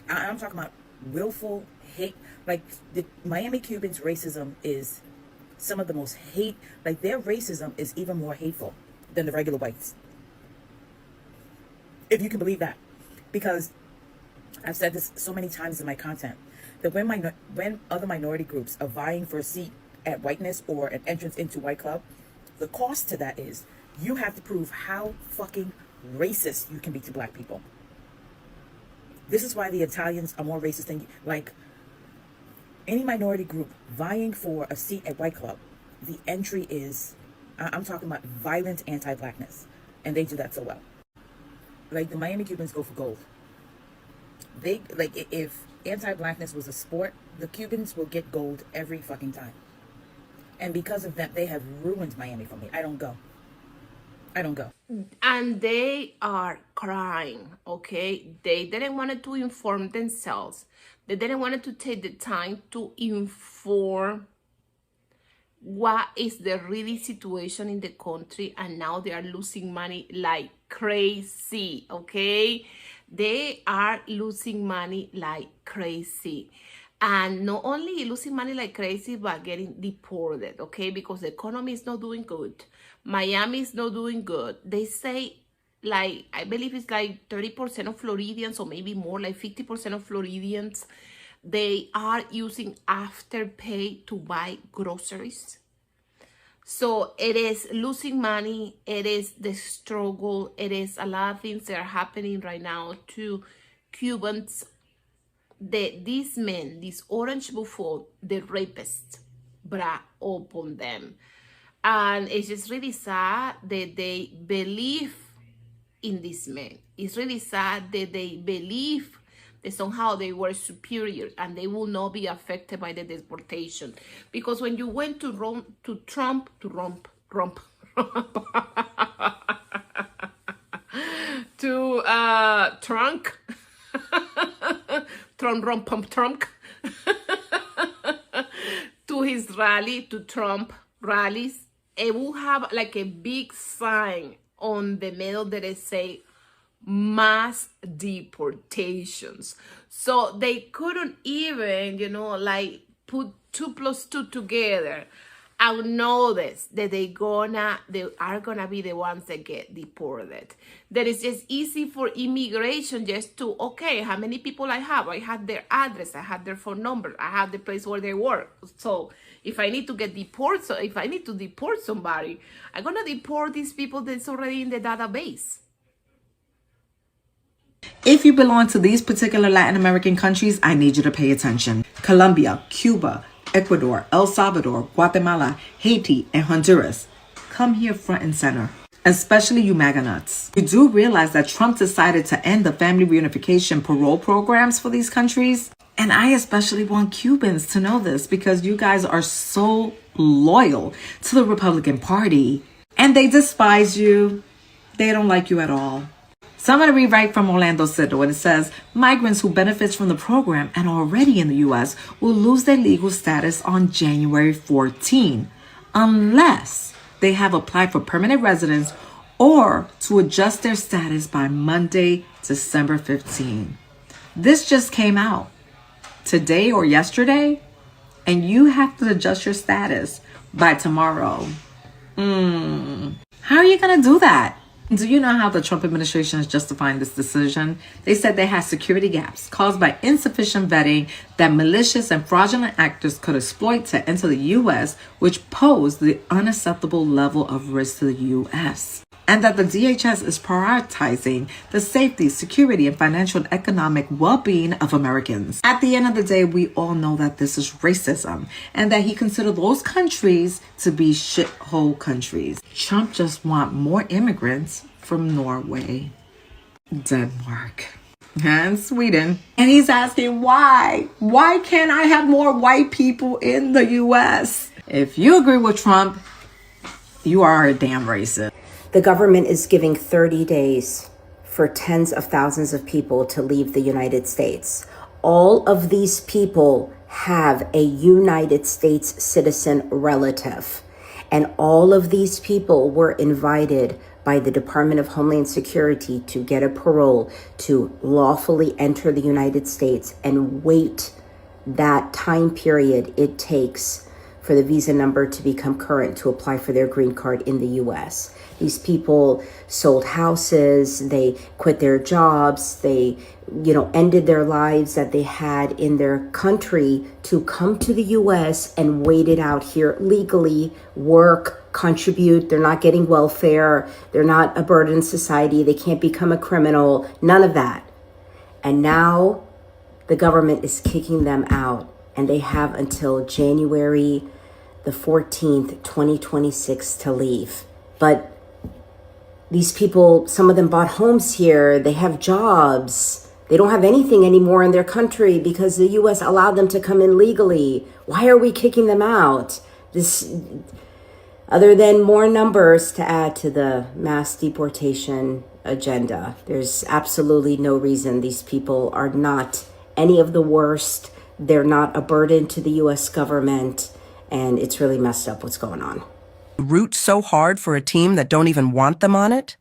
I'm talking about willful hate. Like, the Miami Cubans' racism is some of the most like, their racism is even more hateful than the regular whites. If you can believe that. Because I've said this so many times in my content, that when other minority groups are vying for a seat at whiteness or an entrance into white club, the cost to that is you have to prove how fucking racist you can be to black people. This is why the Italians are more racist than, like, any minority group vying for a seat at white club. The entry is, I'm talking about violent anti-blackness, and they do that so well. Like, the Miami Cubans go for gold. They, like, if anti-blackness was a sport, the Cubans will get gold every fucking time. And because of that, they have ruined Miami for me. I don't go. And they are crying, okay? They didn't want to inform themselves. They didn't want to take the time to inform what is the really situation in the country, and now they are losing money like crazy, okay? They are losing money like crazy. And not only losing money like crazy, but getting deported, okay? Because the economy is not doing good. Miami is not doing good. They say, like, I believe it's like 30% of Floridians, or maybe more, like 50% of Floridians they are using Afterpay to buy groceries. So it is losing money. It is the struggle. It is a lot of things that are happening right now to Cubans. These men, these orange buffalo, the rapists, brought upon them. And it's just really sad that they believe in these men. It's really sad that they believe that somehow they were superior and they will not be affected by the deportation. Because when you went to Trunk, to his rally, to Trump rallies, it will have like a big sign on the middle that it say mass deportations. So they couldn't even, like put 2 + 2 together and notice that they are gonna be the ones that get deported. That is just easy for immigration just to, okay, how many people I have? I have their address, I have their phone number, I have the place where they work. So if I need to if I need to deport somebody, I'm gonna deport these people that's already in the database. If you belong to these particular Latin American countries, I need you to pay attention. Colombia, Cuba, Ecuador, El Salvador, Guatemala, Haiti, and Honduras. Come here front and center, especially you MAGA nuts. You do realize that Trump decided to end the family reunification parole programs for these countries? And I especially want Cubans to know this because you guys are so loyal to the Republican Party and they despise you. They don't like you at all. So I'm going to rewrite from Orlando Citadel, and it says, migrants who benefit from the program and are already in the U.S. will lose their legal status on January 14, unless they have applied for permanent residence or to adjust their status by Monday, December 15. This just came out today or yesterday, and you have to adjust your status by tomorrow. How are you going to do that? Do you know how the Trump administration is justifying this decision? They said they had security gaps caused by insufficient vetting that malicious and fraudulent actors could exploit to enter the U.S., which posed the unacceptable level of risk to the U.S. And that the DHS is prioritizing the safety, security, and financial and economic well-being of Americans. At the end of the day, we all know that this is racism and that he considered those countries to be shithole countries. Trump just wants more immigrants from Norway, Denmark, and Sweden. And he's asking why? Why can't I have more white people in the U.S.? If you agree with Trump, you are a damn racist. The government is giving 30 days for tens of thousands of people to leave the United States. All of these people have a United States citizen relative. And all of these people were invited by the Department of Homeland Security to get a parole to lawfully enter the United States and wait that time period it takes for the visa number to become current to apply for their green card in the U.S. These people sold houses, they quit their jobs, they, ended their lives that they had in their country to come to the U.S. and wait it out here legally, work, contribute. They're not getting welfare. They're not a burden in society. They can't become a criminal, none of that. And now the government is kicking them out, and they have until January the 14th, 2026 to leave. But these people, some of them bought homes here. They have jobs. They don't have anything anymore in their country because the U.S. allowed them to come in legally. Why are we kicking them out? Other than more numbers to add to the mass deportation agenda, there's absolutely no reason. These people are not any of the worst. They're not a burden to the U.S. government. And it's really messed up what's going on. Root so hard for a team that don't even want them on it?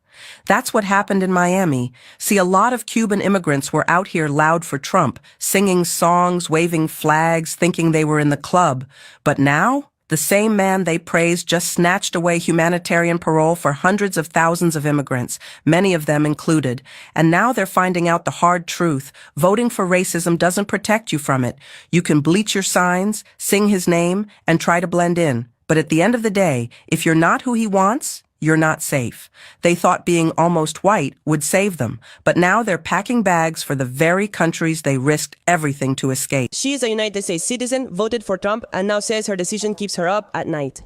That's what happened in Miami. See, a lot of Cuban immigrants were out here loud for Trump, singing songs, waving flags, thinking they were in the club. But now, The same man they praised just snatched away humanitarian parole for hundreds of thousands of immigrants, many of them included. And now they're finding out the hard truth. Voting for racism doesn't protect you from it. You can bleach your signs, sing his name, and try to blend in. But at the end of the day, if you're not who he wants, you're not safe. They thought being almost white would save them, but now they're packing bags for the very countries they risked everything to escape. She is a United States citizen, voted for Trump, and now says her decision keeps her up at night.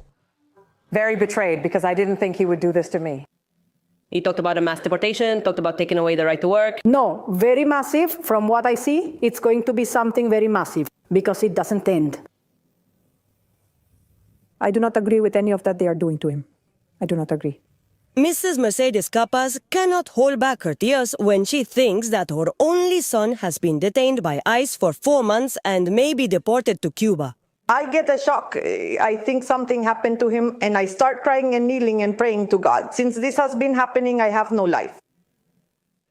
Very betrayed, because I didn't think he would do this to me. He talked about a mass deportation, talked about taking away the right to work. No, very massive. From what I see, it's going to be something very massive, because it doesn't end. I do not agree with any of that they are doing to him. I do not agree. Mrs. Mercedes Capas cannot hold back her tears when she thinks that her only son has been detained by ICE for 4 months and may be deported to Cuba. I get a shock. I think something happened to him, and I start crying and kneeling and praying to God. Since this has been happening, I have no life.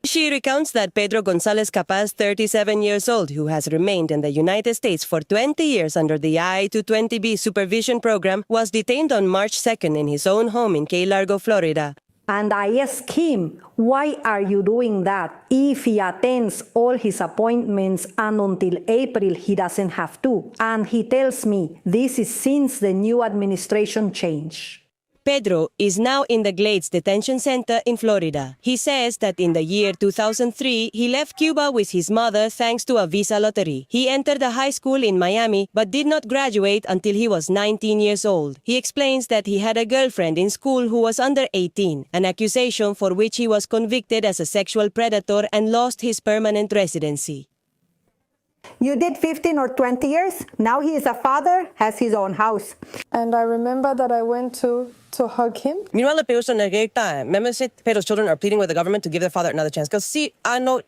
She recounts that Pedro Gonzalez Capas, 37 years old, who has remained in the United States for 20 years under the I-220B supervision program, was detained on March 2nd in his own home in Key Largo, Florida. And I asked him, why are you doing that? If he attends all his appointments and until April he doesn't have to. And he tells me this is since the new administration changed. Pedro is now in the Glades Detention Center in Florida. He says that in the year 2003, he left Cuba with his mother thanks to a visa lottery. He entered a high school in Miami but did not graduate until he was 19 years old. He explains that he had a girlfriend in school who was under 18, an accusation for which he was convicted as a sexual predator and lost his permanent residency. You did 15 or 20 years. Now he is a father, has his own house. And I remember that I went to hug him. Meanwhile, the Pedro Negrita, Pedro's children are pleading with the government to give their father another chance. Because, see, I know,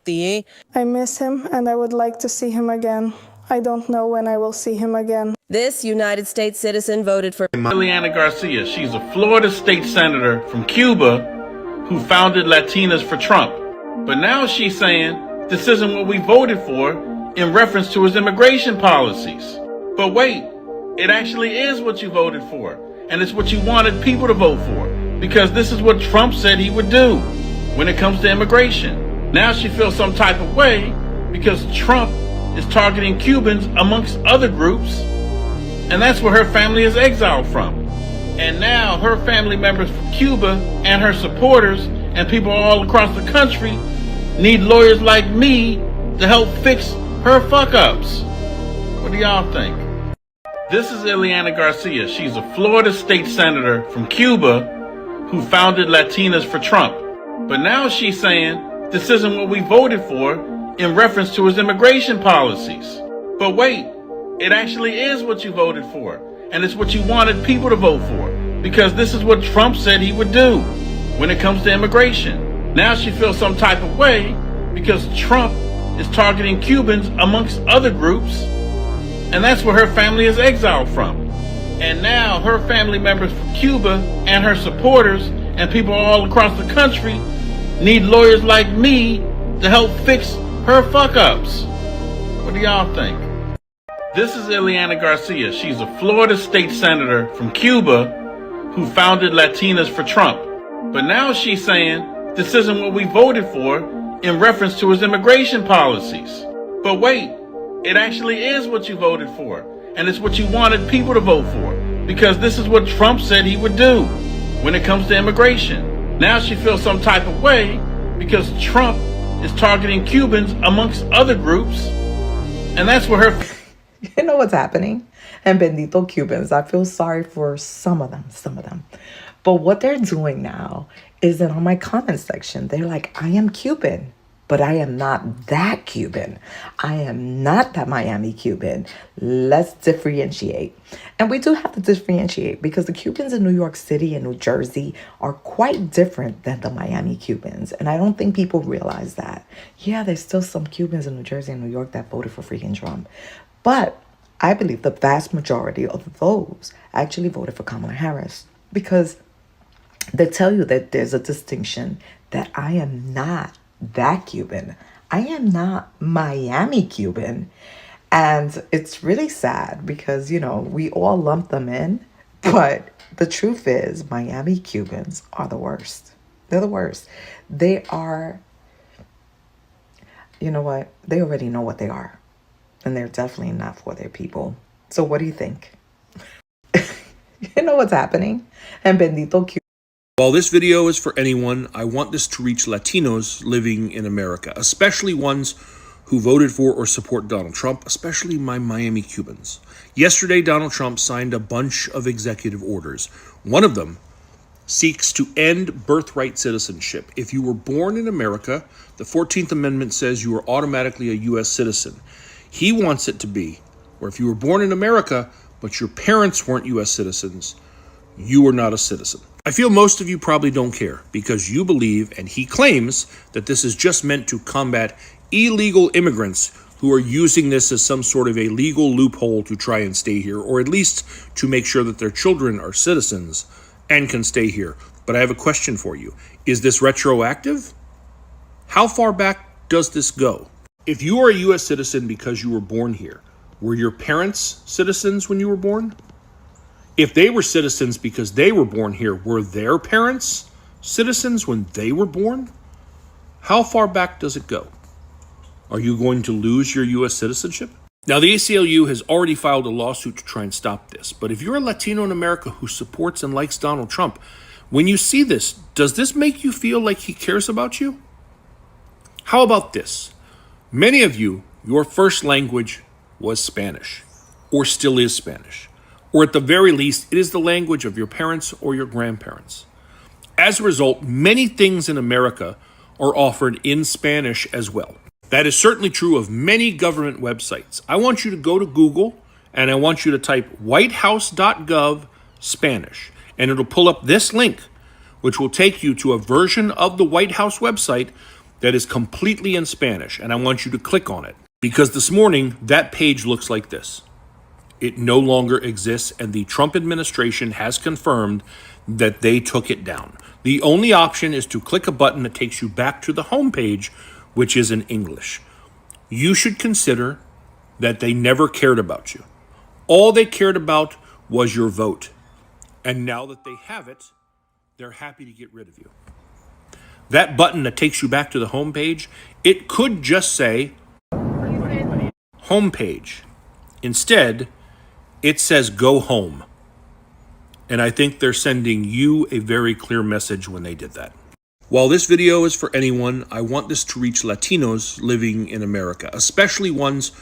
I miss him and I would like to see him again. I don't know when I will see him again. This United States citizen voted for Ileana Garcia. She's a Florida state senator from Cuba who founded Latinas for Trump. But now she's saying this isn't what we voted for in reference to his immigration policies. But wait, it actually is what you voted for. And it's what you wanted people to vote for. Because this is what Trump said he would do when it comes to immigration. Now she feels some type of way because Trump is targeting Cubans amongst other groups. And that's where her family is exiled from. And now her family members from Cuba and her supporters and people all across the country need lawyers like me to help fix her fuck-ups. What do y'all think? This is Ileana Garcia. She's a Florida state senator from Cuba who founded Latinas for Trump. But now she's saying this isn't what we voted for in reference to his immigration policies. But wait, it actually is what you voted for. And it's what you wanted people to vote for. Because this is what Trump said he would do when it comes to immigration. Now she feels some type of way because Trump is targeting Cubans amongst other groups, and that's where her family is exiled from. And now her family members from Cuba and her supporters and people all across the country need lawyers like me to help fix her fuck-ups. What do y'all think? This is Ileana Garcia. She's a Florida state senator from Cuba who founded Latinas for Trump. But now she's saying this isn't what we voted for in reference to his immigration policies. But wait, it actually is what you voted for. And it's what you wanted people to vote for. Because this is what Trump said he would do when it comes to immigration. Now she feels some type of way because Trump is targeting Cubans amongst other groups. And that's where her... You know what's happening? And bendito Cubans, I feel sorry for some of them. But what they're doing now is that on my comment section, they're like, I am Cuban, but I am not that Cuban. I am not that Miami Cuban. Let's differentiate. And we do have to differentiate because the Cubans in New York City and New Jersey are quite different than the Miami Cubans. And I don't think people realize that. Yeah, there's still some Cubans in New Jersey and New York that voted for freaking Trump. But I believe the vast majority of those actually voted for Kamala Harris because they tell you that there's a distinction that I am not that Cuban. I am not Miami Cuban. And it's really sad because, you know, we all lump them in But the truth is, Miami Cubans are the worst. They're the worst. They are, you know what? They already know what they are. And they're definitely not for their people. So what do you think? You know what's happening? And bendito Cuba. While this video is for anyone, I want this to reach Latinos living in America, especially ones who voted for or support Donald Trump, especially my Miami Cubans. Yesterday, Donald Trump signed a bunch of executive orders. One of them seeks to end birthright citizenship. If you were born in America, the 14th Amendment says you are automatically a U.S. citizen. He wants it to be where if you were born in America, but your parents weren't U.S. citizens, you are not a citizen. I feel most of you probably don't care because you believe, and he claims, that this is just meant to combat illegal immigrants who are using this as some sort of a legal loophole to try and stay here, or at least to make sure that their children are citizens and can stay here. But I have a question for you. Is this retroactive? How far back does this go? If you are a U.S. citizen because you were born here, were your parents citizens when you were born? If they were citizens because they were born here, were their parents citizens when they were born? How far back does it go? Are you going to lose your U.S. citizenship? Now, the ACLU has already filed a lawsuit to try and stop this. But if you're a Latino in America who supports and likes Donald Trump, when you see this, does this make you feel like he cares about you? How about this? Many of you, your first language was Spanish, or still is Spanish, or at the very least, it is the language of your parents or your grandparents. As a result, many things in America are offered in Spanish as well. That is certainly true of many government websites. I want you to go to Google and I want you to type whitehouse.gov Spanish, and it'll pull up this link, which will take you to a version of the White House website that is completely in Spanish, and I want you to click on it. Because this morning, that page looks like this. It no longer exists, and the Trump administration has confirmed that they took it down. The only option is to click a button that takes you back to the home page, which is in English. You should consider that they never cared about you. All they cared about was your vote. And now that they have it, they're happy to get rid of you. That button that takes you back to the home page, it could just say home page. Instead, it says go home. And I think they're sending you a very clear message when they did that. While this video is for anyone, I want this to reach Latinos living in America, especially ones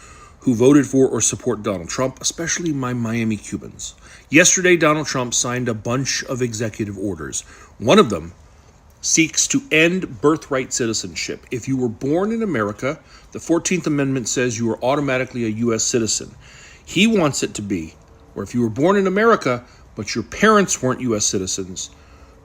who voted for or support Donald Trump, especially my Miami Cubans. Yesterday, Donald Trump signed a bunch of executive orders. One of them seeks to end birthright citizenship. If you were born in America, the 14th Amendment says you are automatically a U.S. citizen. He wants it to be where if you were born in America, but your parents weren't U.S. citizens,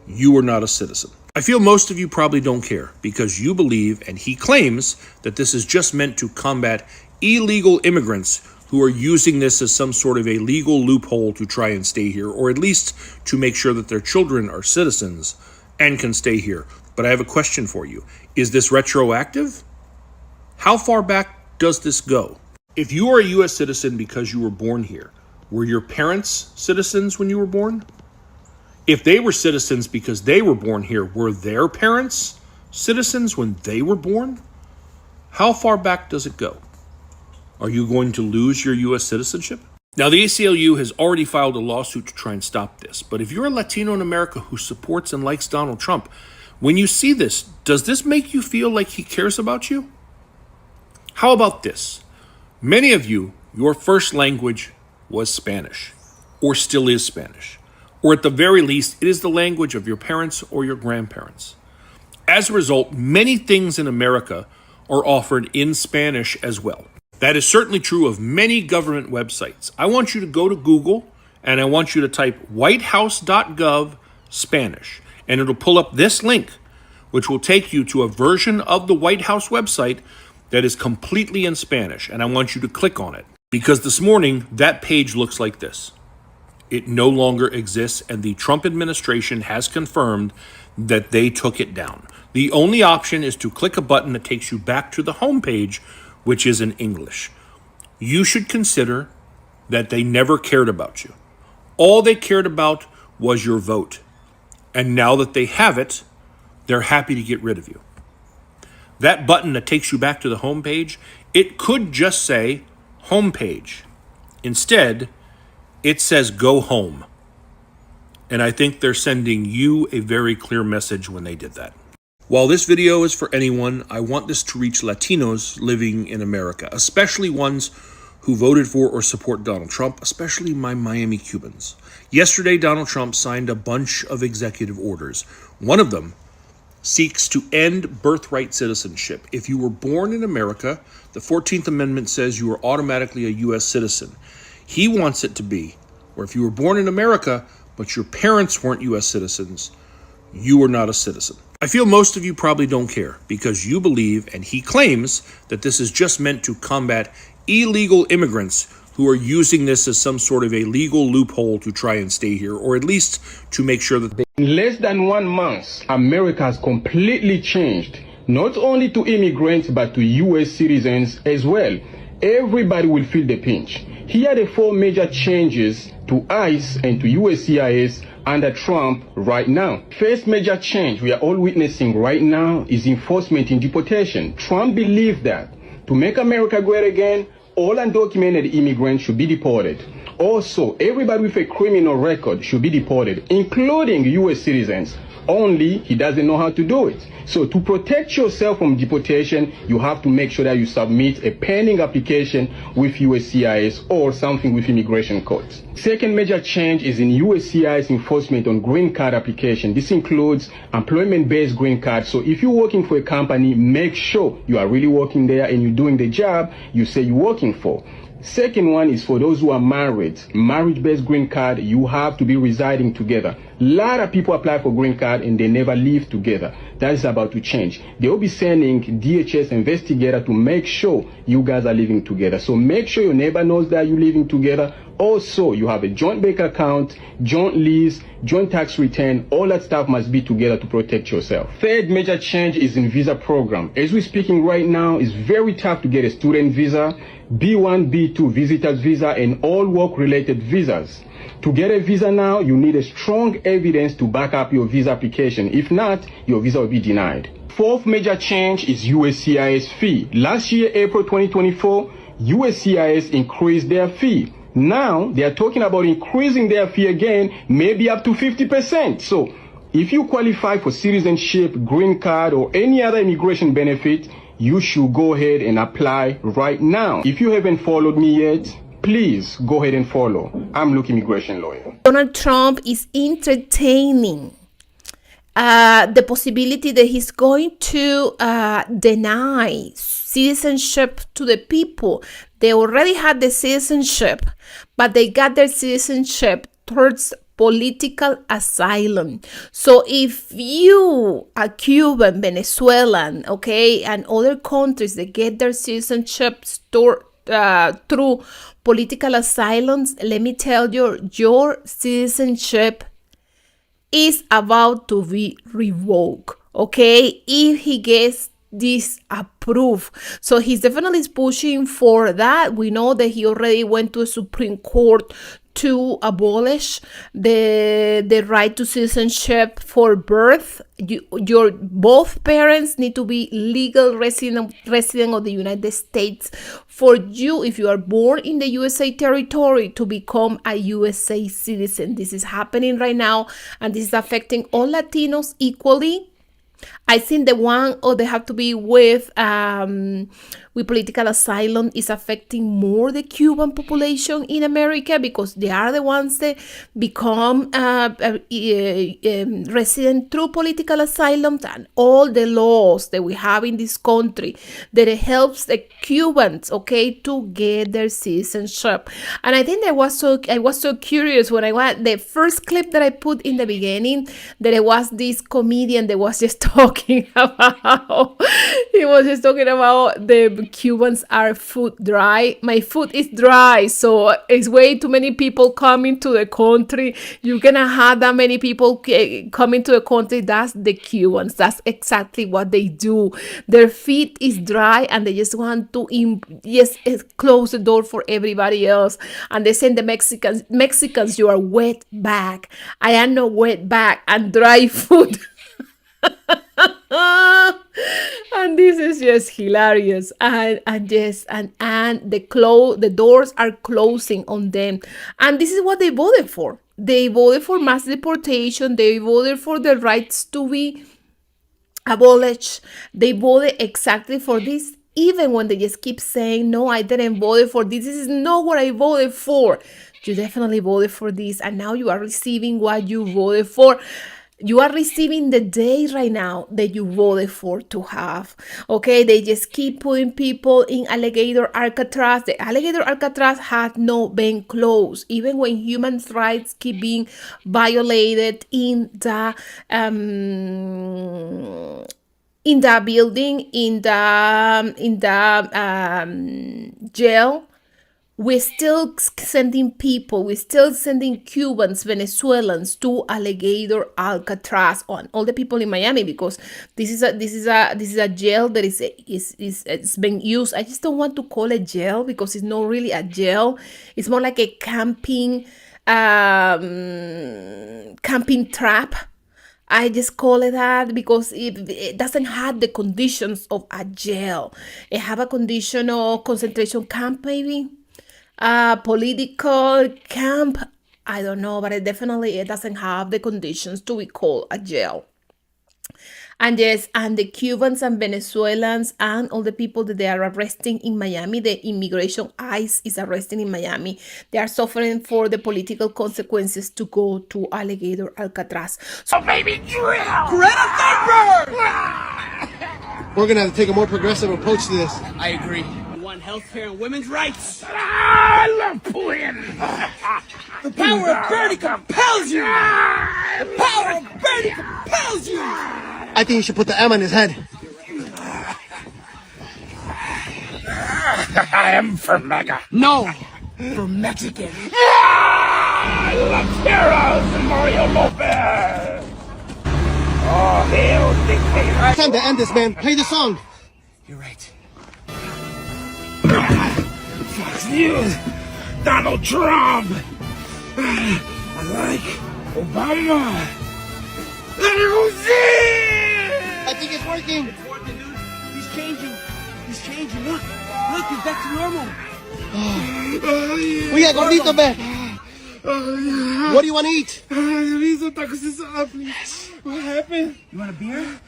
you are not a citizen. I feel most of you probably don't care because you believe, and he claims, that this is just meant to combat illegal immigrants who are using this as some sort of a legal loophole to try and stay here, or at least to make sure that their children are citizens and can stay here. But I have a question for you. Is this retroactive? How far back does this go? If you are a U.S. citizen because you were born here, were your parents citizens when you were born? If they were citizens because they were born here, were their parents citizens when they were born? How far back does it go? Are you going to lose your U.S. citizenship? Now, the ACLU has already filed a lawsuit to try and stop this. But if you're a Latino in America who supports and likes Donald Trump, when you see this, does this make you feel like he cares about you? How about this? Many of you, your first language was Spanish, or still is Spanish, or at the very least, it is the language of your parents or your grandparents. As a result, many things in America are offered in Spanish as well. That is certainly true of many government websites. I want you to go to Google and I want you to type whitehouse.gov Spanish, and it'll pull up this link, which will take you to a version of the White House website that is completely in Spanish, and I want you to click on it. Because this morning, that page looks like this. It no longer exists, and the Trump administration has confirmed that they took it down. The only option is to click a button that takes you back to the home page, which is in English. You should consider that they never cared about you. All they cared about was your vote. And now that they have it, they're happy to get rid of you. That button that takes you back to the home page, it could just say home page. Instead, it says go home. And I think they're sending you a very clear message when they did that. While this video is for anyone, I want this to reach Latinos living in America, especially ones who voted for or support Donald Trump, especially my Miami Cubans. Yesterday, Donald Trump signed a bunch of executive orders. One of them seeks to end birthright citizenship. If you were born in America, the 14th Amendment says you are automatically a U.S. citizen. He wants it to be where if you were born in America, but your parents weren't U.S. citizens, you are not a citizen. I feel most of you probably don't care because you believe, and he claims, that this is just meant to combat illegal immigrants who are using this as some sort of a legal loophole to try and stay here, or at least to make sure that they... In less than 1 month, America has completely changed, not only to immigrants, but to U.S. citizens as well. Everybody will feel the pinch. Here are the 4 major changes to ICE and to USCIS under Trump right now. First major change we are all witnessing right now is enforcement in deportation. Trump believed that to make America great again, all undocumented immigrants should be deported. Also, everybody with a criminal record should be deported, including U.S. citizens. Only he doesn't know how to do it. So to protect yourself from deportation, you have to make sure that you submit a pending application with USCIS or something with immigration courts. Second major change is in USCIS enforcement on green card application. This includes employment-based green card. So if you're working for a company, make sure you are really working there and you're doing the job you say you're working for. Second one is for those who are married. Marriage-based green card, you have to be residing together. A lot of people apply for green card and they never live together. That is about to change. They will be sending DHS investigator to make sure you guys are living together. So make sure your neighbor knows that you're living together. Also, you have a joint bank account, joint lease, joint tax return. All that stuff must be together to protect yourself. Third major change is in visa program. As we're speaking right now, it's very tough to get a student visa, B1, B2 visitors visa, and all work-related visas. To get a visa now, you need a strong evidence to back up your visa application. If not, your visa will be denied. Fourth major change is USCIS fee. Last year, April 2024, USCIS increased their fee. Now, they are talking about increasing their fee again, maybe up to 50%. So, if you qualify for citizenship, green card, or any other immigration benefit, you should go ahead and apply right now. If you haven't followed me yet, please go ahead and follow. I'm Luke, immigration lawyer. Donald Trump is entertaining the possibility that he's going to deny citizenship to the people. They already had the citizenship, but they got their citizenship towards political asylum. So if you are Cuban, Venezuelan, okay, and other countries that get their citizenship through political asylums, let me tell you, your citizenship is about to be revoked, okay, if he gets this approved. So he's definitely pushing for that. We know that he already went to the Supreme Court to abolish the right to citizenship for birth. Your both parents need to be legal resident of the United States for you, if you are born in the USA territory, to become a USA citizen. This is happening right now, and this is affecting all Latinos equally. I think the one they have to be with political asylum is affecting more the Cuban population in America, because they are the ones that become resident through political asylum, and all the laws that we have in this country that it helps the Cubans, okay, to get their citizenship. And I think I was so curious when I watched the first clip that I put in the beginning, that it was this comedian that was just talking talking about the Cubans are food dry. My food is dry, so it's way too many people coming to the country. You're gonna have that many people coming to the country. That's the Cubans. That's exactly what they do. Their feet is dry, and they just want to close the door for everybody else. And they send the Mexicans, you are wet back. I am not wet back and dry food. And this is just hilarious. And the doors are closing on them. And this is what they voted for. They voted for mass deportation. They voted for the rights to be abolished. They voted exactly for this, even when they just keep saying, no, I didn't vote for this. This is not what I voted for. You definitely voted for this, and now you are receiving what you voted for. You are receiving the day right now that you voted for to have. Okay, they just keep putting people in alligator Alcatraz. The alligator Alcatraz had not been closed, even when human rights keep being violated in the building, in the jail. We're still sending people, we're still sending Cubans, Venezuelans to alligator Alcatraz, on all the people in Miami, because this is a jail that it's been used. I just don't want to call it jail, because it's not really a jail. It's more like a camping trap. I just call it that because it doesn't have the conditions of a jail. It have a condition of concentration camp, maybe. Political camp, I don't know, but it doesn't have the conditions to be called a jail. And yes, and the Cubans and Venezuelans and all the people that they are arresting in Miami, the immigration ICE is arresting in Miami, they are suffering for the political consequences to go to alligator Alcatraz. So baby, drill! Greta Thunberg! We're gonna have to take a more progressive approach to this. I agree. We want healthcare and women's rights. I love Putin. The power of Bernie compels you. The power of Bernie compels you. I think you should put the M on his head. I am for MAGA. No, for Mexican. Lanceros and Mario Lopez. Oh, hail dictator. Time to end this, man. Play the song. You're right. Fox News. Donald Trump. I like Obama. I think it's working. It's working, dude. He's changing. He's changing. Look, he's back to normal. We got gordito back. What do you want to eat? What happened? You want a beer?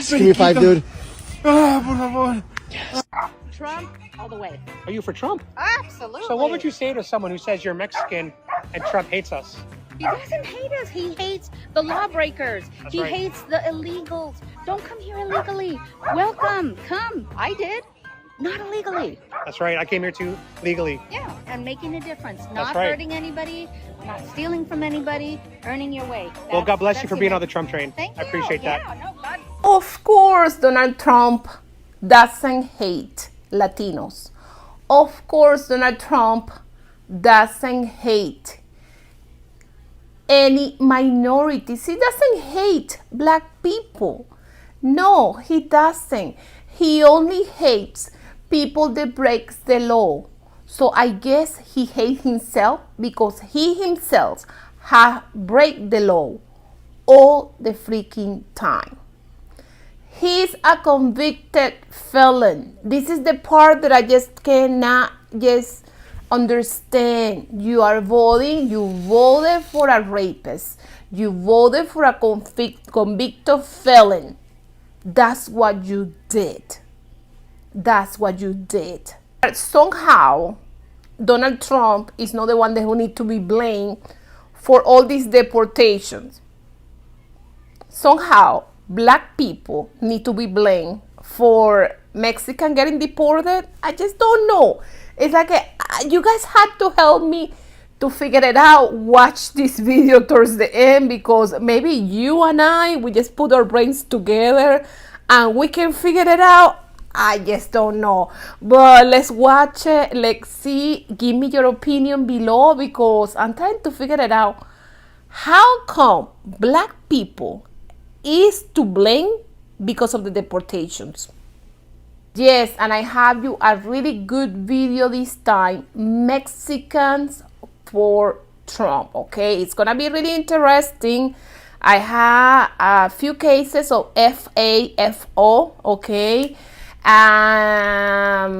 Give me 5, dude. Trump all the way. Are you for Trump? Absolutely. So what would you say to someone who says you're Mexican and Trump hates us? He doesn't hate us. He hates the lawbreakers. That's he right. hates the illegals. Don't come here illegally. Welcome. Come. I did. Not illegally. That's right. I came here too legally. Yeah, and making a difference. That's Not right. hurting anybody, not stealing from anybody, earning your way. Well, God bless you for being on the Trump. Trump train. Thank I appreciate you. that. Yeah, no, God. Of course, Donald Trump doesn't hate Latinos. Of course, Donald Trump doesn't hate any minorities. He doesn't hate black people. No, he doesn't. He only hates people that breaks the law. So I guess he hates himself because he himself has break the law all the freaking time. He's a convicted felon. This is the part that I just cannot just understand. You are voting, you voted for a rapist. You voted for a convicted felon. That's what you did. That's what you did. Somehow, Donald Trump is not the one who needs to be blamed for all these deportations. Somehow, black people need to be blamed for Mexican getting deported. I just don't know. It's like you guys had to help me to figure it out, watch this video towards the end, because maybe you and I, we just put our brains together and we can figure it out. I just don't know. But let's watch it. Let's see. Give me your opinion below, because I'm trying to figure it out. How come black people is to blame because of the deportations? Yes, and I have you a really good video this time. Mexicans for Trump. Okay, it's gonna be really interesting. I have a few cases of FAFO. Okay, and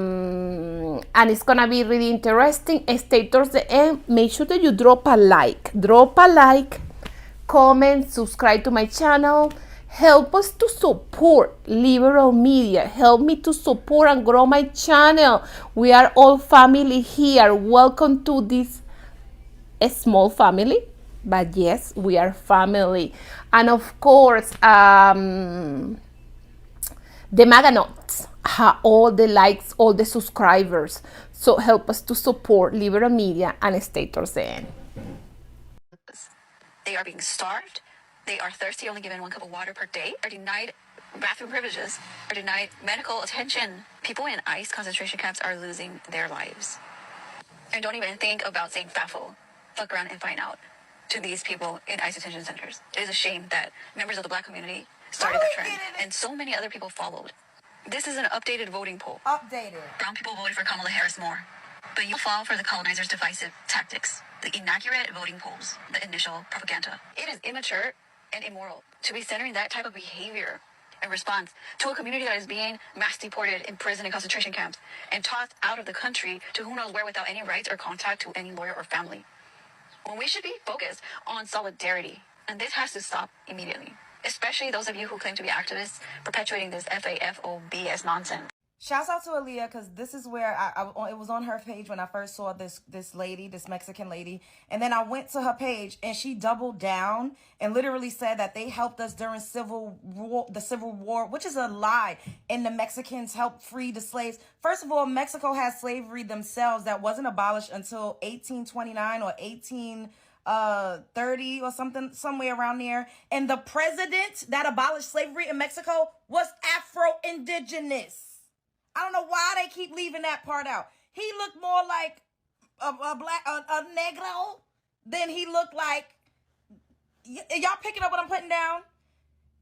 it's gonna be really interesting. Stay towards the end. Make sure that you drop a like, comment, subscribe to my channel. Help us to support liberal media. Help me to support and grow my channel. We are all family here. Welcome to this small family, but yes, we are family. And of course, the Maganots have all the likes, all the subscribers. So help us to support liberal media and stay towards the end. They are being starved. They are thirsty, only given 1 cup of water per day, are denied bathroom privileges, are denied medical attention. People in ICE concentration camps are losing their lives. And don't even think about saying FAFO, fuck around and find out, to these people in ICE detention centers. It is a shame that members of the black community started the trend, and so many other people followed. This is an updated voting poll. Brown people voted for Kamala Harris more. But you fall for the colonizers' divisive tactics, the inaccurate voting polls, the initial propaganda. It is immature and immoral to be centering that type of behavior in response to a community that is being mass deported, imprisoned in concentration camps, and tossed out of the country to who knows where without any rights or contact to any lawyer or family. When we should be focused on solidarity, and this has to stop immediately. Especially those of you who claim to be activists perpetuating this FAFO BS nonsense. Shouts out to Aaliyah, because this is where it was on her page when I first saw this lady, this Mexican lady. And then I went to her page and she doubled down and literally said that they helped us during the Civil War, which is a lie. And the Mexicans helped free the slaves. First of all, Mexico had slavery themselves that wasn't abolished until 1829 or 1830 or something, somewhere around there. And the president that abolished slavery in Mexico was Afro-Indigenous. I don't know why they keep leaving that part out. He looked more like a negro than he looked like. Y'all picking up what I'm putting down?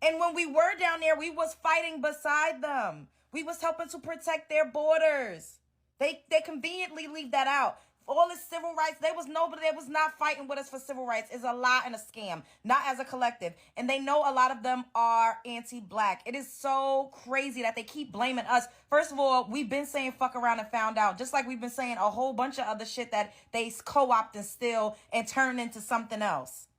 And when we were down there, we was fighting beside them. We was helping to protect their borders. They conveniently leave that out. All this civil rights, nobody that was not fighting with us for civil rights. Is a lie and a scam, not as a collective. And they know a lot of them are anti-black. It is so crazy that they keep blaming us. First of all, we've been saying fuck around and found out, just like we've been saying a whole bunch of other shit that they co-opt and steal and turn into something else.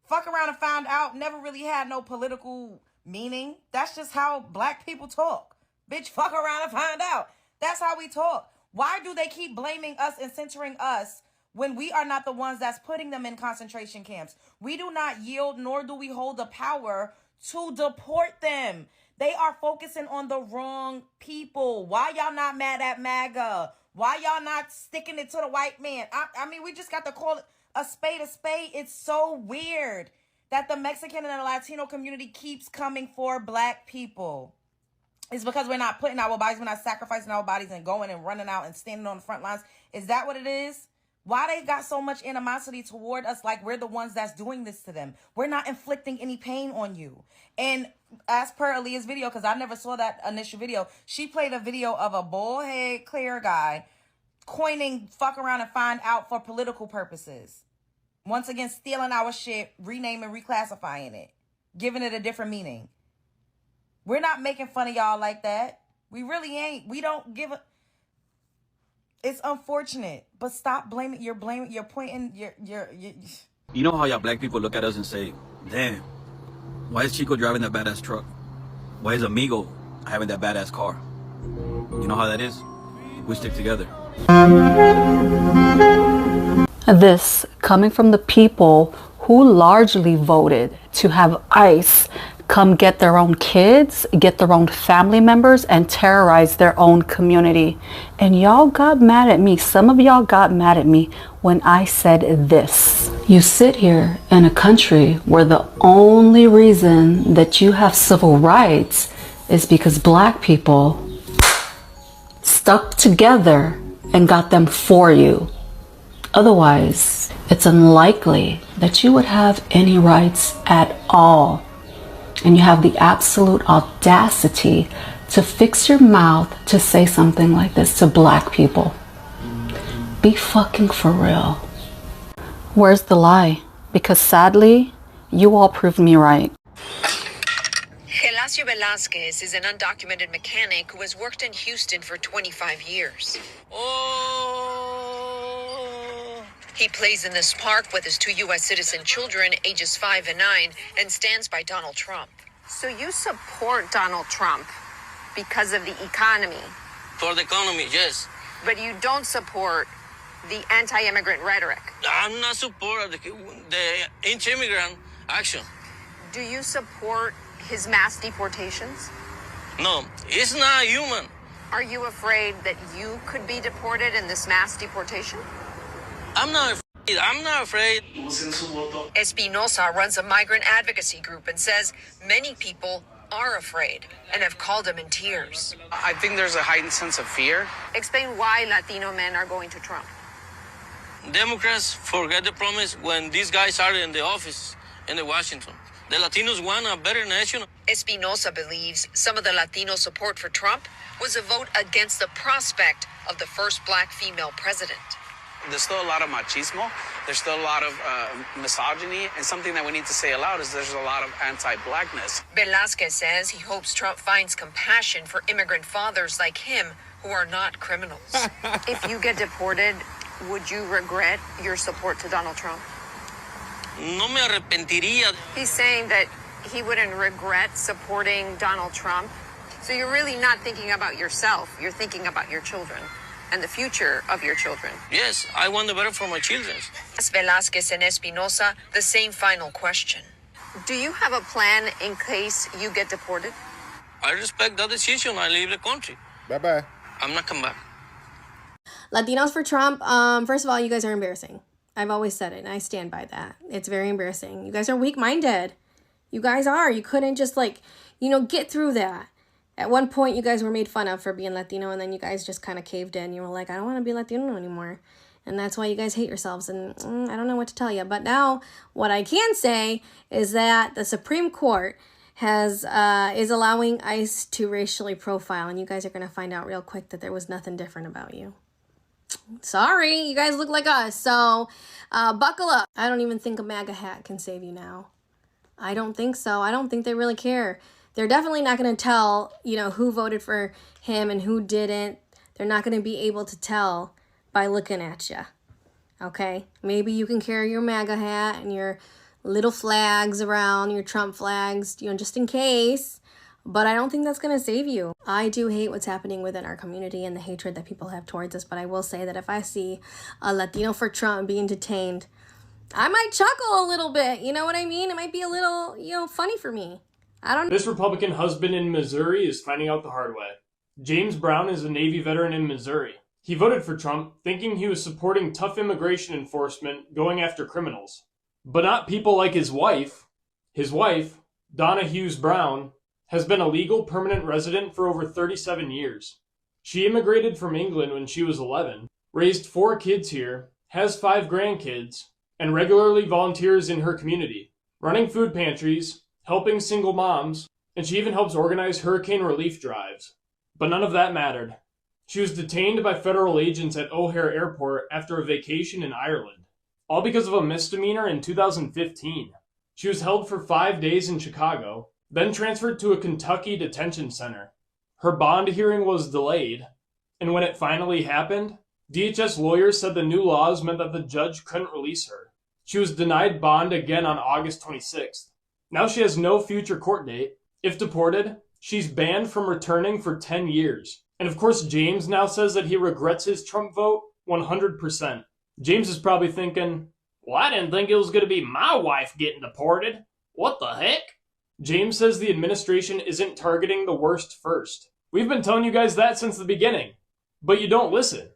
Fuck around and found out never really had no political meaning. That's just how black people talk. Bitch, fuck around and find out. That's how we talk. Why do they keep blaming us and centering us when we are not the ones that's putting them in concentration camps? We do not yield, nor do we hold the power to deport them. They are focusing on the wrong people. Why y'all not mad at MAGA? Why y'all not sticking it to the white man? I mean, we just got to call it a spade a spade. It's so weird that the Mexican and the Latino community keeps coming for black people. It's because we're not putting our bodies, we're not sacrificing our bodies and going and running out and standing on the front lines. Is that what it is? Why they got so much animosity toward us like we're the ones that's doing this to them? We're not inflicting any pain on you. And as per Aaliyah's video, because I never saw that initial video, she played a video of a bald head clear guy coining fuck around and find out for political purposes. Once again, stealing our shit, renaming, reclassifying it, giving it a different meaning. We're not making fun of y'all like that. We really ain't. We don't give a... It's unfortunate, but stop blaming. You're pointing, You know how y'all black people look at us and say, damn, why is Chico driving that badass truck? Why is Amigo having that badass car? You know how that is? We stick together. This coming from the people who largely voted to have ICE come get their own kids, get their own family members, and terrorize their own community. And y'all got mad at me. Some of y'all got mad at me when I said this. You sit here in a country where the only reason that you have civil rights is because black people stuck together and got them for you. Otherwise, it's unlikely that you would have any rights at all. And you have the absolute audacity to fix your mouth to say something like this to black people. Be fucking for real. Where's the lie? Because sadly, you all proved me right. Gelacio Velasquez is an undocumented mechanic who has worked in Houston for 25 years. He plays in this park with his 2 U.S. citizen children, ages 5 and 9, and stands by Donald Trump. So you support Donald Trump because of the economy? For the economy, yes. But you don't support the anti-immigrant rhetoric? I'm not support the anti-immigrant action. Do you support his mass deportations? No, it's not human. Are you afraid that you could be deported in this mass deportation? I'm not afraid. I'm not afraid. Espinosa runs a migrant advocacy group and says many people are afraid and have called him in tears. I think there's a heightened sense of fear. Explain why Latino men are going to Trump. Democrats forget the promise when these guys are in the office in Washington. The Latinos want a better nation. Espinosa believes some of the Latino support for Trump was a vote against the prospect of the first black female president. There's still a lot of machismo. There's still a lot of misogyny. And something that we need to say aloud is there's a lot of anti-blackness. Velasquez says he hopes Trump finds compassion for immigrant fathers like him who are not criminals. If you get deported, would you regret your support to Donald Trump? No me arrepentiría. He's saying that he wouldn't regret supporting Donald Trump. So you're really not thinking about yourself. You're thinking about your children and the future of your children. Yes, I want the better for my children. Velasquez and Espinosa, the same final question. Do you have a plan in case you get deported? I respect that decision. I leave the country. Bye-bye. I'm not coming back. Latinos for Trump, first of all, you guys are embarrassing. I've always said it, and I stand by that. It's very embarrassing. You guys are weak-minded. You guys are. You couldn't just, get through that. At one point, you guys were made fun of for being Latino, and then you guys just kind of caved in. You were like, I don't want to be Latino anymore. And that's why you guys hate yourselves, and I don't know what to tell you. But now, what I can say is that the Supreme Court is allowing ICE to racially profile, and you guys are going to find out real quick that there was nothing different about you. Sorry, you guys look like us, so buckle up. I don't even think a MAGA hat can save you now. I don't think so. I don't think they really care. They're definitely not going to tell, who voted for him and who didn't. They're not going to be able to tell by looking at you, okay? Maybe you can carry your MAGA hat and your little flags around, your Trump flags, just in case. But I don't think that's going to save you. I do hate what's happening within our community and the hatred that people have towards us. But I will say that if I see a Latino for Trump being detained, I might chuckle a little bit. You know what I mean? It might be a little, funny for me. I don't know. This Republican husband in Missouri is finding out the hard way. James Brown is a Navy veteran in Missouri. He voted for Trump thinking he was supporting tough immigration enforcement going after criminals. But not people like his wife. His wife, Donna Hughes Brown, has been a legal permanent resident for over 37 years. She immigrated from England when she was 11, raised 4 kids here, has 5 grandkids, and regularly volunteers in her community, running food pantries, helping single moms, and she even helps organize hurricane relief drives. But none of that mattered. She was detained by federal agents at O'Hare Airport after a vacation in Ireland, all because of a misdemeanor in 2015. She was held for 5 days in Chicago, then transferred to a Kentucky detention center. Her bond hearing was delayed, and when it finally happened, DHS lawyers said the new laws meant that the judge couldn't release her. She was denied bond again on August 26th. Now she has no future court date. If deported, she's banned from returning for 10 years. And of course, James now says that he regrets his Trump vote 100%. James is probably thinking, well, I didn't think it was going to be my wife getting deported. What the heck? James says the administration isn't targeting the worst first. We've been telling you guys that since the beginning, but you don't listen.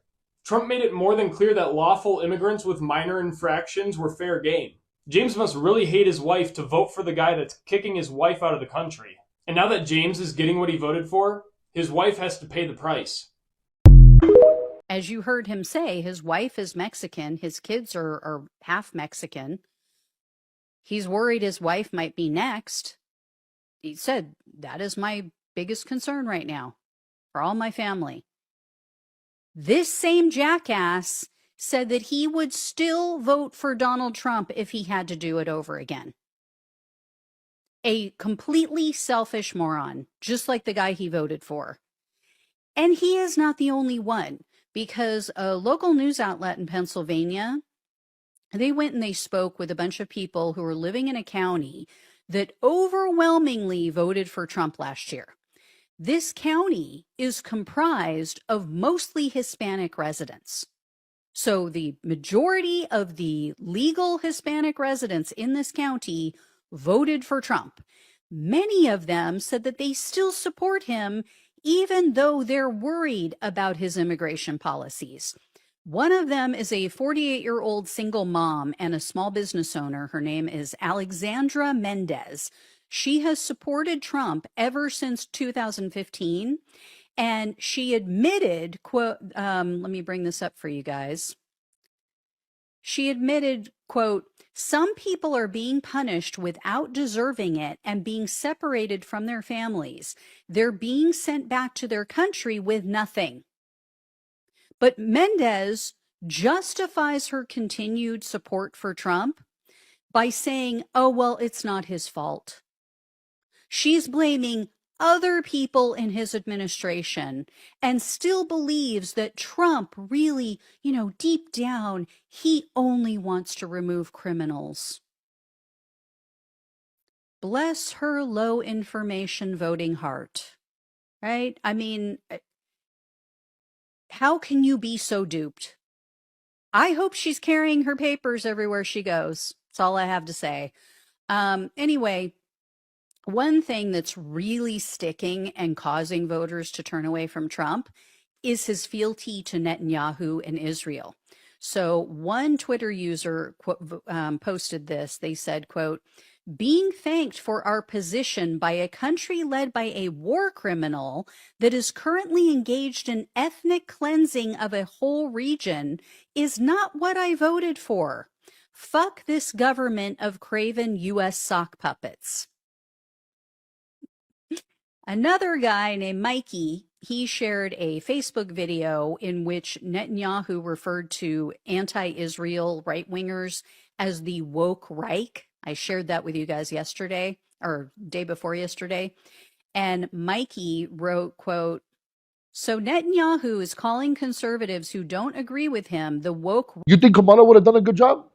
Trump made it more than clear that lawful immigrants with minor infractions were fair game. James must really hate his wife to vote for the guy that's kicking his wife out of the country. And now that James is getting what he voted for, his wife has to pay the price. As you heard him say, his wife is Mexican. His kids are half Mexican. He's worried his wife might be next. He said, that is my biggest concern right now for all my family. This same jackass said that he would still vote for Donald Trump if he had to do it over again. A completely selfish moron, just like the guy he voted for. And he is not the only one, because a local news outlet in Pennsylvania, they went and they spoke with a bunch of people who were living in a county that overwhelmingly voted for Trump last year. This county is comprised of mostly Hispanic residents. So the majority of the legal Hispanic residents in this county voted for Trump. Many of them said that they still support him, even though they're worried about his immigration policies. One of them is a 48-year-old single mom and a small business owner. Her name is Alexandra Mendez. She has supported Trump ever since 2015, and she admitted, quote, let me bring this up for you guys. She admitted, quote, some people are being punished without deserving it and being separated from their families. They're being sent back to their country with nothing. But Mendez justifies her continued support for Trump by saying, oh, well, it's not his fault. She's blaming other people in his administration and still believes that Trump really, deep down, he only wants to remove criminals. Bless her low information voting heart, right? I mean, how can you be so duped? I hope she's carrying her papers everywhere she goes. That's all I have to say. Anyway, one thing that's really sticking and causing voters to turn away from Trump is his fealty to Netanyahu and Israel. So one Twitter user posted this. They said, quote, being thanked for our position by a country led by a war criminal that is currently engaged in ethnic cleansing of a whole region is not what I voted for. Fuck this government of craven U.S. sock puppets. Another guy named Mikey, he shared a Facebook video in which Netanyahu referred to anti-Israel right-wingers as the woke Reich. I shared that with you guys yesterday, or day before yesterday. And Mikey wrote, quote, so Netanyahu is calling conservatives who don't agree with him the woke. You think Kamala would have done a good job?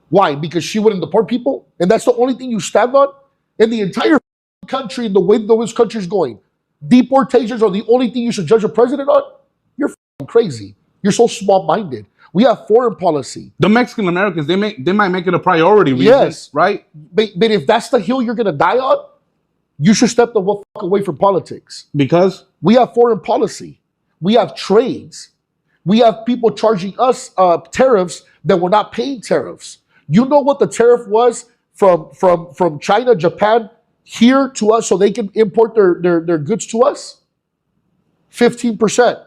Why? Because she wouldn't deport people? And that's the only thing you stand on? In the entire country, the way this country is going, deportations are the only thing you should judge a president on? You're crazy. You're so small-minded. We have foreign policy. The Mexican Americans, they might make it a priority reason, yes, right? But if that's the hill you're going to die on, you should step the fuck away from politics. Because? We have foreign policy. We have trades. We have people charging us tariffs that we're not paying tariffs. You know what the tariff was from China, Japan, here to us so they can import their goods to us? 15%.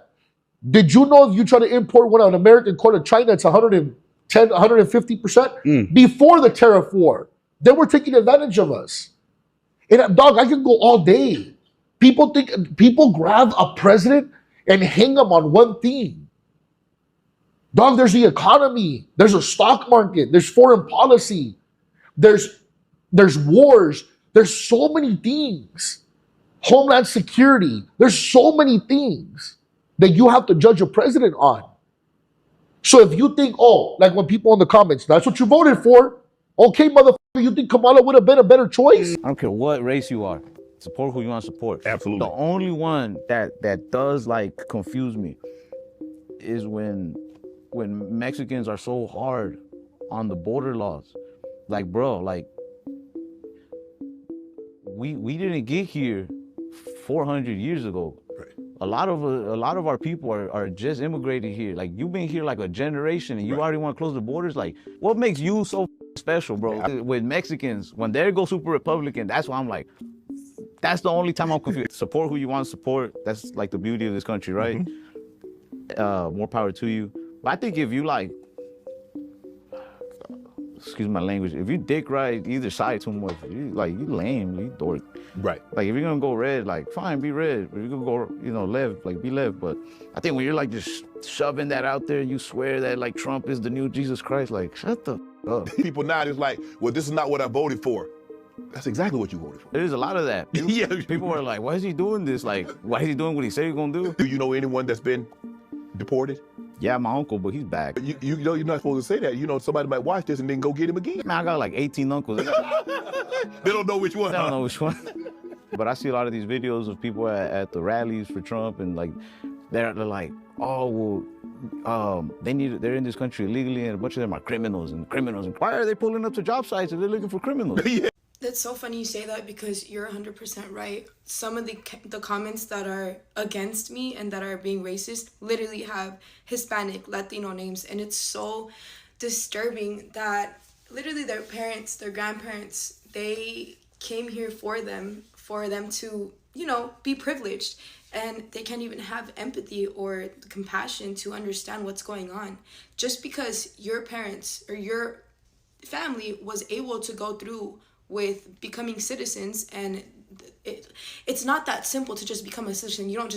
Did you know if you try to import one on an American corn to China, it's 110, 150%? Before the tariff war, they were taking advantage of us. And dog, I can go all day. People grab a president and hang them on one thing. Dog, there's the economy, there's a stock market, there's foreign policy, there's wars, there's so many things. Homeland security, there's so many things that you have to judge a president on. So if you think, like when people in the comments, that's what you voted for. Okay, motherfucker, you think Kamala would have been a better choice? I don't care what race you are. Support who you want to support. Absolutely. The only one that does confuse me is when Mexicans are so hard on the border laws. we didn't get here 400 years ago. Right. A lot of our people are just immigrated here. Like, you've been here like a generation and you already want to close the borders. Like, what makes you so special, bro? Yeah. With Mexicans, when they go super Republican, that's why I'm like, that's the only time I'm confused. Support who you want to support. That's like the beauty of this country, right? Mm-hmm. More power to you. But I think if you like, excuse my language, if you dick ride either side too much, you lame, you dork. Right. Like, if you're gonna go red, like, fine, be red. If you're gonna go, left, like, be left. But I think when you're like just shoving that out there, you swear that like Trump is the new Jesus Christ, like, shut the up. People now is like, well, this is not what I voted for. That's exactly what you voted for. There's a lot of that. People are like, why is he doing this? Like, why is he doing what he said he's gonna do? Do you know anyone that's been deported? Yeah, my uncle, but he's back. You know you're not supposed to say that. Somebody might watch this and then go get him again. Man, I got like 18 uncles. They don't know which one. They don't know which one. But I see a lot of these videos of people at the rallies for Trump, and like they're like, oh well, they're in this country illegally, and a bunch of them are criminals. And why are they pulling up to job sites if they're looking for criminals? Yeah. That's so funny you say that, because you're 100% right. Some of the comments that are against me and that are being racist literally have Hispanic, Latino names, and it's so disturbing that literally their parents, their grandparents, they came here for them to, be privileged, and they can't even have empathy or compassion to understand what's going on. Just because your parents or your family was able to go through with becoming citizens, and it's not that simple to just become a citizen. You don't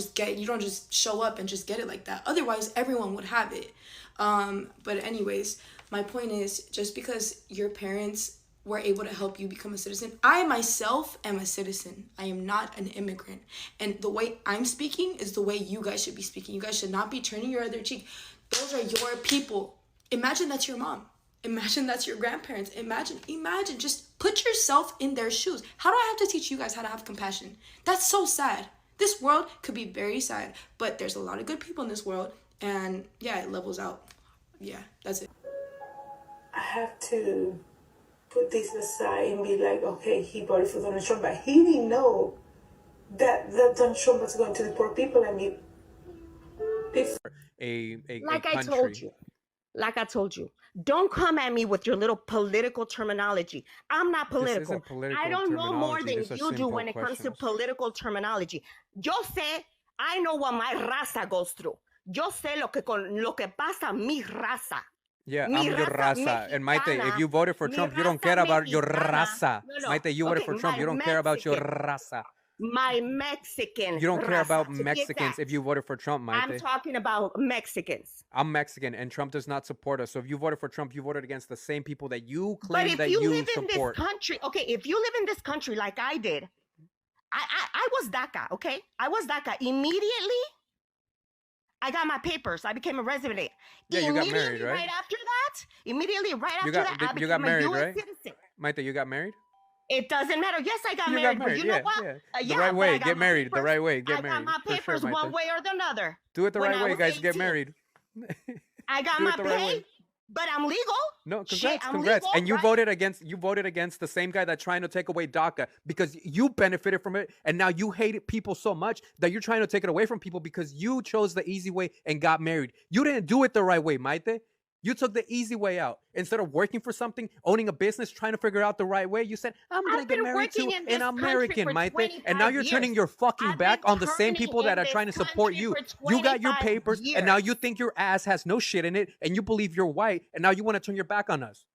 just show up and just get it like that. Otherwise, everyone would have it. But anyways, my point is, just because your parents were able to help you become a citizen, I myself am a citizen. I am not an immigrant. And the way I'm speaking is the way you guys should be speaking. You guys should not be turning your other cheek. Those are your people. Imagine that's your mom. Imagine that's your grandparents. Imagine, just put yourself in their shoes. How do I have to teach you guys how to have compassion? That's so sad. This world could be very sad, but there's a lot of good people in this world, and yeah, it levels out. Yeah, that's it. I have to put this aside and be like, okay, he voted for Donald Trump, but he didn't know that Donald Trump was going to deport people. I mean, Like I told you, don't come at me with your little political terminology. I'm not political. I don't know more than you do when it comes to political terminology. Yo sé, I know what my raza goes through. Yo sé lo que pasa mi raza. Yeah, I'm your raza. And Maite, if you voted for Trump, you don't care about your raza. No. Maite, you voted for Trump, you don't care about your raza. My Mexican. You don't care about Mexicans if you voted for Trump, Maite. I'm talking about Mexicans. I'm Mexican, and Trump does not support us. So if you voted for Trump, you voted against the same people that you claim that you support. But if you live in this country, okay, if you live in this country like I did, I was DACA, okay? I was DACA. Immediately, I got my papers. I became a resident. Yeah, you got married, right? Right after that, I became a U.S. citizen. Maite, you got married? It doesn't matter. Yes, I got married, but you know what? The right way, get married. The right way, get married. I got my papers one way or the other. Do it the right way, guys. Get married. I got my pay, but I'm legal. No, congrats. And you voted against the same guy that's trying to take away DACA because you benefited from it, and now you hate people so much that you're trying to take it away from people because you chose the easy way and got married. You didn't do it the right way, Maite. You took the easy way out. Instead of working for something, owning a business, trying to figure out the right way, you said, I'm going to get married to an American, Maite. And now you're turning your fucking back on the same people that are trying to support you. You got your papers, and now you think your ass has no shit in it, and you believe you're white, and now you want to turn your back on us.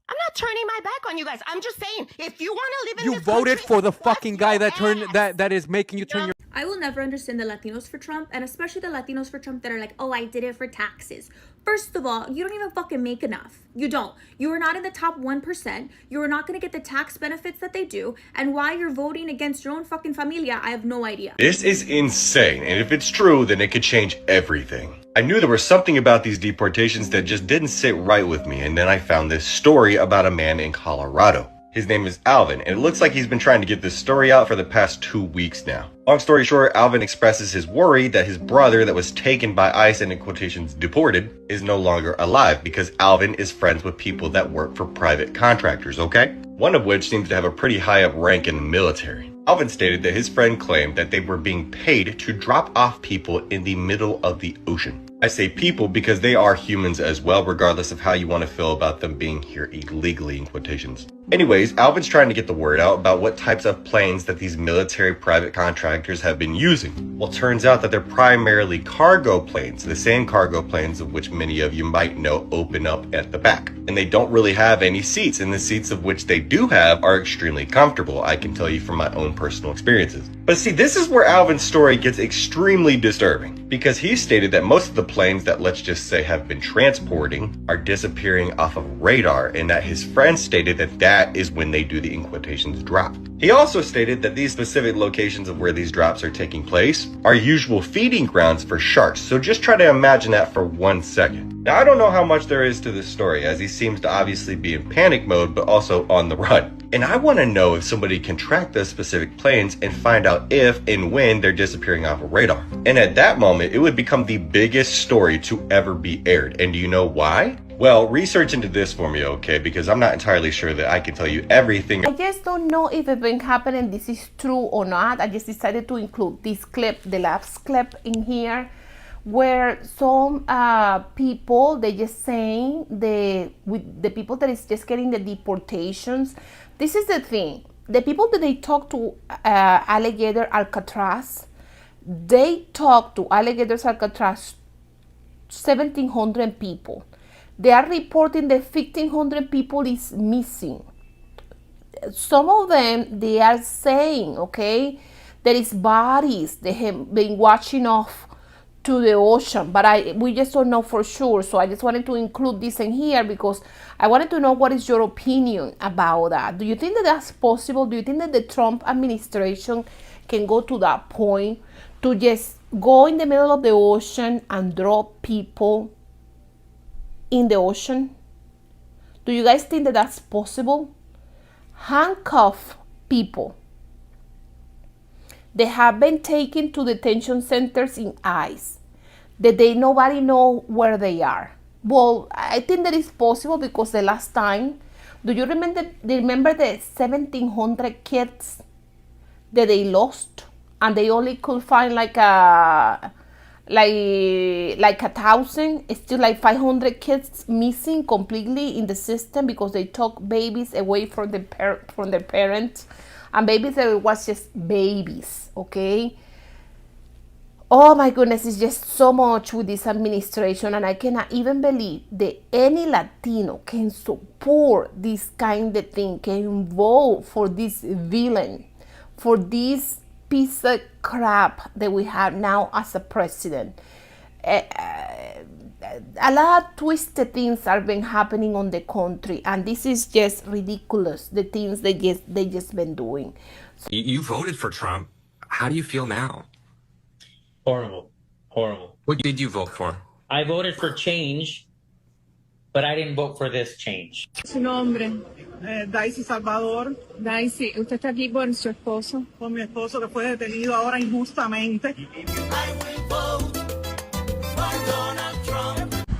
I'm not turning my back on you guys. I'm just saying, if you want to live in this country, you voted for the fucking guy that is making you turn your... I will never understand the Latinos for Trump, and especially the Latinos for Trump that are like, oh, I did it for taxes. First of all, you don't even fucking make enough. You don't. You are not in the top 1%. You are not going to get the tax benefits that they do. And why you're voting against your own fucking familia, I have no idea. This is insane. And if it's true, then it could change everything. I knew there was something about these deportations that just didn't sit right with me. And then I found this story about a man in Colorado. His name is Alvin, and it looks like he's been trying to get this story out for the past 2 weeks now. Long story short, Alvin expresses his worry that his brother that was taken by ICE and in quotations deported is no longer alive because Alvin is friends with people that work for private contractors, okay? One of which seems to have a pretty high up rank in the military. Alvin stated that his friend claimed that they were being paid to drop off people in the middle of the ocean. I say people because they are humans as well, regardless of how you want to feel about them being here illegally in quotations. Anyways, Alvin's trying to get the word out about what types of planes that these military private contractors have been using. Well, turns out that they're primarily cargo planes, the same cargo planes of which many of you might know open up at the back. And they don't really have any seats, and the seats of which they do have are extremely comfortable, I can tell you from my own personal experiences. But see, this is where Alvin's story gets extremely disturbing, because he stated that most of the planes that, let's just say, have been transporting are disappearing off of radar, and that his friend stated that that is when they do the in quotations drop. He also stated that these specific locations of where these drops are taking place are usual feeding grounds for sharks, so just try to imagine that for 1 second. Now, I don't know how much there is to this story, as he seems to obviously be in panic mode, but also on the run. And I want to know if somebody can track those specific planes and find out if and when they're disappearing off of radar. And at that moment, it would become the biggest story to ever be aired. And do you know why? Well, research into this for me, okay? Because I'm not entirely sure that I can tell you everything. I just don't know if it's been happening, this is true or not. I just decided to include this clip, the last clip in here, where some people, they just saying, with the people that is just getting the deportations. This is the thing. The people that they talk to Alligator Alcatraz, they talk to Alligator Alcatraz 1,700 people. They are reporting that 1,500 people is missing. Some of them, they are saying, okay, there is bodies they have been washing off to the ocean, but we just don't know for sure. So I just wanted to include this in here because I wanted to know what is your opinion about that. Do you think that that's possible? Do you think that the Trump administration can go to that point to just go in the middle of the ocean and drop people in the ocean? Do you guys think that that's possible? Handcuff people. They have been taken to detention centers in ICE that nobody know where they are. Well, I think that is possible because the last time, do you remember the 1,700 kids that they lost and they only could find like 1,000? It's still like 500 kids missing completely in the system because they took babies away from their parents. And babies that was just babies, okay? Oh my goodness, it's just so much with this administration, and I cannot even believe that any Latino can support this kind of thing, can vote for this villain, for this piece of crap that we have now as a president. A lot of twisted things are been happening on the country, and this is just ridiculous, the things they just been doing. You voted for Trump. How do you feel now? Horrible. What did you vote for? I voted for change, but I didn't vote for this change. Su nombre, Daisy Salvador. Daisy, ¿usted está aquí por su esposo? Por mi esposo que fue detenido ahora injustamente.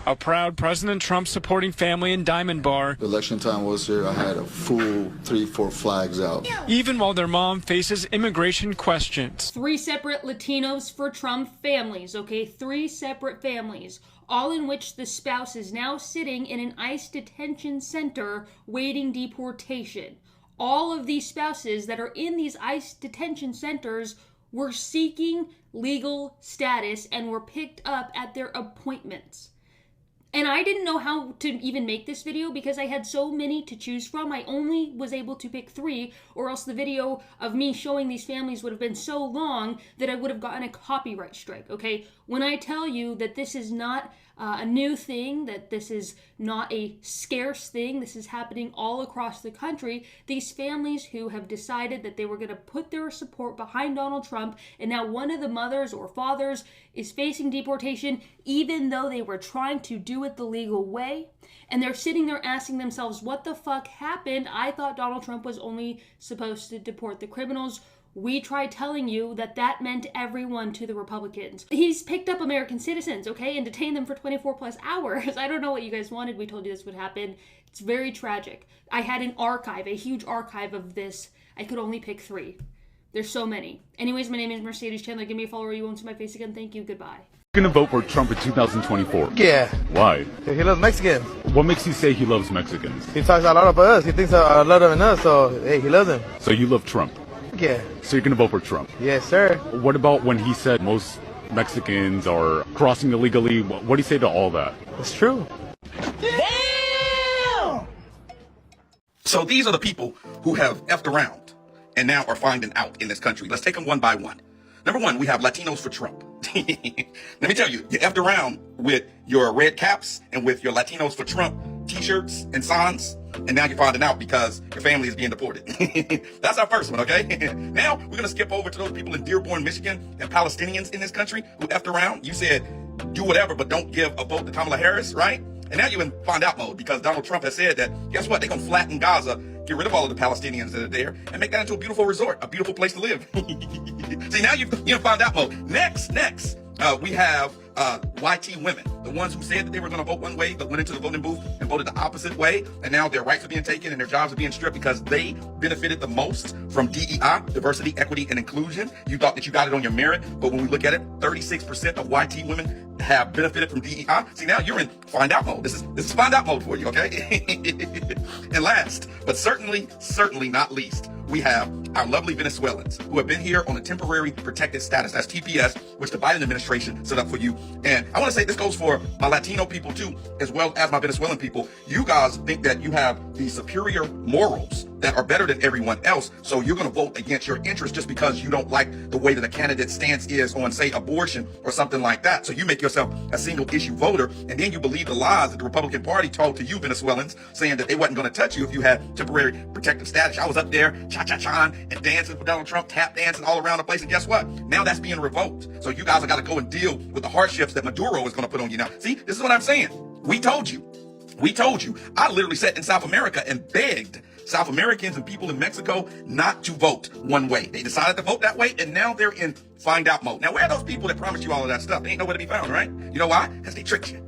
A proud President Trump supporting family in Diamond Bar. Election time was here. I had a full 3-4 flags out. Even while their mom faces immigration questions. 3 separate Latinos for Trump families, okay? 3 separate families, all in which the spouse is now sitting in an ICE detention center waiting deportation. All of these spouses that are in these ICE detention centers were seeking legal status and were picked up at their appointments. And I didn't know how to even make this video because I had so many to choose from. I only was able to pick 3, or else the video of me showing these families would have been so long that I would have gotten a copyright strike, okay? When I tell you that this is not a new thing, that this is not a scarce thing, this is happening all across the country, these families who have decided that they were going to put their support behind Donald Trump, and now one of the mothers or fathers is facing deportation even though they were trying to do it the legal way, and they're sitting there asking themselves, what the fuck happened? I thought Donald Trump was only supposed to deport the criminals. We tried telling you that that meant everyone to the Republicans. He's picked up American citizens, okay, and detained them for 24 plus hours. I don't know what you guys wanted. We told you this would happen. It's very tragic. I had an archive, a huge archive of this. I could only pick 3. There's so many. Anyways, my name is Mercedes Chandler. Give me a follow or you won't see my face again. Thank you. Goodbye. You're gonna vote for Trump in 2024. Yeah. Why? He loves Mexicans. What makes you say he loves Mexicans? He talks a lot about us. He thinks a lot of us, so hey, he loves them. So you love Trump? Yeah. So you're gonna vote for Trump? Yes, sir. What about when he said most Mexicans are crossing illegally? What do you say to all that? It's true. Damn! So these are the people who have effed around and now are finding out in this country. Let's take them one by one. Number one, we have Latinos for Trump. Let me tell you, you effed around with your red caps and with your Latinos for Trump t-shirts and signs, and now you're finding out because your family is being deported. That's our first one, okay? Now we're going to skip over to those people in Dearborn, Michigan, and Palestinians in this country who effed around. You said, do whatever, but don't give a vote to Kamala Harris, right? And now you're in find out mode because Donald Trump has said that, guess what? They're going to flatten Gaza, get rid of all of the Palestinians that are there, and make that into a beautiful resort, a beautiful place to live. See, now you're in find out mode. Next, we have YT women, the ones who said that they were going to vote one way, but went into the voting booth and voted the opposite way, and now their rights are being taken and their jobs are being stripped because they benefited the most from DEI, diversity, equity, and inclusion. You thought that you got it on your merit, but when we look at it, 36% of YT women have benefited from DEI. See, now you're in find out mode. This is find out mode for you, okay? And last, but certainly not least, we have our lovely Venezuelans who have been here on a temporary protected status. That's TPS, which the Biden administration set up for you. And I want to say this goes for my Latino people too, as well as my Venezuelan people. You guys think that you have the superior morals that are better than everyone else, so you're going to vote against your interests just because you don't like the way that a candidate's stance is on, say, abortion or something like that. So you make yourself a single issue voter, and then you believe the lies that the Republican Party told to you Venezuelans, saying that they wasn't going to touch you if you had temporary protective status. I was up there cha-cha-cha and dancing for Donald Trump, tap dancing all around the place, and guess what? Now that's being revoked. So you guys have got to go and deal with the hardships that Maduro is going to put on you now. See, this is what I'm saying. We told you. I literally sat in South America and begged South Americans and people in Mexico not to vote one way. They decided to vote that way, and now they're in find out mode. Now, where are those people that promised you all of that stuff? They ain't nowhere to be found, right? You know why? Because they tricked you.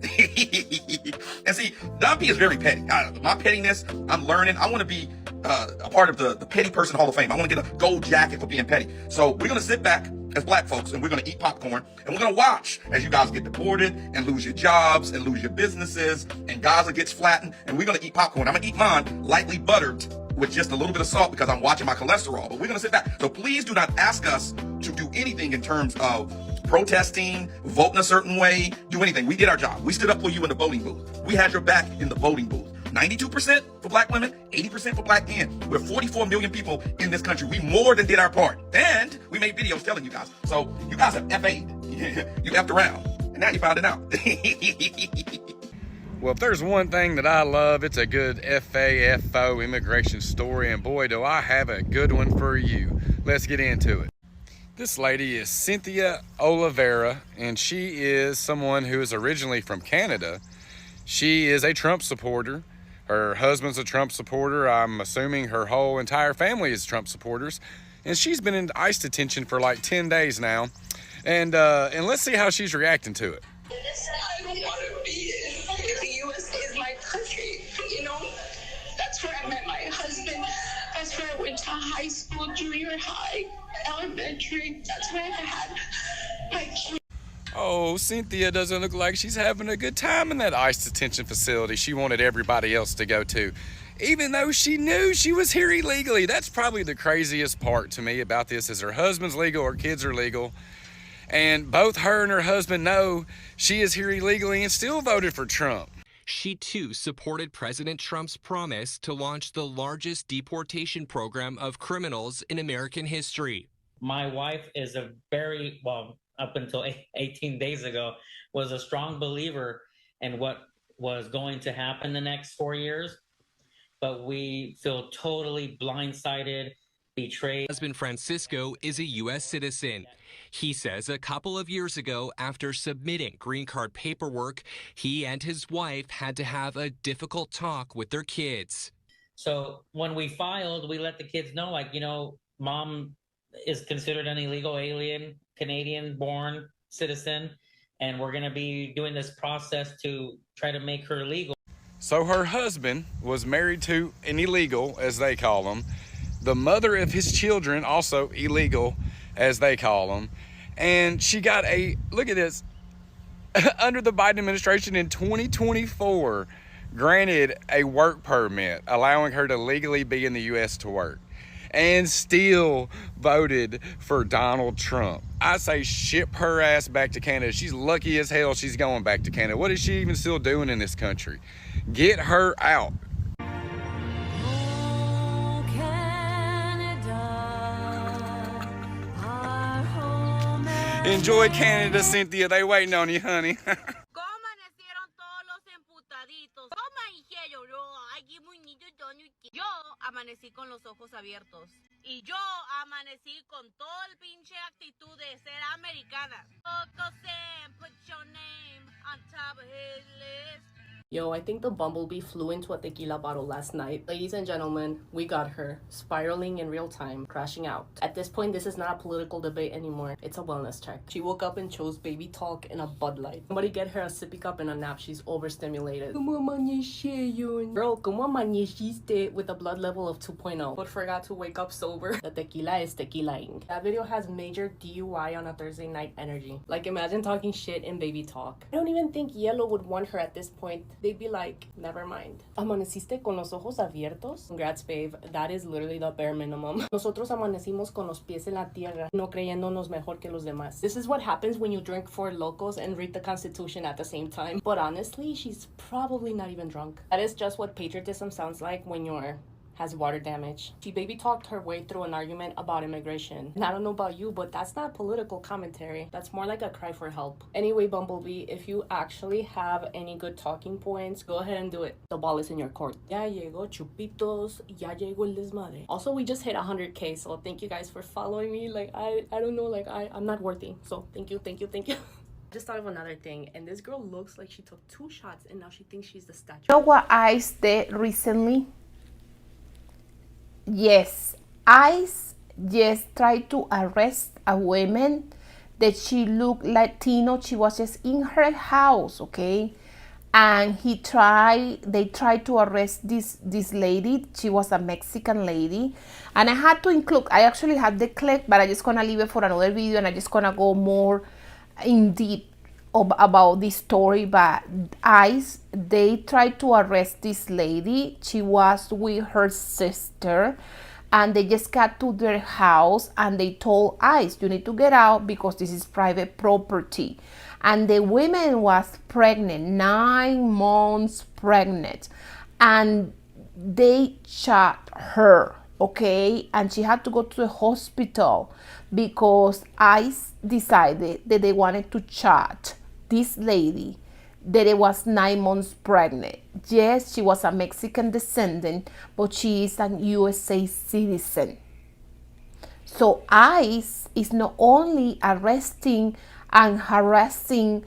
And see, Don P is very petty. My pettiness, I'm learning. I want to be a part of the Petty Person Hall of Fame. I want to get a gold jacket for being petty. So we're going to sit back as black folks, and we're going to eat popcorn, and we're going to watch as you guys get deported and lose your jobs and lose your businesses, and Gaza gets flattened, and we're going to eat popcorn. I'm going to eat mine lightly buttered with just a little bit of salt because I'm watching my cholesterol, but we're going to sit back. So please do not ask us to do anything in terms of protesting, voting a certain way, do anything. We did our job. We stood up for you in the voting booth. We had your back in the voting booth. 92% for black women, 80% for black men. We're 44 million people in this country. We more than did our part. And we made videos telling you guys. So you guys have FA'd. You effed around. And now you found it out. Well, if there's one thing that I love, it's a good FAFO immigration story. And boy, do I have a good one for you. Let's get into it. This lady is Cynthia Oliveira, and she is someone who is originally from Canada. She is a Trump supporter. Her husband's a Trump supporter. I'm assuming her whole entire family is Trump supporters. And she's been in ICE detention for like 10 days now. And let's see how she's reacting to it. I don't want to be in the U.S. is my country. You know, that's where I met my husband. That's where I went to high school, junior high, elementary. That's where I had my kids. Oh, Cynthia doesn't look like she's having a good time in that ICE detention facility she wanted everybody else to go to, even though she knew she was here illegally. That's probably the craziest part to me about this is her husband's legal, her kids are legal, and both her and her husband know she is here illegally and still voted for Trump. She too supported President Trump's promise to launch the largest deportation program of criminals in American history. My wife is a very, well, up until 18 days ago, was a strong believer in what was going to happen the next 4 years. But we feel totally blindsided, betrayed. Husband Francisco is a U.S. citizen. He says a couple of years ago, after submitting green card paperwork, he and his wife had to have a difficult talk with their kids. So when we filed, we let the kids know, like, you know, Mom is considered an illegal alien, Canadian-born citizen, and we're going to be doing this process to try to make her legal. So her husband was married to an illegal, as they call them. The mother of his children, also illegal, as they call them. And she got a, look at this, under the Biden administration in 2024, granted a work permit, allowing her to legally be in the U.S. to work, and still voted for Donald Trump. I say ship her ass back to Canada. She's lucky as hell she's going back to Canada. What is she even still doing in this country? Get her out. Enjoy Canada, Cynthia. They waiting on you, honey. Yo amanecí con los ojos abiertos y yo amanecí con todo el pinche actitud de ser americana. Put your name on top of his list. Yo, I think the bumblebee flew into a tequila bottle last night. Ladies and gentlemen, we got her, spiraling in real time, crashing out. At this point, this is not a political debate anymore. It's a wellness check. She woke up and chose baby talk and a Bud Light. Somebody get her a sippy cup and a nap. She's overstimulated. Girl, ¿cómo amaneciste with a blood level of 2.0? But forgot to wake up sober. The tequila is tequilaing. That video has major DUI on a Thursday night energy. Like, imagine talking shit in baby talk. I don't even think Yellow would want her at this point. They'd be like, never mind. Amaneciste con los ojos abiertos? Congrats, babe. That is literally the bare minimum. Nosotros amanecimos con los pies en la tierra, no creyéndonos mejor que los demás. This is what happens when you drink Four Locos and read the Constitution at the same time. But honestly, she's probably not even drunk. That is just what patriotism sounds like when you're has water damage. She baby talked her way through an argument about immigration. And I don't know about you, but that's not political commentary. That's more like a cry for help. Anyway, Bumblebee, if you actually have any good talking points, go ahead and do it. The ball is in your court. Ya llegó Chupitos, ya llegó el desmadre. Also, we just hit 100K, so thank you guys for following me. Like, I don't know, like, I'm not worthy. So thank you. Just thought of another thing, and this girl looks like she took 2 shots and now she thinks she's the statue. You know what ICE did recently? Yes, ICE just tried to arrest a woman that she looked Latino. She was just in her house, okay? And they tried to arrest this lady. She was a Mexican lady. And I had to include, I actually had the clip, but I'm just gonna leave it for another video and I'm just gonna go more in deep about this story. But ICE, they tried to arrest this lady. She was with her sister and they just got to their house and they told ICE, you need to get out because this is private property. And the woman was pregnant, 9 months pregnant, and they shot her, okay? And she had to go to the hospital because ICE decided that they wanted to charge this lady that it was 9 months pregnant. Yes, she was a Mexican descendant, but she is an USA citizen. So ICE is not only arresting and harassing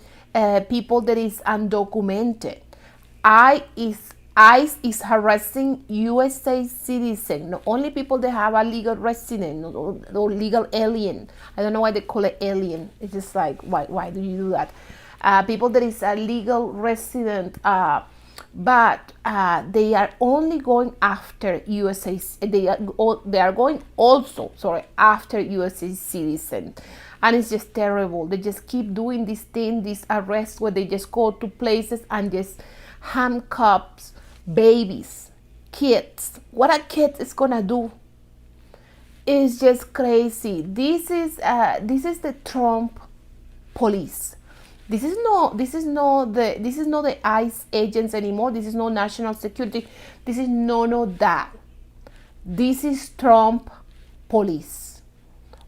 people that is undocumented. ICE is harassing USA citizens, not only people that have a legal resident or legal alien. I don't know why they call it alien. It's just like, why do you do that? People that is a legal resident, but they are only going after USA. They are going also, after USA citizens, and it's just terrible. They just keep doing this thing, this arrest, where they just go to places and just handcuffs babies, kids. What a kid is gonna do is just crazy. This is the Trump police. This is not the ICE agents anymore. This is no national security. This is none of that. This is Trump police,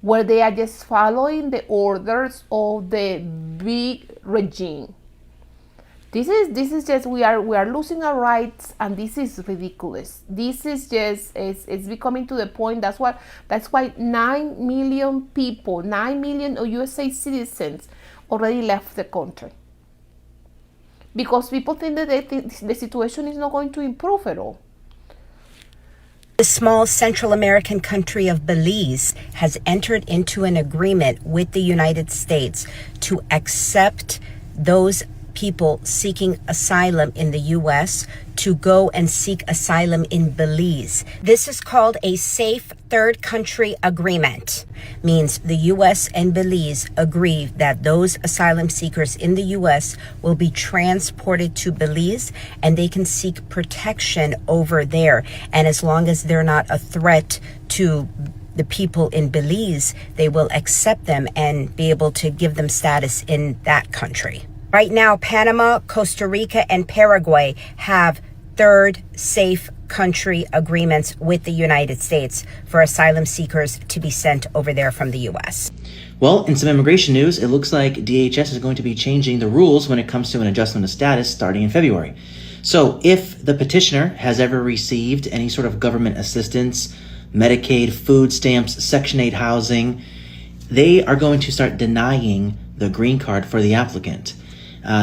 where they are just following the orders of the big regime. This is just we are losing our rights, and this is ridiculous. This is just it's becoming to the point. That's why 9 million people, 9 million USA citizens already left the country, because people think that the situation is not going to improve at all. The small Central American country of Belize has entered into an agreement with the United States to accept those people seeking asylum in the U.S. to go and seek asylum in Belize. This is called a safe third country agreement. Means the U.S. and Belize agree that those asylum seekers in the U.S. will be transported to Belize and they can seek protection over there. And as long as they're not a threat to the people in Belize, they will accept them and be able to give them status in that country. Right now, Panama, Costa Rica, and Paraguay have third safe country agreements with the United States for asylum seekers to be sent over there from the U.S. Well, in some immigration news, it looks like DHS is going to be changing the rules when it comes to an adjustment of status starting in February. So if the petitioner has ever received any sort of government assistance, Medicaid, food stamps, Section 8 housing, they are going to start denying the green card for the applicant.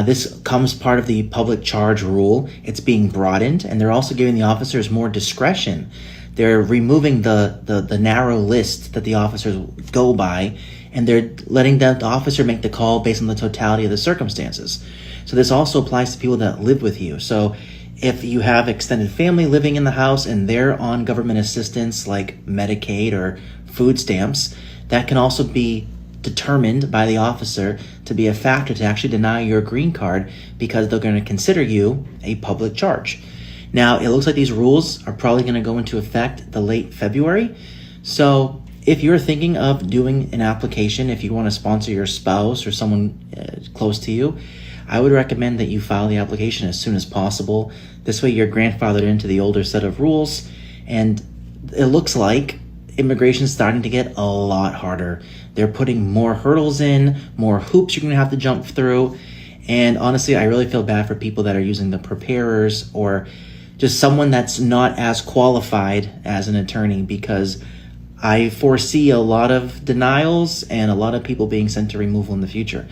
This comes part of the public charge rule. It's being broadened, and they're also giving the officers more discretion. They're removing the narrow list that the officers go by, and they're letting the officer make the call based on the totality of the circumstances. So this also applies to people that live with you. So if you have extended family living in the house and they're on government assistance like Medicaid or food stamps, that can also be determined by the officer to be a factor to actually deny your green card because they're going to consider you a public charge. Now, it looks like these rules are probably going to go into effect the late February. So if you're thinking of doing an application, if you want to sponsor your spouse or someone close to you, I would recommend that you file the application as soon as possible. This way you're grandfathered into the older set of rules, and it looks like immigration is starting to get a lot harder. They're putting more hurdles in, more hoops you're going to have to jump through. And honestly, I really feel bad for people that are using the preparers or just someone that's not as qualified as an attorney, because I foresee a lot of denials and a lot of people being sent to removal in the future.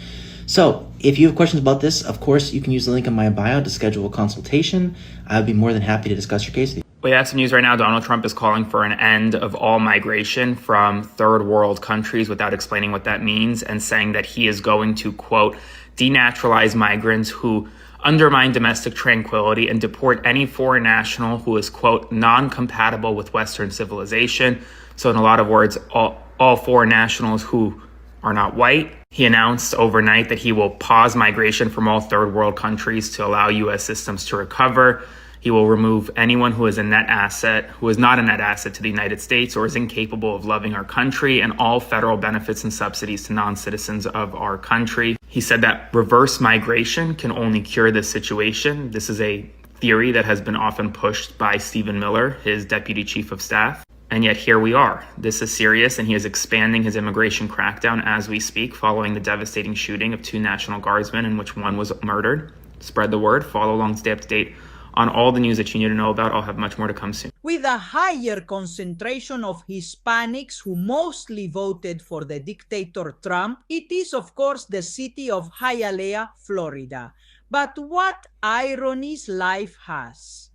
So if you have questions about this, of course, you can use the link in my bio to schedule a consultation. I would be more than happy to discuss your case with you. We have some news right now. Donald Trump is calling for an end of all migration from third world countries without explaining what that means, and saying that he is going to, quote, denaturalize migrants who undermine domestic tranquility and deport any foreign national who is, quote, non-compatible with Western civilization. So in a lot of words, all foreign nationals who are not white. He announced overnight that he will pause migration from all third world countries to allow U.S. systems to recover. He will remove anyone who is a net asset, who is not a net asset to the United States or is incapable of loving our country, and all federal benefits and subsidies to non-citizens of our country. He said that reverse migration can only cure this situation. This is a theory that has been often pushed by Stephen Miller, his deputy chief of staff. And yet here we are. This is serious, and he is expanding his immigration crackdown as we speak, following the devastating shooting of 2 National Guardsmen in which one was murdered. Spread the word. Follow along, stay up to date on all the news that you need to know about. I'll have much more to come soon. With a higher concentration of Hispanics who mostly voted for the dictator Trump, it is of course the city of Hialeah, Florida. But what ironies life has.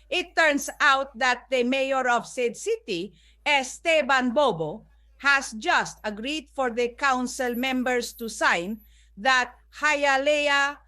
It turns out that the mayor of said city, Esteban Bobo, has just agreed for the council members to sign that Hialeah,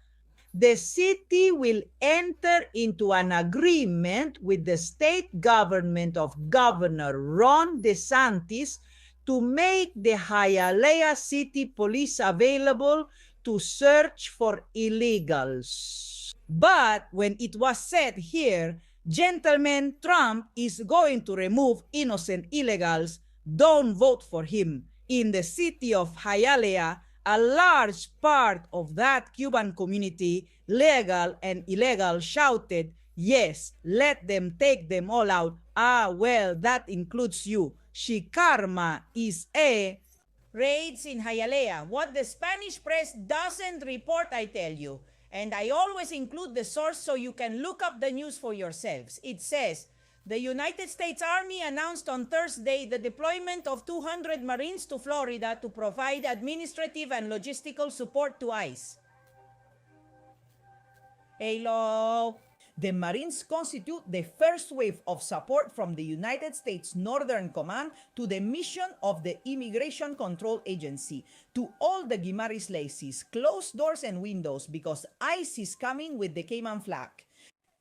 the city will enter into an agreement with the state government of Governor Ron DeSantis to make the Hialeah City Police available to search for illegals. But when it was said here, gentleman, Trump is going to remove innocent illegals, don't vote for him. In the city of Hialeah, a large part of that Cuban community, legal and illegal, shouted, yes, let them take them all out. Ah, well, that includes you. Shikarma is a raids in Hialeah. What the Spanish press doesn't report, I tell you. And I always include the source so you can look up the news for yourselves. It says, the United States Army announced on Thursday the deployment of 200 Marines to Florida to provide administrative and logistical support to ICE. Hello. The Marines constitute the first wave of support from the United States Northern Command to the mission of the Immigration Control Agency. To all the Guimaris Laces, close doors and windows because ICE is coming with the Cayman flag.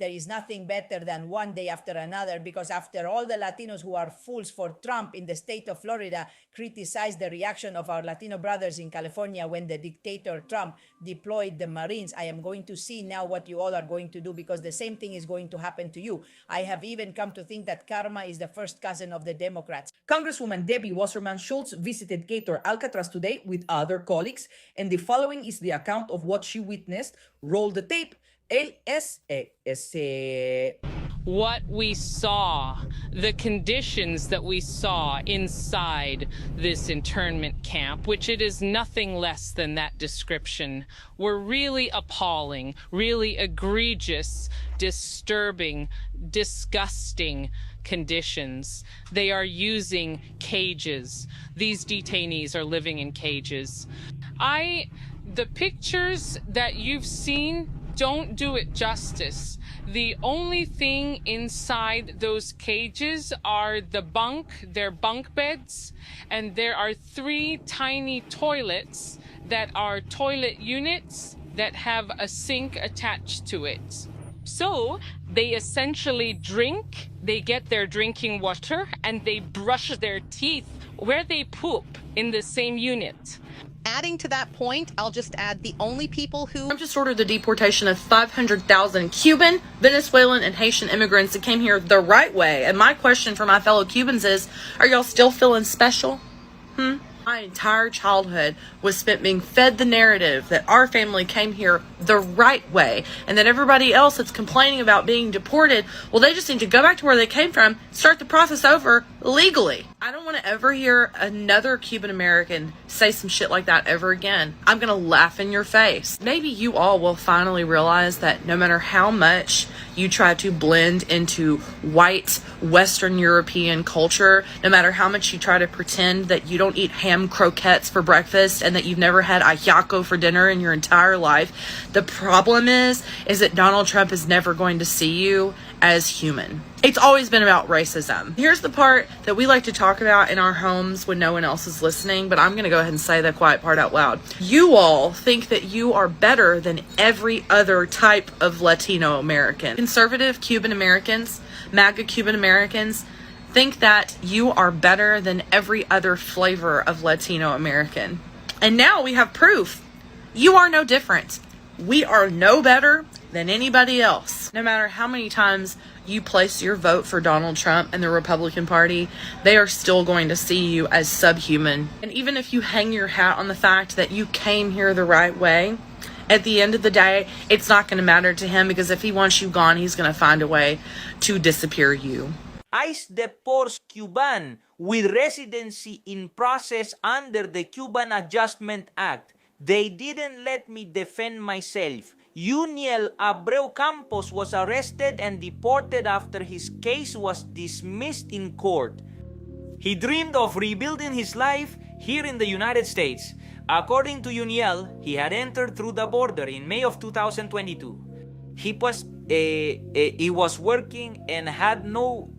There is nothing better than one day after another, because after all the Latinos who are fools for Trump in the state of Florida criticized the reaction of our Latino brothers in California when the dictator Trump deployed the Marines, I am going to see now what you all are going to do, because the same thing is going to happen to you. I have even come to think that karma is the first cousin of the Democrats. Congresswoman Debbie Wasserman Schultz visited Gator Alcatraz today with other colleagues, and the following is the account of what she witnessed. Roll the tape. What we saw, the conditions that we saw inside this internment camp, which it is nothing less than that description, were really appalling, really egregious, disturbing, disgusting conditions. They are using cages. These detainees are living in cages. The pictures that you've seen don't do it justice. The only thing inside those cages are their bunk beds, and there are 3 tiny toilets that are toilet units that have a sink attached to it. So they essentially drink, they get their drinking water, and they brush their teeth where they poop in the same unit. Adding to that point, I'll just add the only people who... Trump just ordered the deportation of 500,000 Cuban, Venezuelan, and Haitian immigrants that came here the right way. And my question for my fellow Cubans is, are y'all still feeling special? My entire childhood was spent being fed the narrative that our family came here the right way, and that everybody else that's complaining about being deported, well, they just need to go back to where they came from, start the process over legally. I don't want to ever hear another Cuban American say some shit like that ever again. I'm gonna laugh in your face. Maybe you all will finally realize that no matter how much you try to blend into white Western European culture, no matter how much you try to pretend that you don't eat ham croquettes for breakfast and that you've never had ajiaco for dinner in your entire life, the problem is that Donald Trump is never going to see you as human. It's always been about racism. Here's the part that we like to talk about in our homes when no one else is listening, but I'm going to go ahead and say the quiet part out loud. You all think that you are better than every other type of Latino American. Conservative Cuban Americans, MAGA Cuban Americans, think that you are better than every other flavor of Latino American. And now we have proof. You are no different. We are no better than anybody else. No matter how many times you place your vote for Donald Trump and the Republican Party, they are still going to see you as subhuman. And even if you hang your hat on the fact that you came here the right way, at the end of the day, it's not going to matter to him, because if he wants you gone, he's going to find a way to disappear you. ICE deports Cuban with residency in process under the Cuban Adjustment Act. They didn't let me defend myself. Uniel Abreu Campos was arrested and deported after his case was dismissed in court. He dreamed of rebuilding his life here in the United States. According to Uniel, he had entered through the border in May of 2022. He was working and had no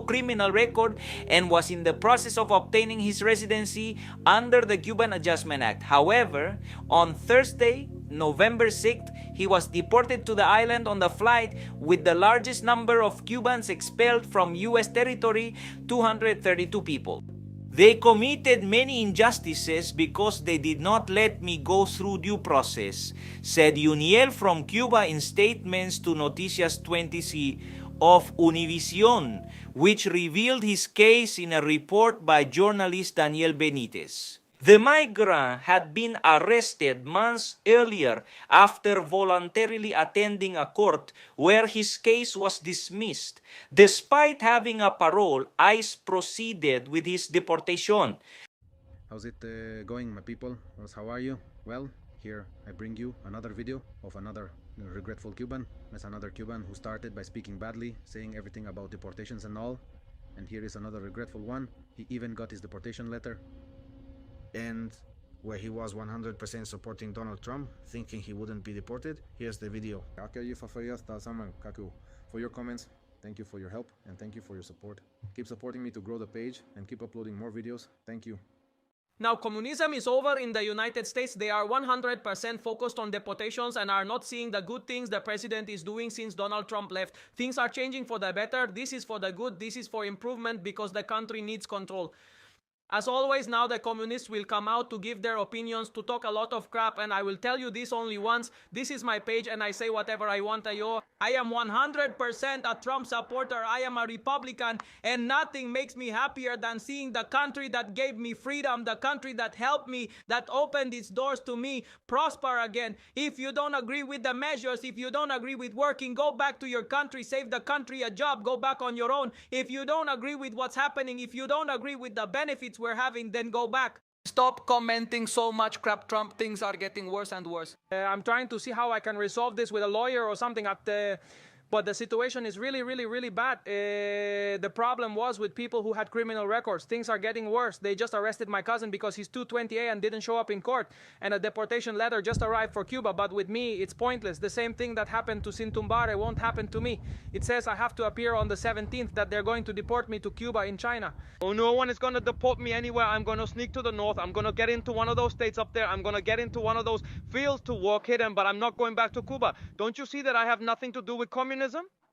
criminal record, and was in the process of obtaining his residency under the Cuban Adjustment Act. However, on Thursday, November 6th, he was deported to the island on the flight with the largest number of Cubans expelled from U.S. territory, 232 people. They committed many injustices because they did not let me go through due process, said Uniel from Cuba in statements to Noticias 20C of Univision, which revealed his case in a report by journalist Daniel Benitez. The migrant had been arrested months earlier after voluntarily attending a court where his case was dismissed. Despite having a parole, ICE proceeded with his deportation. How's it going, my people? How are you? Well, here I bring you another video of another regretful Cuban. That's another Cuban who started by speaking badly, saying everything about deportations and all. And here is another regretful one. He even got his deportation letter. And where he was 100% supporting Donald Trump, thinking he wouldn't be deported. Here's the video. For your comments, thank you for your help, and thank you for your support. Keep supporting me to grow the page and keep uploading more videos. Thank you. Now, communism is over in the United States. They are 100% focused on deportations and are not seeing the good things the president is doing since Donald Trump left. Things are changing for the better. This is for the good. This is for improvement because the country needs control. As always, now the communists will come out to give their opinions, to talk a lot of crap, and I will tell you this only once. This is my page and I say whatever I want. I am 100% a Trump supporter. I am a Republican, and nothing makes me happier than seeing the country that gave me freedom, the country that helped me, that opened its doors to me, prosper again. If you don't agree with the measures, if you don't agree with working, go back to your country, save the country a job, go back on your own. If you don't agree with what's happening, if you don't agree with the benefits we're having, then go back. Stop commenting so much crap, Trump. Things are getting worse and worse. I'm trying to see how I can resolve this with a lawyer or something. But the situation is really, really, really bad. The problem was with people who had criminal records. Things are getting worse. They just arrested my cousin because he's 220A and didn't show up in court. And a deportation letter just arrived for Cuba. But with me, it's pointless. The same thing that happened to Sintumbare won't happen to me. It says I have to appear on the 17th, that they're going to deport me to Cuba in China. Oh, no one is going to deport me anywhere. I'm going to sneak to the north. I'm going to get into one of those states up there. I'm going to get into one of those fields to walk hidden, but I'm not going back to Cuba. Don't you see that I have nothing to do with communism?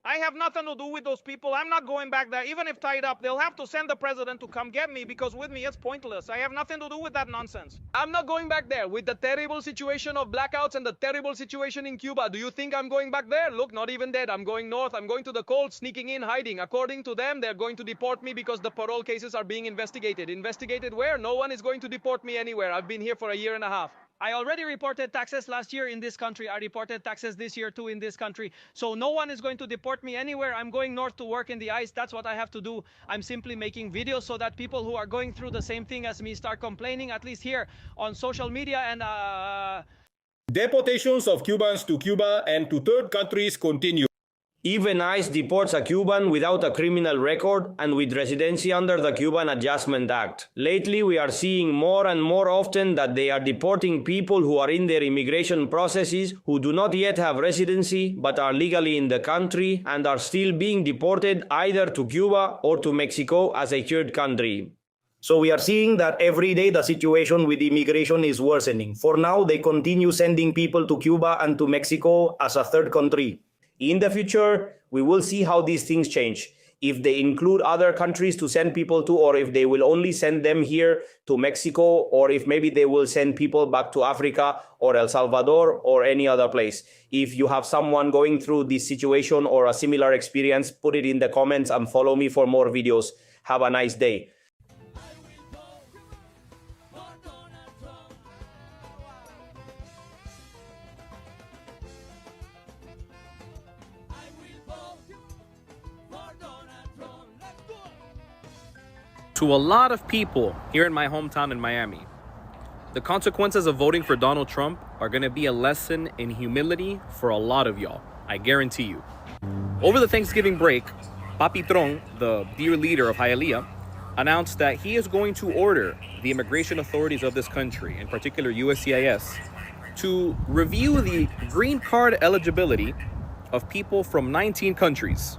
I have nothing to do with those people. I'm not going back there. Even if tied up, they'll have to send the president to come get me, because with me it's pointless. I have nothing to do with that nonsense. I'm not going back there with the terrible situation of blackouts and the terrible situation in Cuba. Do you think I'm going back there? Look, not even dead. I'm going north. I'm going to the cold, sneaking in, hiding. According to them, they're going to deport me because the parole cases are being investigated. Investigated where? No one is going to deport me anywhere. I've been here for a year and a half. I already reported taxes last year in this country. I reported taxes this year too in this country. So no one is going to deport me anywhere. I'm going north to work in the ice. That's what I have to do. I'm simply making videos so that people who are going through the same thing as me start complaining, at least here on social media. And deportations of Cubans to Cuba and to third countries continue. Even ICE deports a Cuban without a criminal record and with residency under the Cuban Adjustment Act. Lately, we are seeing more and more often that they are deporting people who are in their immigration processes, who do not yet have residency but are legally in the country and are still being deported either to Cuba or to Mexico as a third country. So we are seeing that every day the situation with immigration is worsening. For now, they continue sending people to Cuba and to Mexico as a third country. In the future, we will see how these things change. If they include other countries to send people to, or if they will only send them here to Mexico, or if maybe they will send people back to Africa or El Salvador or any other place. If you have someone going through this situation or a similar experience, put it in the comments and follow me for more videos. Have a nice day. To a lot of people here in my hometown in Miami, the consequences of voting for Donald Trump are going to be a lesson in humility for a lot of y'all. I guarantee you. Over the Thanksgiving break, Papi Tron, the dear leader of Hialeah, announced that he is going to order the immigration authorities of this country, in particular USCIS, to review the green card eligibility of people from 19 countries.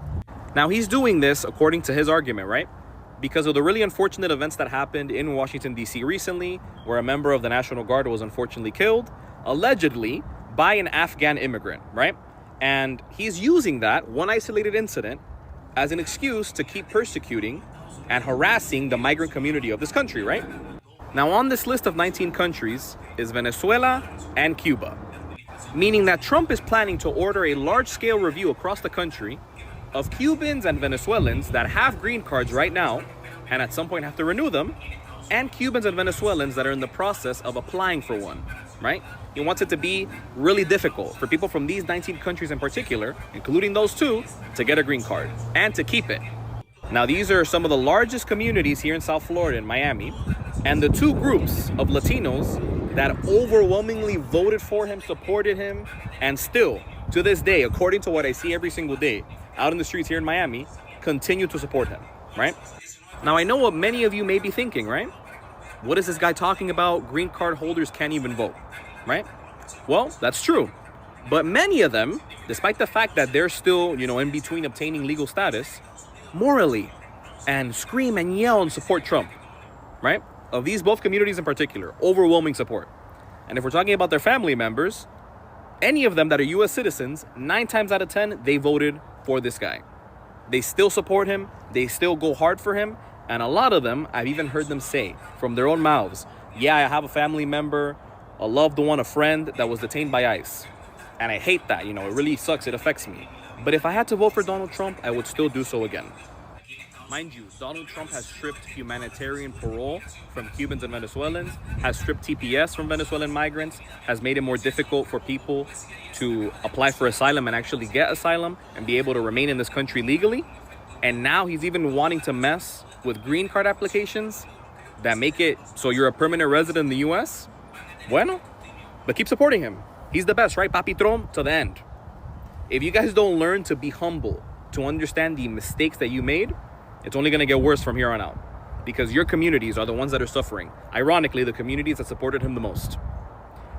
Now, he's doing this according to his argument, right? Because of the really unfortunate events that happened in Washington, D.C. recently, where a member of the National Guard was unfortunately killed, allegedly by an Afghan immigrant, right? And he's using that one isolated incident as an excuse to keep persecuting and harassing the migrant community of this country, right? Now, on this list of 19 countries is Venezuela and Cuba, meaning that Trump is planning to order a large-scale review across the country of Cubans and Venezuelans that have green cards right now and at some point have to renew them, and Cubans and Venezuelans that are in the process of applying for one, right? He wants it to be really difficult for people from these 19 countries in particular, including those two, to get a green card and to keep it. Now, these are some of the largest communities here in South Florida, in Miami, and the two groups of Latinos that overwhelmingly voted for him, supported him, and still, to this day, according to what I see every single day out in the streets here in Miami, continue to support him, right? Now, I know what many of you may be thinking, right? What is this guy talking about? Green card holders can't even vote, right? Well, that's true. But many of them, despite the fact that they're still, in between obtaining legal status, morally, and scream and yell and support Trump, right? Of these both communities in particular, overwhelming support. And if we're talking about their family members, any of them that are U.S. citizens, 9 times out of 10, they voted for this guy. They still support him. They still go hard for him. And a lot of them, I've even heard them say from their own mouths, yeah, I have a family member, a loved one, a friend that was detained by ICE. And I hate that, it really sucks, it affects me. But if I had to vote for Donald Trump, I would still do so again. Mind you, Donald Trump has stripped humanitarian parole from Cubans and Venezuelans, has stripped TPS from Venezuelan migrants, has made it more difficult for people to apply for asylum and actually get asylum and be able to remain in this country legally. And now he's even wanting to mess with green card applications that make it so you're a permanent resident in the US. Bueno, but keep supporting him. He's the best, right? Papitron to the end. If you guys don't learn to be humble, to understand the mistakes that you made, it's only going to get worse from here on out. Because your communities are the ones that are suffering. Ironically, the communities that supported him the most.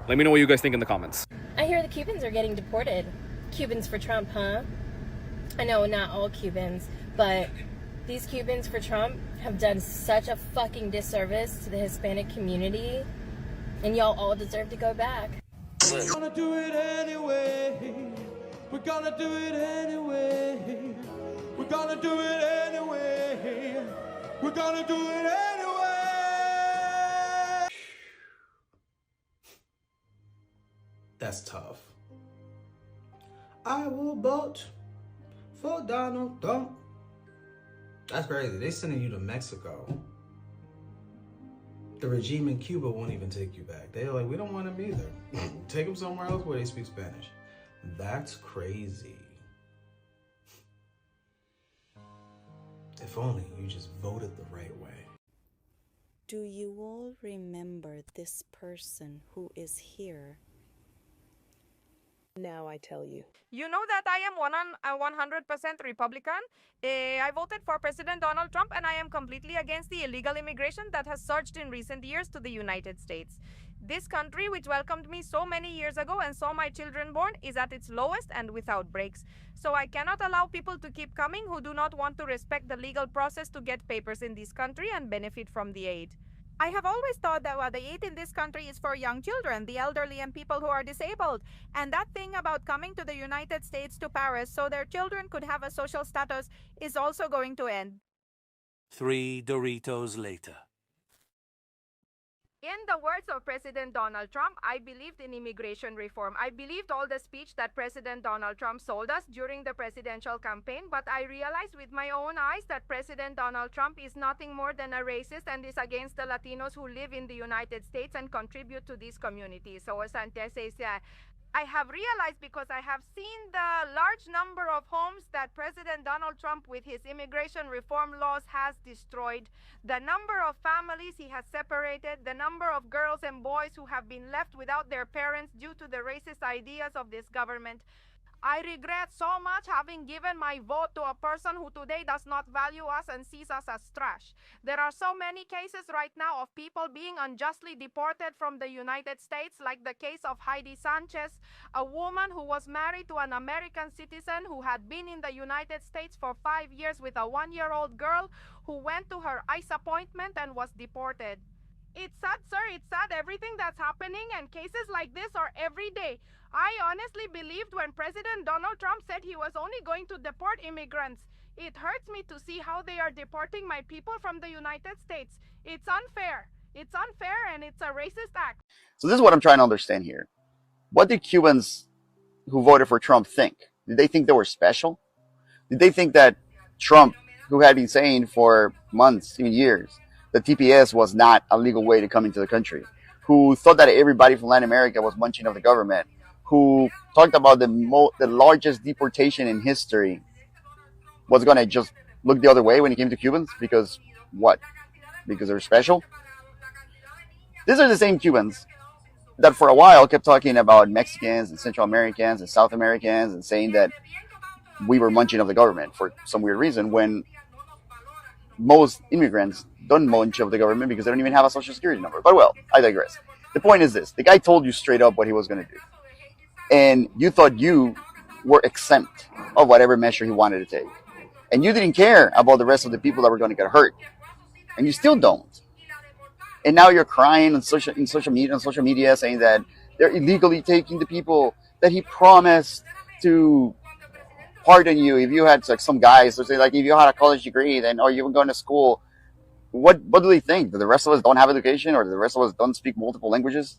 Let me know what you guys think in the comments. I hear the Cubans are getting deported. Cubans for Trump, huh? I know not all Cubans, but these Cubans for Trump have done such a fucking disservice to the Hispanic community, and y'all all deserve to go back. We're gonna do it anyway. We're gonna do it anyway. We're gonna do it anyway. We're gonna do it anyway. That's tough. I will vote for Donald Trump. That's crazy. They sending you to Mexico. The regime in Cuba won't even take you back. They're like, we don't want him either. Take him somewhere else where they speak Spanish. That's crazy. If only you just voted the right way. Do you all remember this person who is here? Now I tell you. You know that I am 100% Republican. I voted for President Donald Trump, and I am completely against the illegal immigration that has surged in recent years to the United States. This country, which welcomed me so many years ago and saw my children born, is at its lowest and without brakes. So I cannot allow people to keep coming who do not want to respect the legal process to get papers in this country and benefit from the aid. I have always thought that what they eat in this country is for young children, the elderly, and people who are disabled. And that thing about coming to the United States to Paris so their children could have a social status is also going to end. 3 Doritos later. In the words of President Donald Trump, I believed in immigration reform. I believed all the speech that President Donald Trump sold us during the presidential campaign, but I realized with my own eyes that President Donald Trump is nothing more than a racist and is against the Latinos who live in the United States and contribute to these communities. So as Santia says, I have realized, because I have seen the large number of homes that President Donald Trump with his immigration reform laws has destroyed, the number of families he has separated, the number of girls and boys who have been left without their parents due to the racist ideas of this government. I regret so much having given my vote to a person who today does not value us and sees us as trash. There are so many cases right now of people being unjustly deported from the United States, like the case of Heidi Sanchez, a woman who was married to an American citizen who had been in the United States for 5 years with a 1-year-old girl who went to her ICE appointment and was deported. It's sad, sir. It's sad, everything that's happening, and cases like this are every day. I honestly believed when President Donald Trump said he was only going to deport immigrants. It hurts me to see how they are deporting my people from the United States. It's unfair. It's unfair, and it's a racist act. So this is what I'm trying to understand here. What did Cubans who voted for Trump think? Did they think they were special? Did they think that Trump, who had been saying for months, even years, that TPS was not a legal way to come into the country, who thought that everybody from Latin America was munching of the government, who talked about the largest deportation in history, was going to just look the other way when it came to Cubans? Because what? Because they're special? These are the same Cubans that for a while kept talking about Mexicans and Central Americans and South Americans and saying that we were munching of the government for some weird reason, when most immigrants don't munch of the government because they don't even have a social security number. But well, I digress. The point is this: the guy told you straight up what he was going to do, and you thought you were exempt of whatever measure he wanted to take, and you didn't care about the rest of the people that were going to get hurt, and you still don't. And now you're crying on social media saying that they're illegally taking the people that he promised to pardon you if you had like some guys who say like if you had a college degree then or you were going to school. What do they think? That the rest of us don't have education or the rest of us don't speak multiple languages?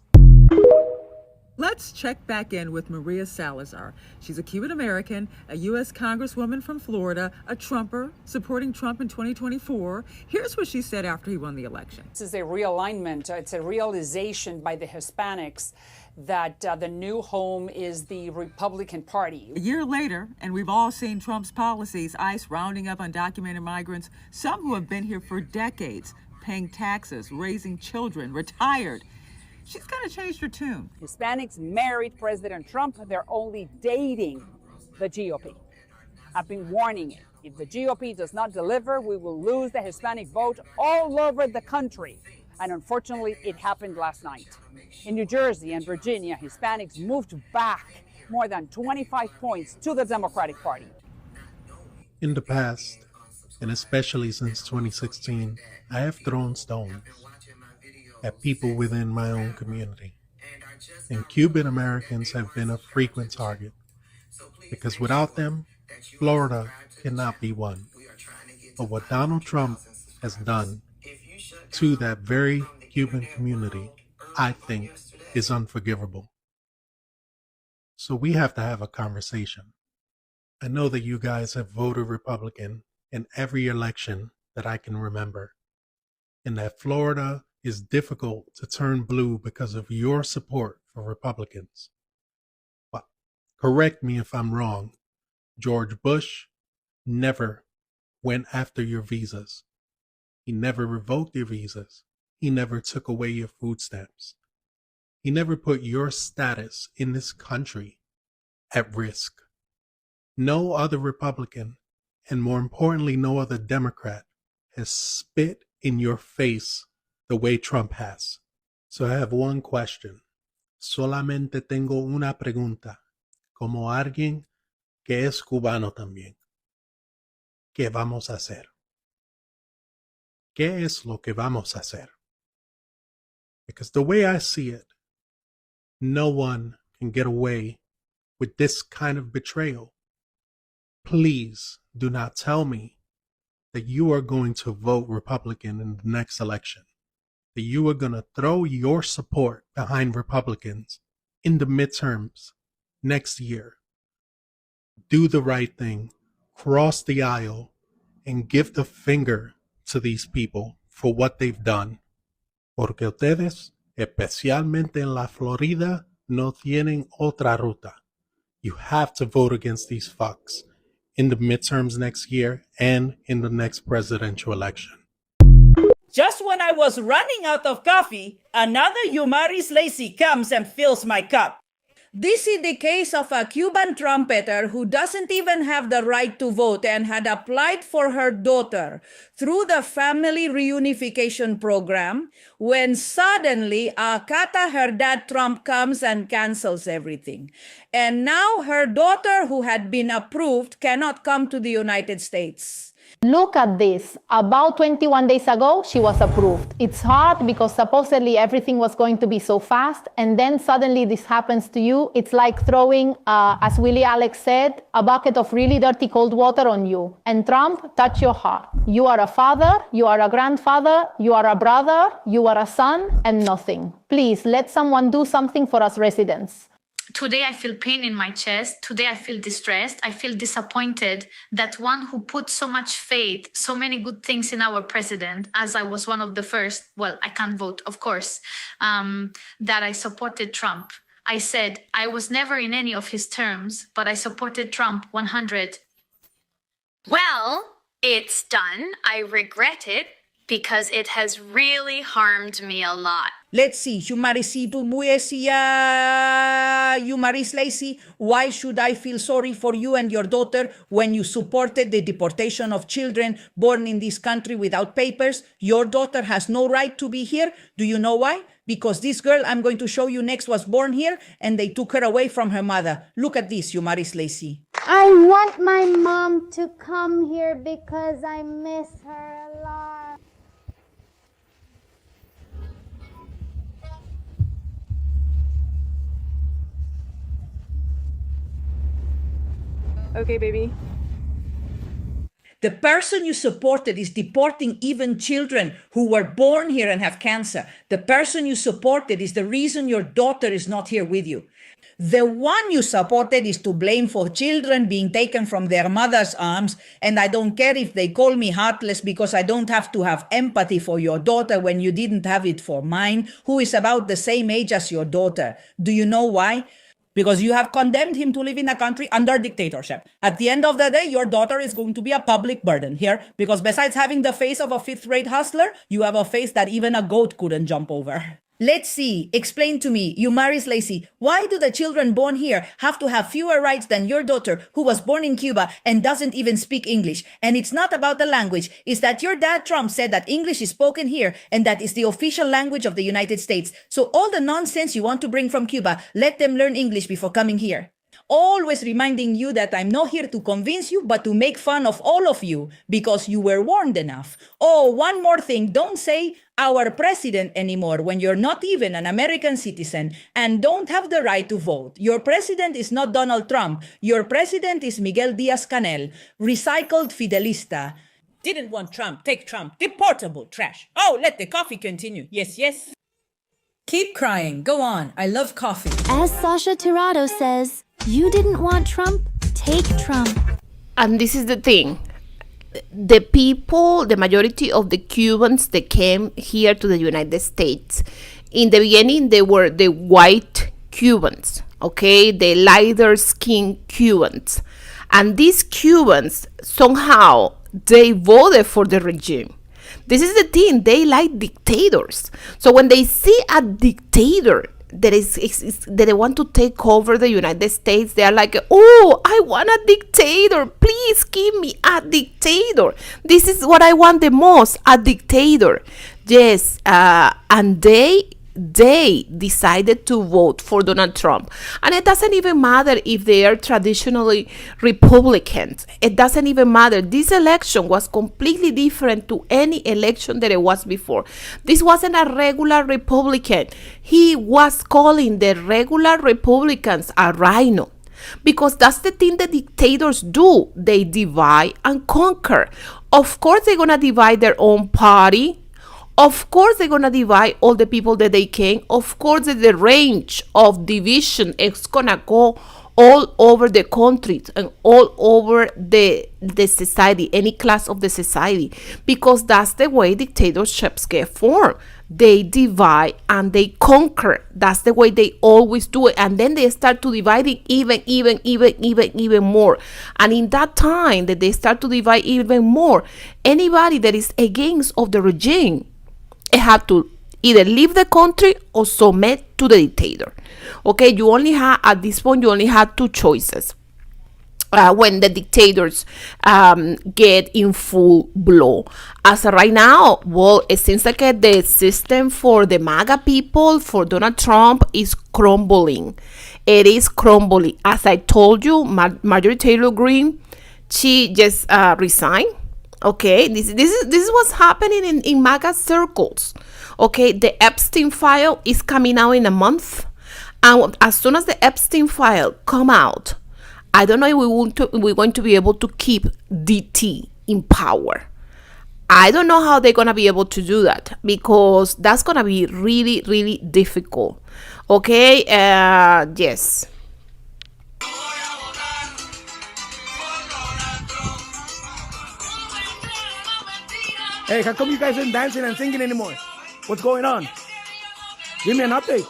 Let's check back in with Maria Salazar. She's a Cuban American, a U.S. Congresswoman from Florida, a Trumper, supporting Trump in 2024. Here's what she said after he won the election. This is a realignment. It's a realization by the Hispanics that the new home is the Republican Party. A year later, and we've all seen Trump's policies, ICE rounding up undocumented migrants, some who have been here for decades, paying taxes, raising children, retired. She's kind of changed her tune. Hispanics married President Trump. They're only dating the GOP. I've been warning it. If the GOP does not deliver, we will lose the Hispanic vote all over the country. And unfortunately, it happened last night. In New Jersey and Virginia, Hispanics moved back more than 25 points to the Democratic Party. In the past, and especially since 2016, I have thrown stones at people within my own community. And Cuban Americans have been a frequent target because without them, Florida cannot be won. But what Donald Trump has done to that very Cuban community, I think, is unforgivable. So we have to have a conversation. I know that you guys have voted Republican in every election that I can remember, and that Florida is difficult to turn blue because of your support for Republicans. But correct me if I'm wrong, George Bush never went after your visas. He never revoked your visas. He never took away your food stamps. He never put your status in this country at risk. No other Republican, and more importantly, no other Democrat, has spit in your face the way Trump has. So I have one question. Solamente tengo una pregunta. Como alguien que es cubano también. ¿Qué vamos a hacer? ¿Qué es lo que vamos a hacer? Because the way I see it, no one can get away with this kind of betrayal. Please do not tell me that you are going to vote Republican in the next election, that you are going to throw your support behind Republicans in the midterms next year. Do the right thing, cross the aisle, and give the finger to these people for what they've done. Porque ustedes, especialmente en la Florida, no tienen otra ruta. You have to vote against these fucks in the midterms next year and in the next presidential election. Just when I was running out of coffee, another Yumaris Lacy comes and fills my cup. This is the case of a Cuban trumpeter who doesn't even have the right to vote and had applied for her daughter through the family reunification program when suddenly Akata, her dad Trump, comes and cancels everything. And now her daughter, who had been approved, cannot come to the United States. Look at this. About 21 days ago, she was approved. It's hard because supposedly everything was going to be so fast, and then suddenly this happens to you. It's like throwing, as Willie Alex said, a bucket of really dirty cold water on you. And Trump, touch your heart. You are a father, you are a grandfather, you are a brother, you are a son, and nothing. Please, let someone do something for us residents. Today I feel pain in my chest. Today I feel distressed. I feel disappointed that one who put so much faith, so many good things in our president, as I was one of the first, well, I can't vote, of course, that I supported Trump. I said I was never in any of his terms, but I supported Trump 100. Well, it's done. I regret it. because it has really harmed me a lot. Let's see, Yumaris Lacey, why should I feel sorry for you and your daughter when you supported the deportation of children born in this country without papers? Your daughter has no right to be here. Do you know why? Because this girl I'm going to show you next was born here and they took her away from her mother. Look at this, Yumaris Lacey. I want my mom to come here because I miss her a lot. Okay, baby. The person you supported is deporting even children who were born here and have cancer. The person you supported is the reason your daughter is not here with you. The one you supported is to blame for children being taken from their mother's arms, and I don't care if they call me heartless because I don't have to have empathy for your daughter when you didn't have it for mine, who is about the same age as your daughter. Do you know why? Because you have condemned him to live in a country under dictatorship. At the end of the day, your daughter is going to be a public burden here because besides having the face of a fifth-rate hustler, you have a face that even a goat couldn't jump over. Let's see. Explain to me, Yumaris Lacey, why do the children born here have to have fewer rights than your daughter who was born in Cuba and doesn't even speak English? And it's not about the language. It's that your dad Trump said that English is spoken here and that is the official language of the United States. So all the nonsense you want to bring from Cuba, let them learn English before coming here. Always reminding you that I'm not here to convince you, but to make fun of all of you because you were warned enough. Oh, one more thing. Don't say our president anymore when you're not even an American citizen and don't have the right to vote. Your president is not Donald Trump. Your president is Miguel Diaz-Canel, recycled Fidelista. Didn't want Trump. Take Trump. Deportable trash. Oh, let the coffee continue. Yes, yes. Keep crying. Go on. I love coffee. As Sasha Tirado says, you didn't want Trump, take Trump. And this is the thing. The people, the majority of the Cubans that came here to the United States, in the beginning, they were the white Cubans, okay? The lighter skinned Cubans. And these Cubans, somehow, they voted for the regime. This is the thing, they like dictators. So when they see a dictator that that they want to take over the United States, they are like, oh, I want a dictator. Please give me a dictator. This is what I want the most, a dictator. Yes, and they decided to vote for Donald Trump. And it doesn't even matter if they are traditionally Republicans. It doesn't even matter. This election was completely different to any election that it was before. This wasn't a regular Republican. He was calling the regular Republicans a rhino. Because that's the thing that dictators do. They divide and conquer. Of course, they're going to divide their own party. Of course, they're going to divide all the people that they can. Of course, the range of division is going to go all over the country and all over the society, any class of the society, because that's the way dictatorships get formed. They divide and they conquer. That's the way they always do it. And then they start to divide it even more. And in that time that they start to divide even more, anybody that is against of the regime, they have to either leave the country or submit to the dictator. Okay, you only have, at this point, you only have two choices. When the dictators get in full blow. As of right now, well, it seems like the system for the MAGA people, for Donald Trump, is crumbling. It is crumbling. As I told you, Marjorie Taylor Greene, she just resigned. Okay, this is what's happening in MAGA circles. Okay, the Epstein file is coming out in a month, and as soon as the Epstein file come out, I don't know if we're going to be able to keep DT in power. I don't know how they're going to be able to do that, because that's going to be really, really difficult. Okay, yes. Hey, how come you guys aren't dancing and singing anymore? What's going on? Give me an update.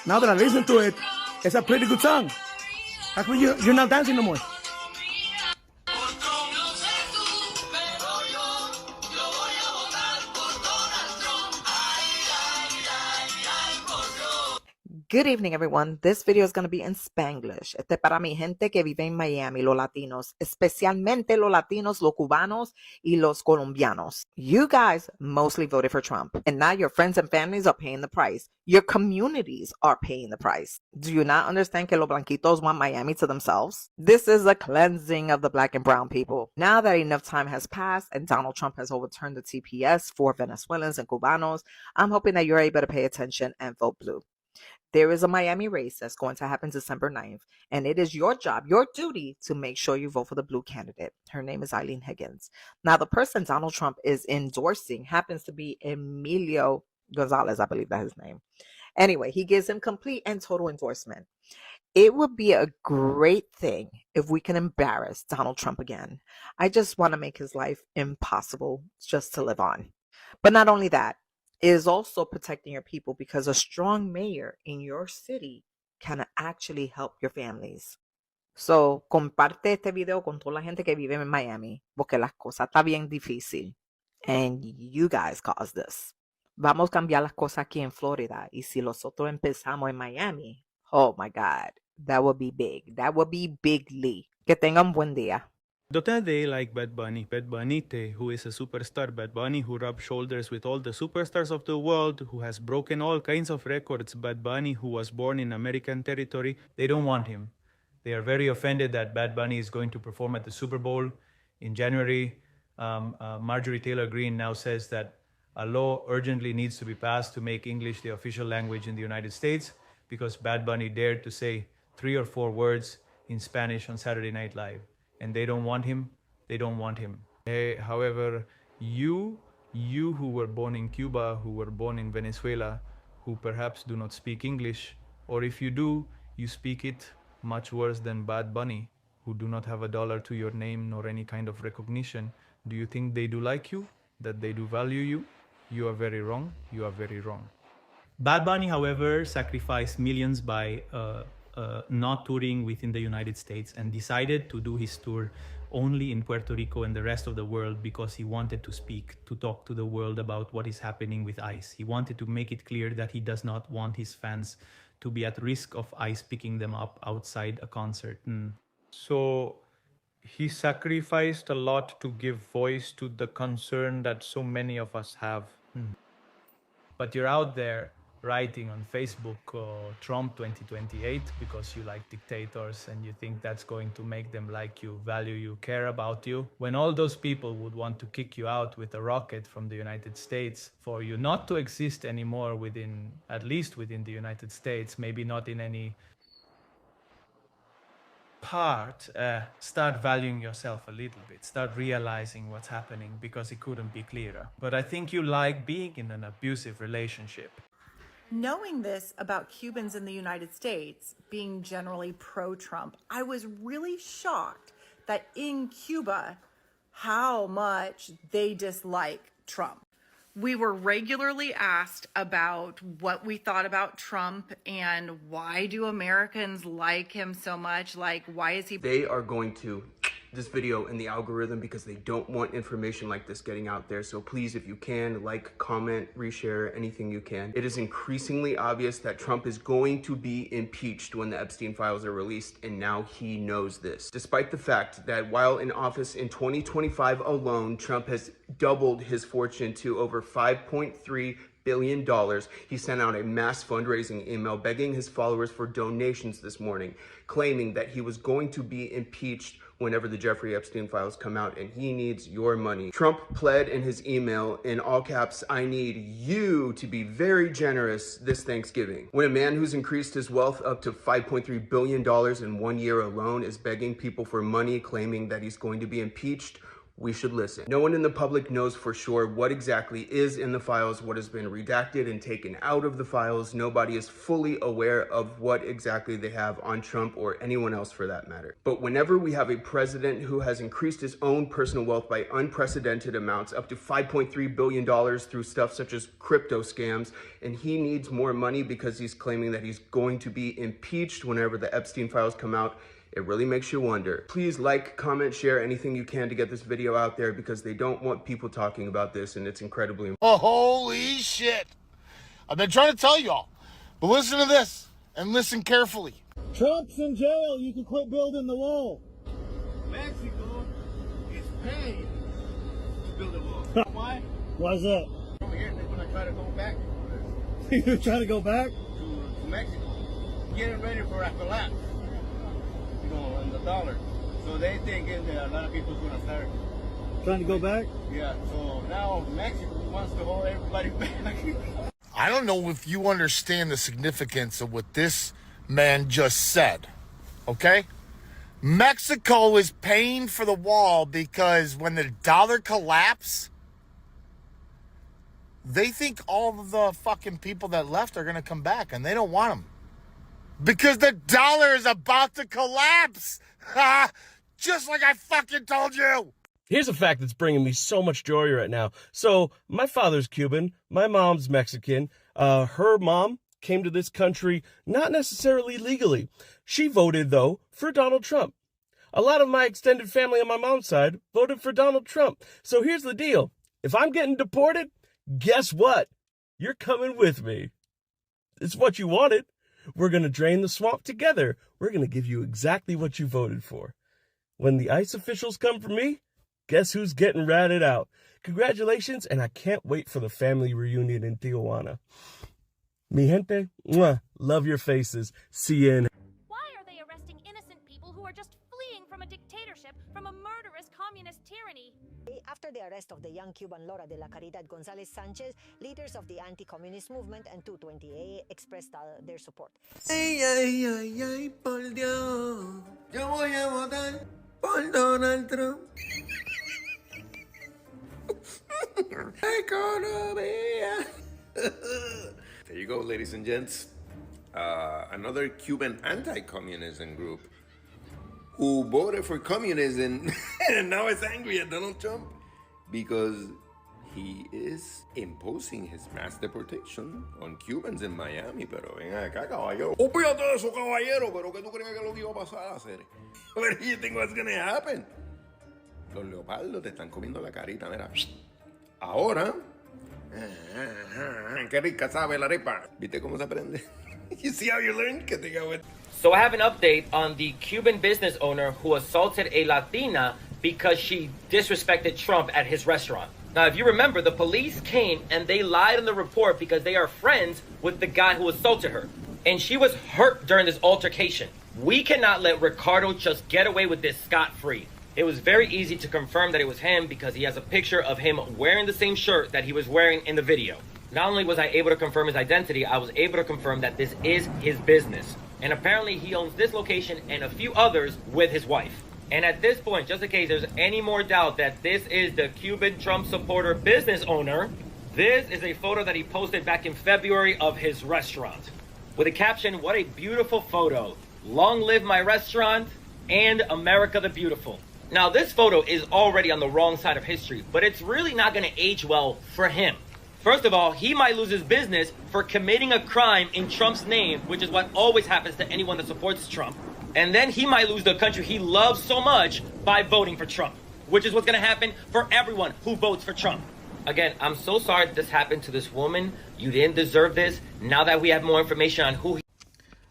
Now that I listen to it, it's a pretty good song. How come you're not dancing no more? Good evening, everyone. This video is going to be in Spanglish. Este es para mi gente que vive en Miami, los latinos, especialmente los latinos, los cubanos, y los colombianos. You guys mostly voted for Trump, and now your friends and families are paying the price. Your communities are paying the price. Do you not understand que los blanquitos want Miami to themselves? This is a cleansing of the black and brown people. Now that enough time has passed and Donald Trump has overturned the TPS for Venezuelans and Cubanos, I'm hoping that you're able to pay attention and vote blue. There is a Miami race that's going to happen December 9th, and it is your job, your duty, to make sure you vote for the blue candidate. Her name is Eileen Higgins. Now, the person Donald Trump is endorsing happens to be Emilio Gonzalez, I believe that's his name. Anyway, he gives him complete and total endorsement. It would be a great thing if we can embarrass Donald Trump again. I just want to make his life impossible just to live on. But not only that, it is also protecting your people because a strong mayor in your city can actually help your families. So, comparte este video con toda la gente que vive en Miami, porque las cosas están bien difícil. And you guys caused this. Vamos a cambiar las cosas aquí en Florida. Y si nosotros empezamos en Miami, oh my God, that would be big. That would be bigly. Que tengan buen día. Don't they like Bad Bunny? Bad Bunny, who is a superstar. Bad Bunny, who rubs shoulders with all the superstars of the world, who has broken all kinds of records. Bad Bunny, who was born in American territory. They don't want him. They are very offended that Bad Bunny is going to perform at the Super Bowl in January. Marjorie Taylor Greene now says that a law urgently needs to be passed to make English the official language in the United States because Bad Bunny dared to say 3 or 4 words in Spanish on Saturday Night Live. And they don't want him. They don't want him. However, you who were born in Cuba, who were born in Venezuela, who perhaps do not speak English, or if you do, you speak it much worse than Bad Bunny, who do not have a dollar to your name nor any kind of recognition. Do you think they do like you? That they do value you? You are very wrong. You are very wrong. Bad Bunny, however, sacrificed millions by not touring within the United States and decided to do his tour only in Puerto Rico and the rest of the world because he wanted to talk to the world about what is happening with ICE. He wanted to make it clear that he does not want his fans to be at risk of ICE picking them up outside a concert. So he sacrificed a lot to give voice to the concern that so many of us have. But you're out there writing on Facebook Trump 2028 because you like dictators and you think that's going to make them like you, value you, care about you, when all those people would want to kick you out with a rocket from the United States for you not to exist anymore at least within the United States, maybe not in any part. Start valuing yourself a little bit, start realizing what's happening because it couldn't be clearer. But I think you like being in an abusive relationship. Knowing this about Cubans in the United States being generally pro-Trump, I was really shocked that in Cuba, how much they dislike Trump. We were regularly asked about what we thought about Trump and why do Americans like him so much? Like, why is he... They are going to this video in the algorithm because they don't want information like this getting out there. So please, if you can, like, comment, reshare, anything you can. It is increasingly obvious that Trump is going to be impeached when the Epstein files are released, and now he knows this. Despite the fact that while in office in 2025 alone, Trump has doubled his fortune to over $5.3 billion, he sent out a mass fundraising email begging his followers for donations this morning, claiming that he was going to be impeached whenever the Jeffrey Epstein files come out, and he needs your money. Trump pled in his email, in all caps, "I need you to be very generous this Thanksgiving." When a man who's increased his wealth up to $5.3 billion in 1 year alone is begging people for money, claiming that he's going to be impeached, we should listen. No one in the public knows for sure what exactly is in the files, what has been redacted and taken out of the files. Nobody is fully aware of what exactly they have on Trump or anyone else for that matter. But whenever we have a president who has increased his own personal wealth by unprecedented amounts, up to $5.3 billion through stuff such as crypto scams, and he needs more money because he's claiming that he's going to be impeached whenever the Epstein files come out, it really makes you wonder. Please like, comment, share anything you can to get this video out there because they don't want people talking about this, and it's incredibly important. Oh, holy shit. I've been trying to tell y'all. But listen to this. and listen carefully. Trump's in jail. You can quit building the wall. Mexico is paying to build a wall. Why? Why is that? Over here, they're going to try to go back. You're trying to go back? To Mexico. Getting ready for a collapse. You know, on the dollar. So they think that a lot of people's going to start trying to go back? Yeah, so now Mexico wants to hold everybody back. I don't know if you understand the significance of what this man just said, okay? Mexico is paying for the wall because when the dollar collapses, they think all of the fucking people that left are going to come back, and they don't want them. Because the dollar is about to collapse. Just like I fucking told you. Here's a fact that's bringing me so much joy right now. So my father's Cuban, my mom's Mexican. Her mom came to this country not necessarily legally. She voted, though, for Donald Trump. A lot of my extended family on my mom's side voted for Donald Trump. So here's the deal. If I'm getting deported, guess what? You're coming with me. It's what you wanted. We're going to drain the swamp together. We're going to give you exactly what you voted for. When the ICE officials come for me, guess who's getting ratted out? Congratulations, and I can't wait for the family reunion in Tijuana. Mi gente, mwah, love your faces. See you in. Why are they arresting innocent people who are just fleeing from a dictatorship, from a murderous communist tyranny? After the arrest of the young Cuban Laura de la Caridad González Sanchez, leaders of the anti-communist movement and 220A expressed their support. Ay, ay, ay, ay, por Dios, yo voy a votar por Donald Trump. Economía. There you go, ladies and gents. Another Cuban anti-communism group who voted for communism and now is angry at Donald Trump because he is imposing his mass deportation on Cubans in Miami. Pero ven acá, caballero. Olvídate de eso, caballero. Pero ¿qué tú crees que es lo que iba a pasar a hacer? What do you think was going to happen? Los leopardos te están comiendo la carita, mira. Ahora, qué rica sabe la arepa. ¿Viste cómo se aprende? You see how you learn? Que te cago. So I have an update on the Cuban business owner who assaulted a Latina because she disrespected Trump at his restaurant. Now, if you remember, the police came and they lied on the report because they are friends with the guy who assaulted her. And she was hurt during this altercation. We cannot let Ricardo just get away with this scot-free. It was very easy to confirm that it was him because he has a picture of him wearing the same shirt that he was wearing in the video. Not only was I able to confirm his identity, I was able to confirm that this is his business. And apparently he owns this location and a few others with his wife. And at this point, just in case there's any more doubt that this is the Cuban Trump supporter business owner, this is a photo that he posted back in February of his restaurant. With a caption, "What a beautiful photo. Long live my restaurant and America the Beautiful." Now, this photo is already on the wrong side of history, but it's really not going to age well for him. First of all, he might lose his business for committing a crime in Trump's name, which is what always happens to anyone that supports Trump. And then he might lose the country he loves so much by voting for Trump, which is what's going to happen for everyone who votes for Trump. Again, I'm so sorry that this happened to this woman. You didn't deserve this. Now that we have more information on who he...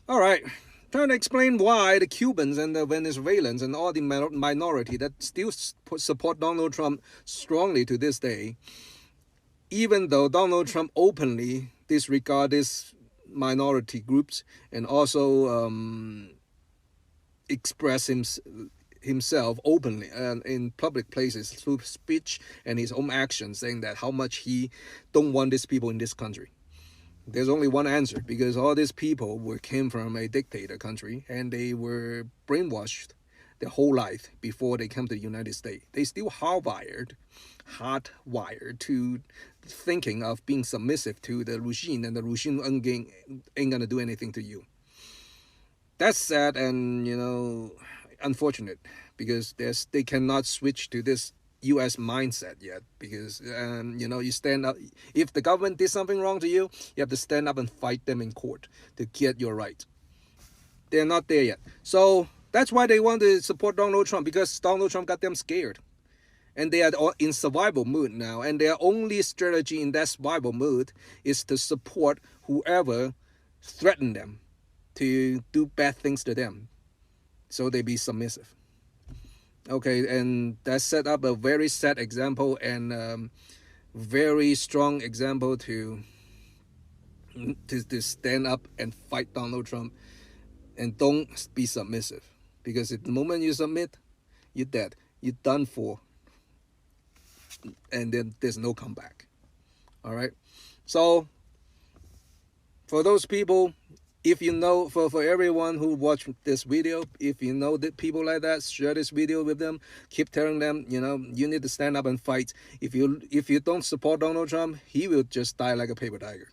All right. Trying to explain why the Cubans and the Venezuelans and all the minority that still support Donald Trump strongly to this day, even though Donald Trump openly disregard these minority groups and also express himself openly and in public places through speech and his own actions, saying that how much he don't want these people in this country. There's only one answer, because all these people came from a dictator country and they were brainwashed their whole life before they came to the United States. They still hardwired to thinking of being submissive to the regime, and the regime ain't gonna do anything to you. That's sad and, unfortunate, because they cannot switch to this U.S. mindset yet, because you stand up. If the government did something wrong to you, you have to stand up and fight them in court to get your right. They're not there yet. So that's why they want to support Donald Trump, because Donald Trump got them scared. And they are in survival mood now. And their only strategy in that survival mood is to support whoever threatened them to do bad things to them, so they be submissive. Okay, and that set up a very sad example and very strong example to stand up and fight Donald Trump, and don't be submissive, because at the moment you submit, you're dead, you're done for, and then there's no comeback. All right, so for those people, if you know, for everyone who watched this video, if you know that people like that, share this video with them. Keep telling them, you know, you need to stand up and fight. If you don't support Donald Trump, he will just die like a paper tiger.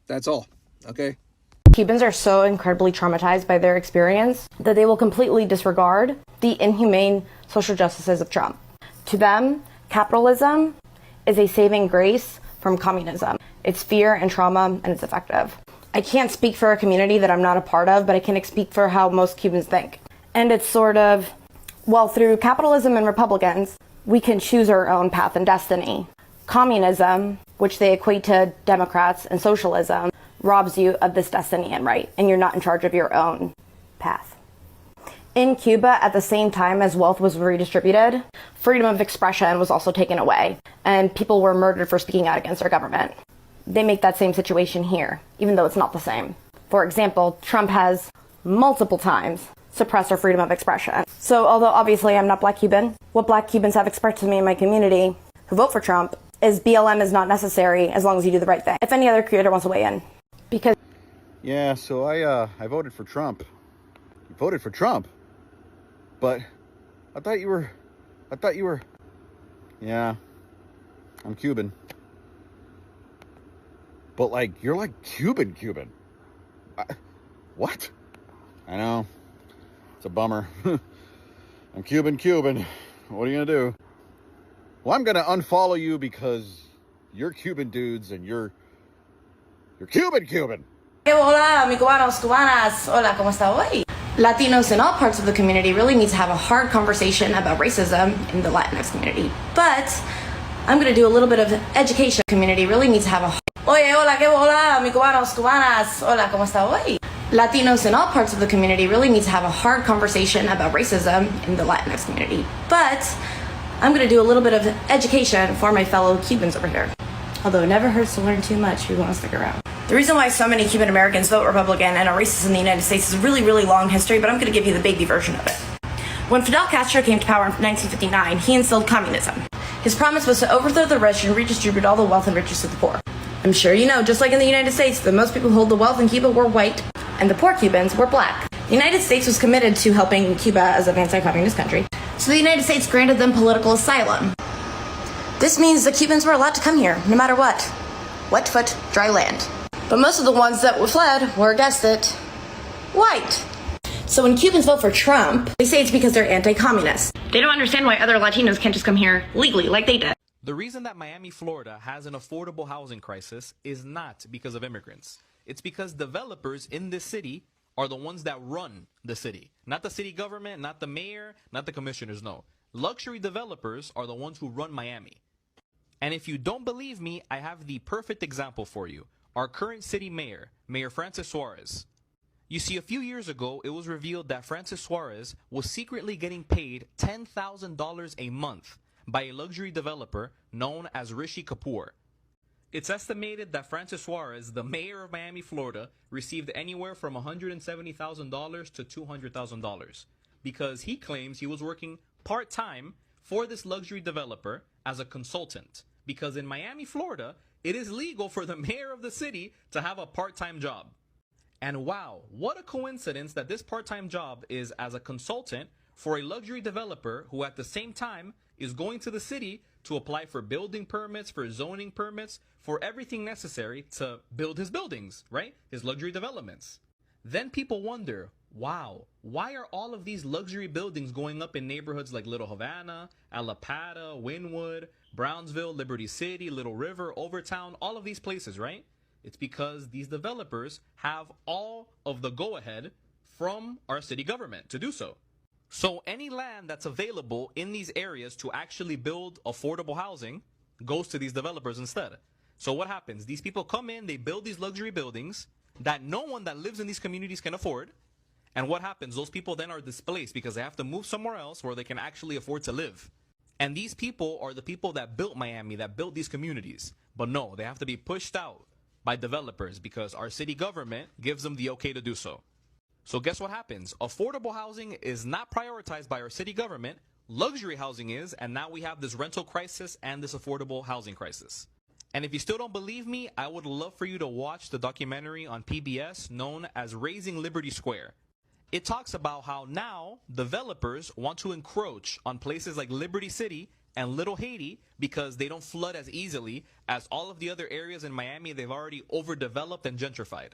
That's all. Okay. Cubans are so incredibly traumatized by their experience that they will completely disregard the inhumane social justices of Trump. To them, capitalism is a saving grace from communism. It's fear and trauma, and it's effective. I can't speak for a community that I'm not a part of, but I can speak for how most Cubans think. And it's sort of, well, through capitalism and Republicans, we can choose our own path and destiny. Communism, which they equate to Democrats and socialism, robs you of this destiny and right, and you're not in charge of your own path. In Cuba, at the same time as wealth was redistributed, freedom of expression was also taken away, and people were murdered for speaking out against our government. They make that same situation here, even though it's not the same. For example, Trump has multiple times suppressed our freedom of expression. So although obviously I'm not Black Cuban, what Black Cubans have expressed to me in my community who vote for Trump is BLM is not necessary as long as you do the right thing. If any other creator wants to weigh in. Because yeah, so I voted for Trump. You voted for Trump? But I thought you were yeah, I'm Cuban. But like, you're like Cuban. What? I know. It's a bummer. I'm Cuban. What are you gonna do? Well, I'm gonna unfollow you because you're Cuban dudes and you're Cuban. Hola, mi cubanos, cubanas. Hola, ¿cómo está hoy? Latinos in all parts of the community really need to have a hard conversation about racism in the Latinx community. But I'm going to do a little bit of education. Community really needs to have a Oye, hola, ¿qué hola, mi cubanos, cubanas. Hola, ¿cómo está hoy? Latinos in all parts of the community really need to have a hard conversation about racism in the Latinx community. But I'm going to do a little bit of education for my fellow Cubans over here. Although it never hurts to learn too much, we want to stick around. The reason why so many Cuban Americans vote Republican and are racist in the United States is a really, really long history, but I'm going to give you the baby version of it. When Fidel Castro came to power in 1959, he instilled communism. His promise was to overthrow the rich and redistribute all the wealth and riches to the poor. I'm sure you know, just like in the United States, the most people who hold the wealth in Cuba were white, and the poor Cubans were black. The United States was committed to helping Cuba as an anti-communist country, so the United States granted them political asylum. This means the Cubans were allowed to come here, no matter what. Wet foot, dry land. But most of the ones that fled were, guessed it, white. So when Cubans vote for Trump, they say it's because they're anti-communist. They don't understand why other Latinos can't just come here legally like they did. The reason that Miami, Florida has an affordable housing crisis is not because of immigrants. It's because developers in this city are the ones that run the city. Not the city government, not the mayor, not the commissioners, no. Luxury developers are the ones who run Miami. And if you don't believe me, I have the perfect example for you. Our current city mayor, Mayor Francis Suarez. You see, a few years ago, it was revealed that Francis Suarez was secretly getting paid $10,000 a month by a luxury developer known as Rishi Kapoor. It's estimated that Francis Suarez, the mayor of Miami, Florida, received anywhere from $170,000 to $200,000 because he claims he was working part-time for this luxury developer as a consultant. Because in Miami, Florida, it is legal for the mayor of the city to have a part-time job. And wow, what a coincidence that this part-time job is as a consultant for a luxury developer who at the same time is going to the city to apply for building permits, for zoning permits, for everything necessary to build his buildings, right? His luxury developments. Then people wonder, wow, why are all of these luxury buildings going up in neighborhoods like Little Havana, Alapata, Wynwood, Brownsville, Liberty City, Little River, Overtown, all of these places, right? It's because these developers have all of the go-ahead from our city government to do so. So any land that's available in these areas to actually build affordable housing goes to these developers instead. So what happens? These people come in, they build these luxury buildings, that no one that lives in these communities can afford. And what happens? Those people then are displaced because they have to move somewhere else where they can actually afford to live. And these people are the people that built Miami, that built these communities. But no, they have to be pushed out by developers because our city government gives them the okay to do so. So guess what happens? Affordable housing is not prioritized by our city government. Luxury housing is, and now we have this rental crisis and this affordable housing crisis. And if you still don't believe me, I would love for you to watch the documentary on PBS known as Raising Liberty Square. It talks about how now developers want to encroach on places like Liberty City and Little Haiti because they don't flood as easily as all of the other areas in Miami they've already overdeveloped and gentrified.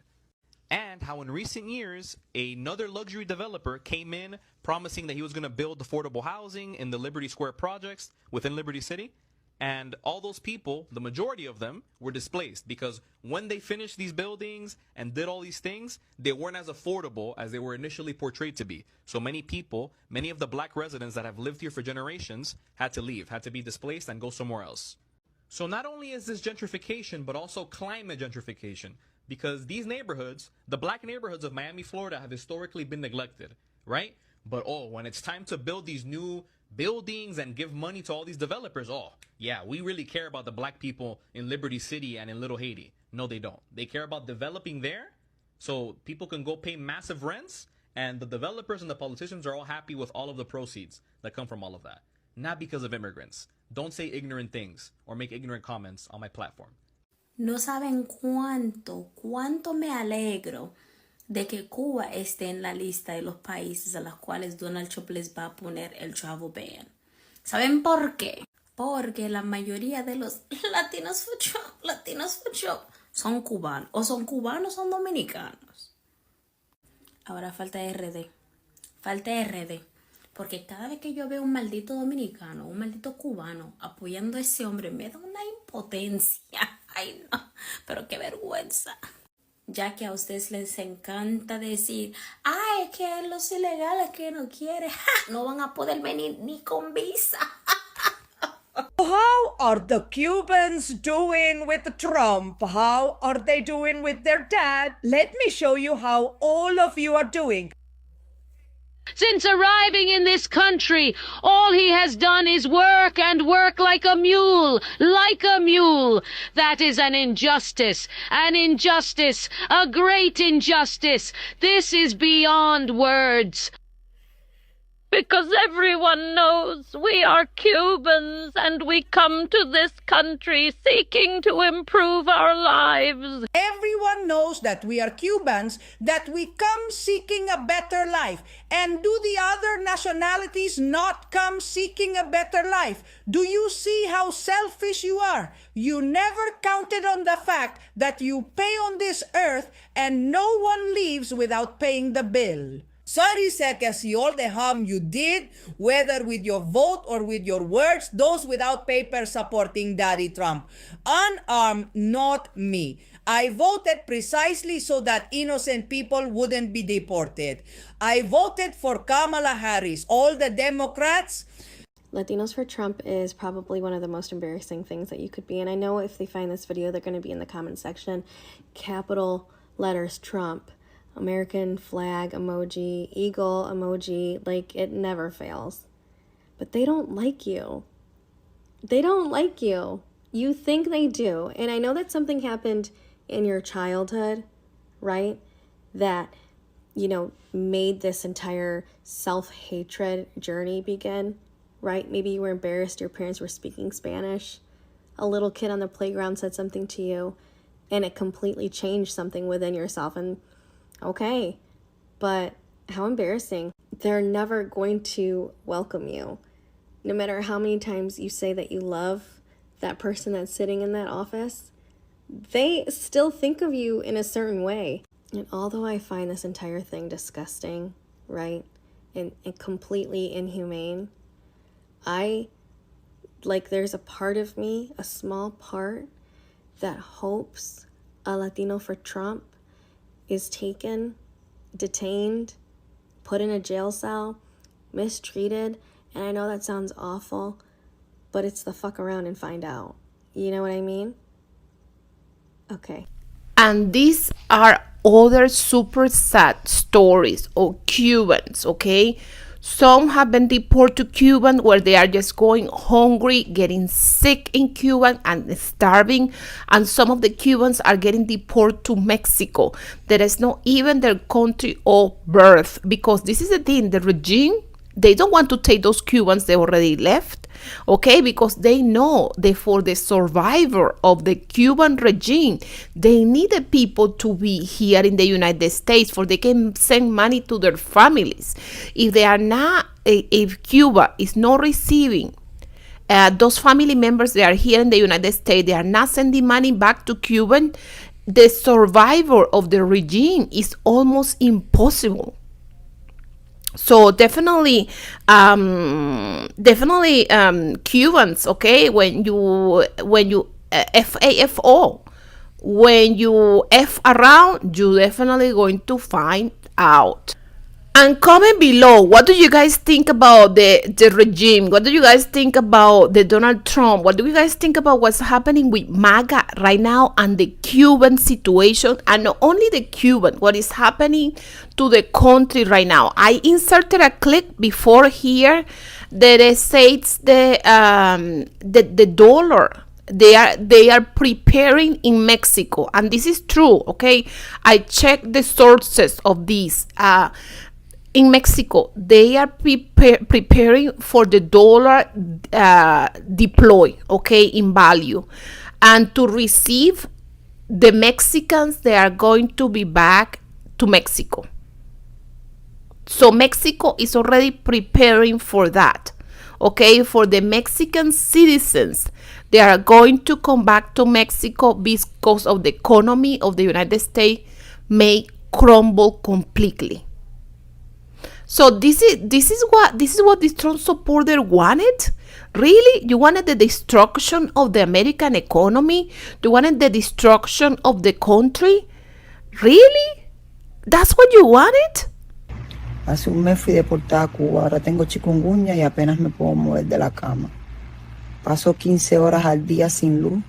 And how in recent years, another luxury developer came in promising that he was going to build affordable housing in the Liberty Square projects within Liberty City. And all those people, the majority of them, were displaced because when they finished these buildings and did all these things, they weren't as affordable as they were initially portrayed to be. So many people, many of the black residents that have lived here for generations, had to leave, had to be displaced and go somewhere else. So not only is this gentrification, but also climate gentrification, because these neighborhoods, the black neighborhoods of Miami, Florida, have historically been neglected, right? But when it's time to build these new buildings and give money to all these developers, yeah, we really care about the black people in Liberty City and in Little Haiti. No, they don't. They care about developing there so people can go pay massive rents, and the developers and the politicians are all happy with all of the proceeds that come from all of that. Not because of immigrants. Don't say ignorant things or make ignorant comments on my platform. No saben cuánto me alegro de que Cuba esté en la lista de los países a los cuales Donald Trump les va a poner el travel ban. ¿Saben por qué? Porque la mayoría de los latinos for Trump son cubanos. O son cubanos o son dominicanos. Ahora falta RD. Porque cada vez que yo veo un maldito dominicano, un maldito cubano apoyando a ese hombre, me da una impotencia. Ay, no, pero qué vergüenza. Ya que a ustedes les encanta decir, es que los ilegales que no quieren, no van a poder venir ni con visa. How are the Cubans doing with Trump? How are they doing with their dad? Let me show you how all of you are doing. Since arriving in this country, all he has done is work and work like a mule. That is an injustice, a great injustice. This is beyond words. Because everyone knows we are Cubans and we come to this country seeking to improve our lives. Everyone knows that we are Cubans, that we come seeking a better life. And do the other nationalities not come seeking a better life? Do you see how selfish you are? You never counted on the fact that you pay on this earth and no one leaves without paying the bill. Sorry, sir, que see all the harm you did, whether with your vote or with your words, those without papers supporting Daddy Trump. Unarmed, not me. I voted precisely so that innocent people wouldn't be deported. I voted for Kamala Harris. All the Democrats... Latinos for Trump is probably one of the most embarrassing things that you could be. And I know if they find this video, they're going to be in the comment section. Capital letters Trump. American flag emoji, eagle emoji, like it never fails. But they don't like you. They don't like you. You think they do. And I know that something happened in your childhood, right? That, made this entire self-hatred journey begin, right? Maybe you were embarrassed your parents were speaking Spanish. A little kid on the playground said something to you, and it completely changed something within yourself. And okay, but how embarrassing. They're never going to welcome you. No matter how many times you say that you love that person that's sitting in that office, they still think of you in a certain way. And although I find this entire thing disgusting, right, and completely inhumane, there's a part of me, a small part, that hopes a Latino for Trump is taken, detained, put in a jail cell, mistreated, and I know that sounds awful, but it's the fuck around and find out. You know what I mean? Okay. And these are other super sad stories of Cubans, okay? Some have been deported to Cuba where they are just going hungry, getting sick in Cuba and starving. And some of the Cubans are getting deported to Mexico. That is not even their country of birth. Because this is the thing, the regime, they don't want to take those Cubans they already left, okay? Because they know that for the survivor of the Cuban regime, they need the people to be here in the United States for they can send money to their families. If they are not, if Cuba is not receiving those family members that are here in the United States, they are not sending money back to Cuba, the survivor of the regime is almost impossible. So definitely Cubans, okay, when you FAFO, when you F around, you definitely going to find out. And comment below, what do you guys think about the regime? What do you guys think about the Donald Trump? What do you guys think about what's happening with MAGA right now and the Cuban situation? And not only the Cuban, what is happening to the country right now? I inserted a clip before here that says the dollar. They are preparing in Mexico, and this is true, okay? I checked the sources of this. In Mexico, they are preparing for the dollar deploy, okay, in value. And to receive the Mexicans, they are going to be back to Mexico. So Mexico is already preparing for that, okay? For the Mexican citizens, they are going to come back to Mexico because of the economy of the United States may crumble completely. So this is what the Trump supporter wanted. Really? You wanted the destruction of the American economy? You wanted the destruction of the country? Really? That's what you wanted? Hace un mes fui deportada a Cuba, ahora tengo chikungunya y apenas me puedo mover de la cama. Paso 15 horas al día sin luz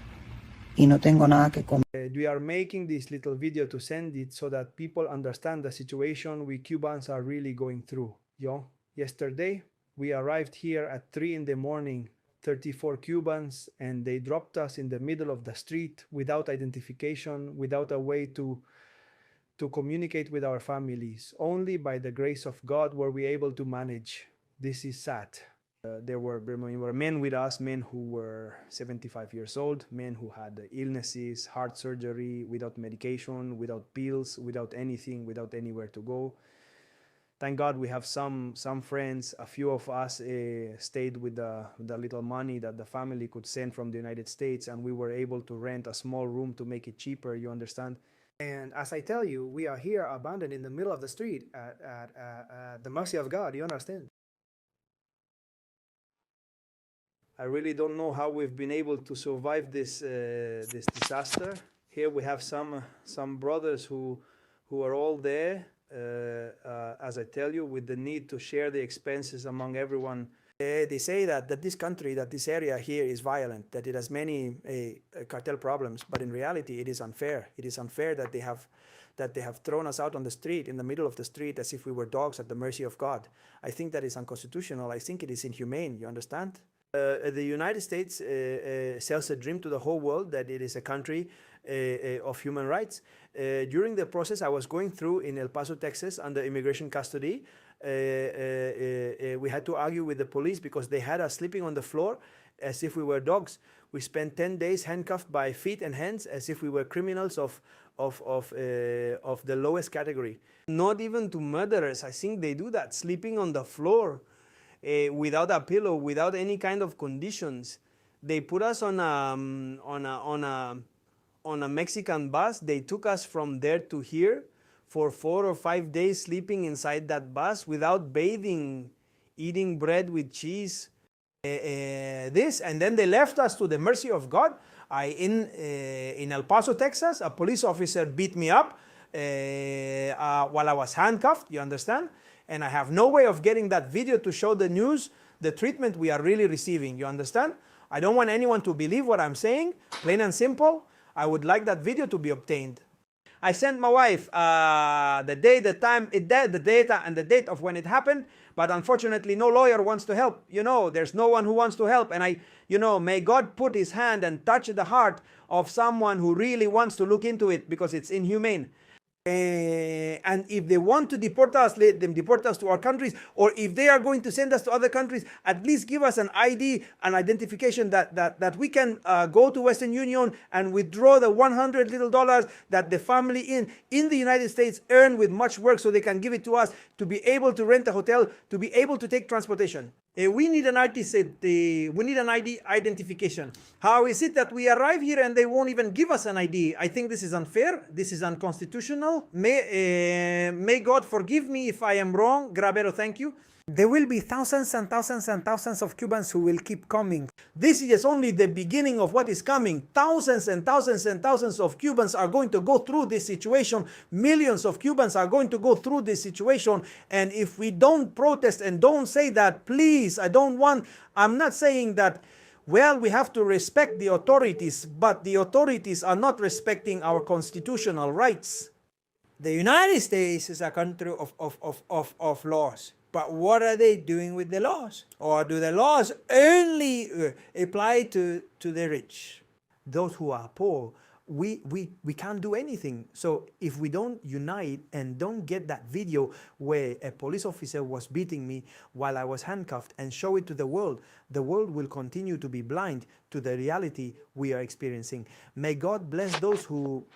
y no tengo nada que comer. We are making this little video to send it so that people understand the situation we Cubans are really going through. Yesterday, we arrived here at 3 in the morning, 34 Cubans, and they dropped us in the middle of the street without identification, without a way to communicate with our families. Only by the grace of God were we able to manage. This is sad. There were men with us, men who were 75 years old, men who had illnesses, heart surgery, without medication, without pills, without anything, without anywhere to go. Thank God we have some friends. A few of us stayed with the little money that the family could send from the United States, and we were able to rent a small room to make it cheaper, you understand? And as I tell you, we are here abandoned in the middle of the street at the mercy of God, you understand? I really don't know how we've been able to survive this disaster. Here we have some brothers who are all there, as I tell you, with the need to share the expenses among everyone. They say that this country, that this area here is violent, that it has many cartel problems, but in reality it is unfair. It is unfair that they have thrown us out on the street, in the middle of the street, as if we were dogs at the mercy of God. I think that is unconstitutional. I think it is inhumane, you understand? The United States sells a dream to the whole world that it is a country of human rights. During the process I was going through in El Paso, Texas, under immigration custody, we had to argue with the police because they had us sleeping on the floor as if we were dogs. We spent 10 days handcuffed by feet and hands as if we were criminals of the lowest category. Not even to murderers. I think they do that, sleeping on the floor. Without a pillow, without any kind of conditions. They put us on a Mexican bus. They took us from there to here for 4 or 5 days, sleeping inside that bus without bathing, eating bread with cheese. And then they left us to the mercy of God. In El Paso, Texas, a police officer beat me up while I was handcuffed, you understand? And I have no way of getting that video to show the news the treatment we are really receiving, you understand? I don't want anyone to believe what I'm saying, plain and simple. I would like that video to be obtained. I sent my wife the day, the time, the data, and the date of when it happened. But unfortunately, no lawyer wants to help. There's no one who wants to help. And may God put his hand and touch the heart of someone who really wants to look into it, because it's inhumane. And if they want to deport us, let them deport us to our countries. Or if they are going to send us to other countries, at least give us an ID, an identification that we can go to Western Union and withdraw the $100 little that the family in the United States earn with much work, so they can give it to us to be able to rent a hotel, to be able to take transportation. We need an we need an ID identification. How is it that we arrive here and they won't even give us an ID? I think this is unfair. This is unconstitutional. May God forgive me if I am wrong. Gravero, thank you. There will be thousands and thousands and thousands of Cubans who will keep coming. This is only the beginning of what is coming. Thousands and thousands and thousands of Cubans are going to go through this situation. Millions of Cubans are going to go through this situation. And if we don't protest and don't say that, please, I'm not saying that, well, we have to respect the authorities, but the authorities are not respecting our constitutional rights. The United States is a country of laws. But what are they doing with the laws? Or do the laws only apply to the rich? Those who are poor, we can't do anything. So if we don't unite and don't get that video where a police officer was beating me while I was handcuffed and show it to the world will continue to be blind to the reality we are experiencing. May God bless those who